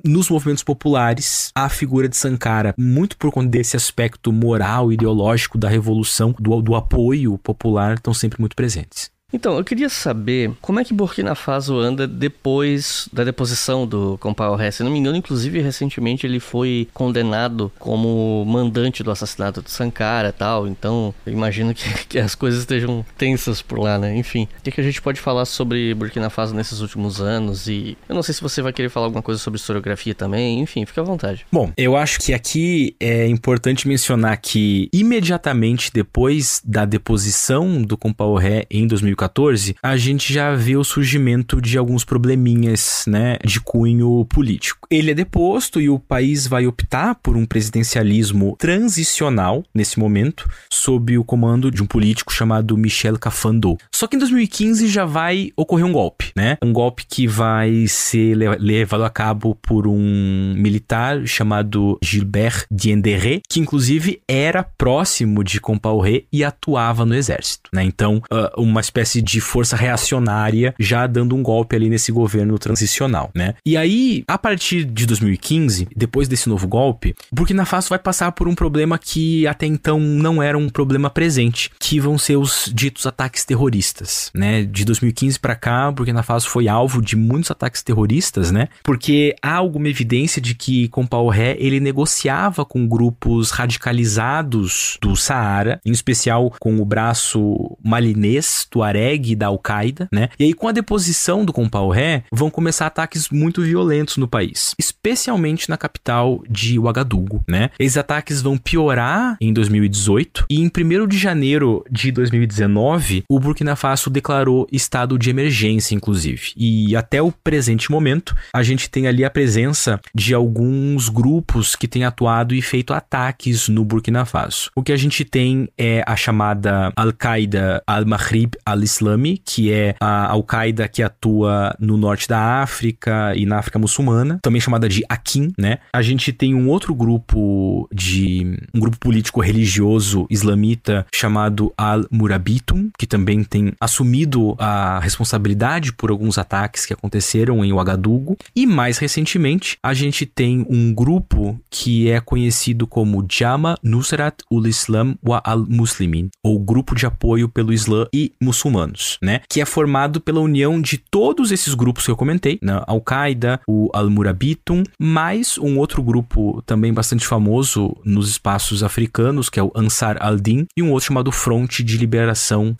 A: nos movimentos populares, a figura de Sankara, muito por conta desse aspecto moral, ideológico da revolução, do apoio popular, estão sempre muito presentes.
C: Então, eu queria saber como é que Burkina Faso anda depois da deposição do Compaoré. Se não me engano, inclusive, recentemente ele foi condenado como mandante do assassinato de Sankara e tal. Então, eu imagino que as coisas estejam tensas por lá, né? Enfim, o que a gente pode falar sobre Burkina Faso nesses últimos anos? E eu não sei se você vai querer falar alguma coisa sobre historiografia também. Enfim, fica à vontade.
A: Bom, eu acho que aqui é importante mencionar que imediatamente depois da deposição do Compaoré em 2014, a gente já vê o surgimento de alguns probleminhas, né, de cunho político. Ele é deposto e o país vai optar por um presidencialismo transicional nesse momento, sob o comando de um político chamado Michel Kafando. Só que em 2015 já vai ocorrer um golpe, né? Um golpe que vai ser levado a cabo por um militar chamado Gilbert Diendéré, que inclusive era próximo de Compaoré e atuava no exército, né? Então, uma espécie de força reacionária já dando um golpe ali nesse governo transicional, né? E aí, a partir de 2015, depois desse novo golpe, Burkina Faso vai passar por um problema que até então não era um problema presente, que vão ser os ditos ataques terroristas, né? De 2015 para cá, Burkina Faso foi alvo de muitos ataques terroristas, né? Porque há alguma evidência de que Compaoré, ele negociava com grupos radicalizados do Saara, em especial com o braço malinês, tuareg da Al-Qaeda, né? E aí, com a deposição do Compaoré, vão começar ataques muito violentos no país, especialmente na capital de Ouagadougou, né? Esses ataques vão piorar em 2018 e em 1º de janeiro de 2019, o Burkina Faso declarou estado de emergência, inclusive. E até o presente momento, a gente tem ali a presença de alguns grupos que têm atuado e feito ataques no Burkina Faso. O que a gente tem é a chamada Al-Qaeda Al-Maghrib Al-Islami, que é a Al-Qaeda que atua no norte da África e na África muçulmana, também chamada de Akin, né? A gente tem um outro grupo um grupo político religioso islamita chamado Al-Murabitum, que também tem assumido a responsabilidade por alguns ataques que aconteceram em Ouagadougou. E mais recentemente, a gente tem um grupo que é conhecido como Jama Nusrat ul-Islam wa al-Muslimin, ou Grupo de Apoio pelo Islã e Muçulmanos, né? Que é formado pela união de todos esses grupos que eu comentei, né? Al-Qaeda, o Al-Murabitum, mais um outro grupo também bastante famoso nos espaços africanos, que é o Ansar al-Din, e um outro chamado Fronte de Liberação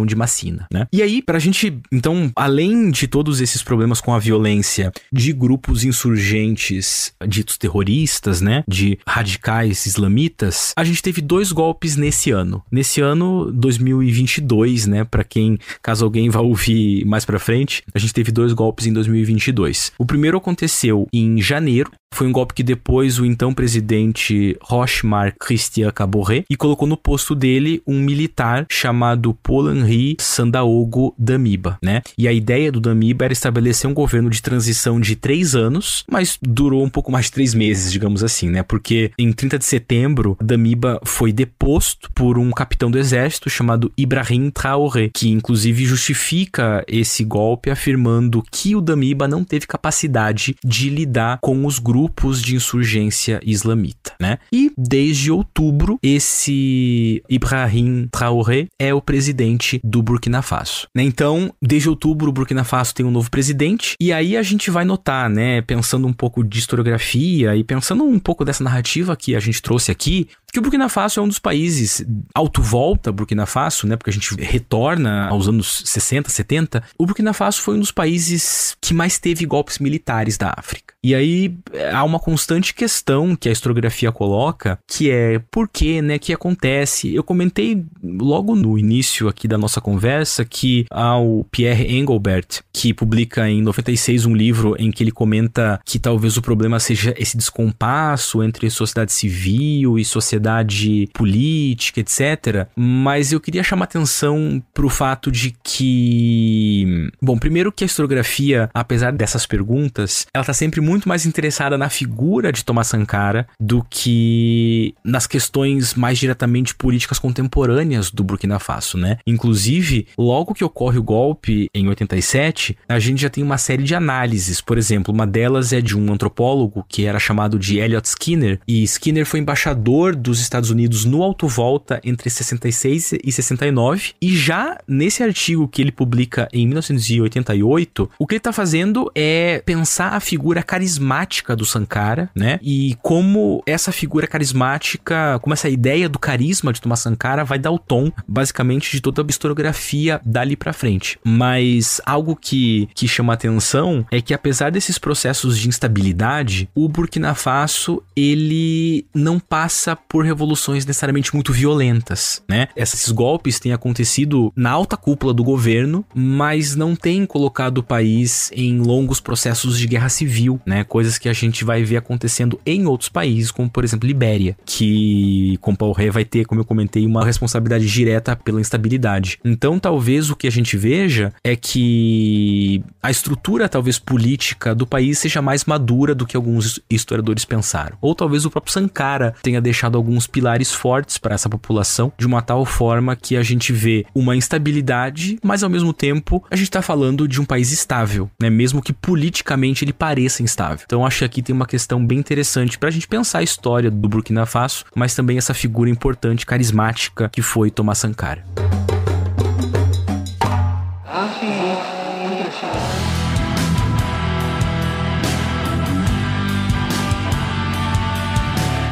A: de Massina, né? E aí, pra gente, então, além de todos esses problemas com a violência de grupos insurgentes ditos terroristas, né, de radicais islamitas, a gente teve 2 golpes nesse ano. Nesse ano, 2022, né, pra quem, caso alguém vá ouvir mais pra frente, a gente teve 2 golpes em 2022. O primeiro aconteceu em janeiro, foi um golpe que depois o então presidente Roch-Marc Christian Kaboré e colocou no posto dele um militar chamado Paul-Henri Sandaogo Damiba, né? E a ideia do Damiba era estabelecer um governo de transição de 3 anos, mas durou um pouco mais de 3 meses, digamos assim, né? Porque em 30 de setembro, Damiba foi deposto por um capitão do exército chamado Ibrahim Traoré, que inclusive justifica esse golpe afirmando que o Damiba não teve capacidade de lidar com os grupos de insurgência islamita, né? E desde outubro, esse Ibrahim Traoré é o presidente do Burkina Faso, né? Então, desde outubro, o Burkina Faso tem um novo presidente, e aí a gente vai notar, né, pensando um pouco de historiografia e pensando um pouco dessa narrativa que a gente trouxe aqui, que o Burkina Faso é um dos países, autovolta Burkina Faso, né, porque a gente retorna aos anos 60, 70, o Burkina Faso foi um dos países que mais teve golpes militares da África. E aí há uma constante questão que a historiografia coloca, que é por que, né, que acontece. Eu comentei logo no início aqui da nossa conversa que há o Pierre Engelbert, que publica em 96 um livro em que ele comenta que talvez o problema seja esse descompasso entre sociedade civil e sociedade política, etc. Mas eu queria chamar atenção para o fato de que, bom, primeiro que a historiografia, apesar dessas perguntas, ela está sempre muito muito mais interessada na figura de Thomas Sankara do que nas questões mais diretamente políticas contemporâneas do Burkina Faso, né? Inclusive, logo que ocorre o golpe em 87, a gente já tem uma série de análises. Por exemplo, uma delas é de um antropólogo que era chamado de Elliot Skinner, e Skinner foi embaixador dos Estados Unidos no Alto Volta entre 66 e 69, e já nesse artigo que ele publica em 1988, o que ele está fazendo é pensar a figura carismática do Sankara, né? E como essa figura carismática, como essa ideia do carisma de Thomas Sankara vai dar o tom, basicamente, de toda a historiografia dali pra frente. Mas algo que chama atenção é que, apesar desses processos de instabilidade, o Burkina Faso, ele não passa por revoluções necessariamente muito violentas, né? Esses golpes têm acontecido na alta cúpula do governo, mas não têm colocado o país em longos processos de guerra civil, né? Coisas que a gente vai ver acontecendo em outros países, como por exemplo Libéria, que Compaoré vai ter, como eu comentei, uma responsabilidade direta pela instabilidade. Então talvez o que a gente veja é que a estrutura talvez política do país seja mais madura do que alguns historiadores pensaram. Ou talvez o próprio Sankara tenha deixado alguns pilares fortes para essa população, de uma tal forma que a gente vê uma instabilidade, mas ao mesmo tempo a gente está falando de um país estável, né? Mesmo que politicamente ele pareça instável. Então acho que aqui tem uma questão bem interessante para a gente pensar a história do Burkina Faso, mas também essa figura importante, carismática, que foi Thomas Sankara.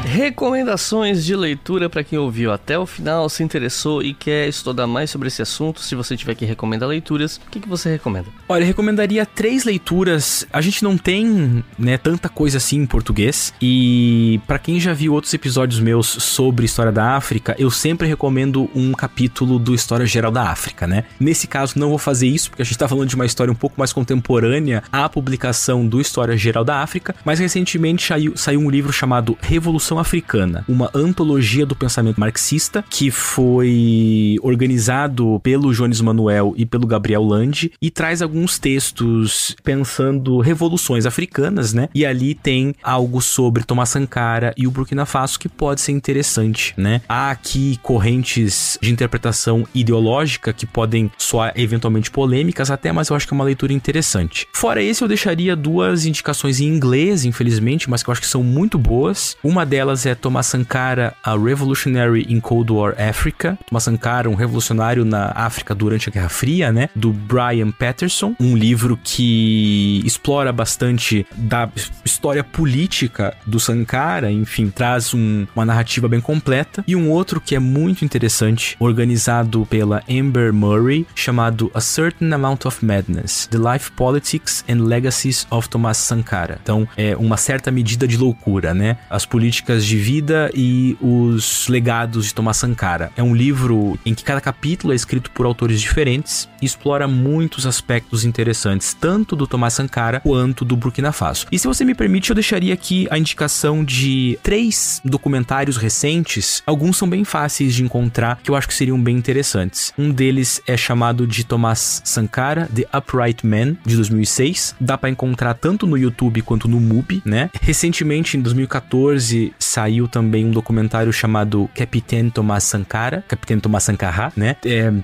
C: Recomendações de leitura para quem ouviu até o final, se interessou e quer estudar mais sobre esse assunto. Se você tiver que recomendar leituras, o que você recomenda?
A: Olha, eu recomendaria 3 leituras. A gente não tem, né, tanta coisa assim em português, e para quem já viu outros episódios meus sobre História da África, eu sempre recomendo um capítulo do História Geral da África, né? Nesse caso não vou fazer isso, porque a gente tá falando de uma história um pouco mais contemporânea à publicação do História Geral da África, mas recentemente saiu um livro chamado Revolução Africana, uma antologia do pensamento marxista, que foi organizado pelo Jones Manuel e pelo Gabriel Landi, e traz alguns textos pensando revoluções africanas, né? E ali tem algo sobre Thomas Sankara e o Burkina Faso que pode ser interessante, né? Há aqui correntes de interpretação ideológica que podem soar eventualmente polêmicas até, mas eu acho que é uma leitura interessante. Fora esse, eu deixaria 2 indicações em inglês, infelizmente, mas que eu acho que são muito boas. Uma delas é Thomas Sankara, A Revolutionary in Cold War Africa. Thomas Sankara, um revolucionário na África durante a Guerra Fria, né? Do Brian Patterson. Um livro que explora bastante da história política do Sankara, enfim, traz uma narrativa bem completa. E um outro que é muito interessante, organizado pela Amber Murray, chamado A Certain Amount of Madness: The Life, Politics and Legacies of Thomas Sankara. Então, é uma certa medida de loucura, né? As políticas de vida e os legados de Thomas Sankara. É um livro em que cada capítulo é escrito por autores diferentes e explora muitos aspectos interessantes, tanto do Thomas Sankara quanto do Burkina Faso. E se você me permite, eu deixaria aqui a indicação de 3 documentários recentes. Alguns são bem fáceis de encontrar, que eu acho que seriam bem interessantes. Um deles é chamado de Thomas Sankara, The Upright Man, de 2006. Dá pra encontrar tanto no YouTube quanto no MUBI, né? Recentemente, em 2014, saiu também um documentário chamado Capitaine Thomas Sankara, Capitaine Thomas Sankara, né?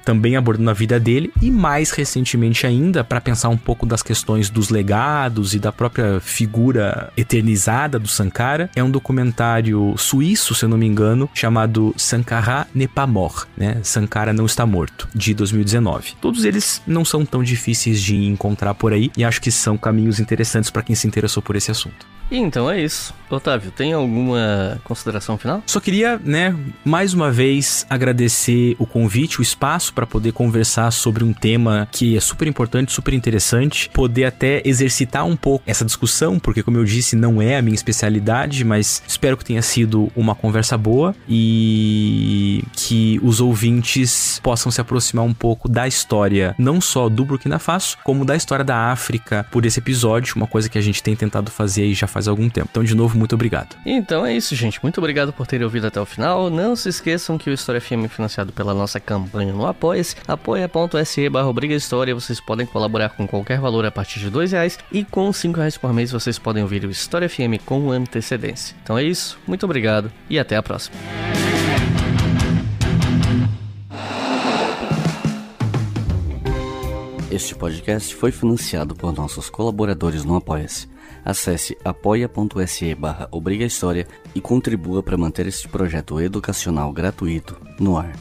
A: Também abordando a vida dele. E mais recentemente ainda, para pensar um pouco das questões dos legados e da própria figura eternizada do Sankara, é um documentário suíço, se eu não me engano, chamado Sankara n'est pas mort, né? Sankara não está morto, de 2019. Todos eles não são tão difíceis de encontrar por aí, e acho que são caminhos interessantes para quem se interessou por esse assunto.
C: E então é isso. Otávio, tem alguma consideração final?
A: Só queria, né, mais uma vez agradecer o convite, o espaço para poder conversar sobre um tema que é super importante, super interessante, poder até exercitar um pouco essa discussão, porque como eu disse, não é a minha especialidade, mas espero que tenha sido uma conversa boa e que os ouvintes possam se aproximar um pouco da história, não só do Burkina Faso, como da história da África por esse episódio, uma coisa que a gente tem tentado fazer aí já faz algum tempo. Então, de novo, muito obrigado.
C: Então é isso, gente. Muito obrigado por terem ouvido até o final. Não se esqueçam que o História FM é financiado pela nossa campanha no Apoia-se, apoia.se/obrigahistoria. Vocês podem colaborar com qualquer valor a partir de R$2 e com R$5 por mês vocês podem ouvir o História FM com antecedência. Então é isso, muito obrigado e até a próxima. Este podcast foi financiado por nossos colaboradores no Apoia-se. Acesse apoia.se/obrigahistoria e contribua para manter este projeto educacional gratuito no ar.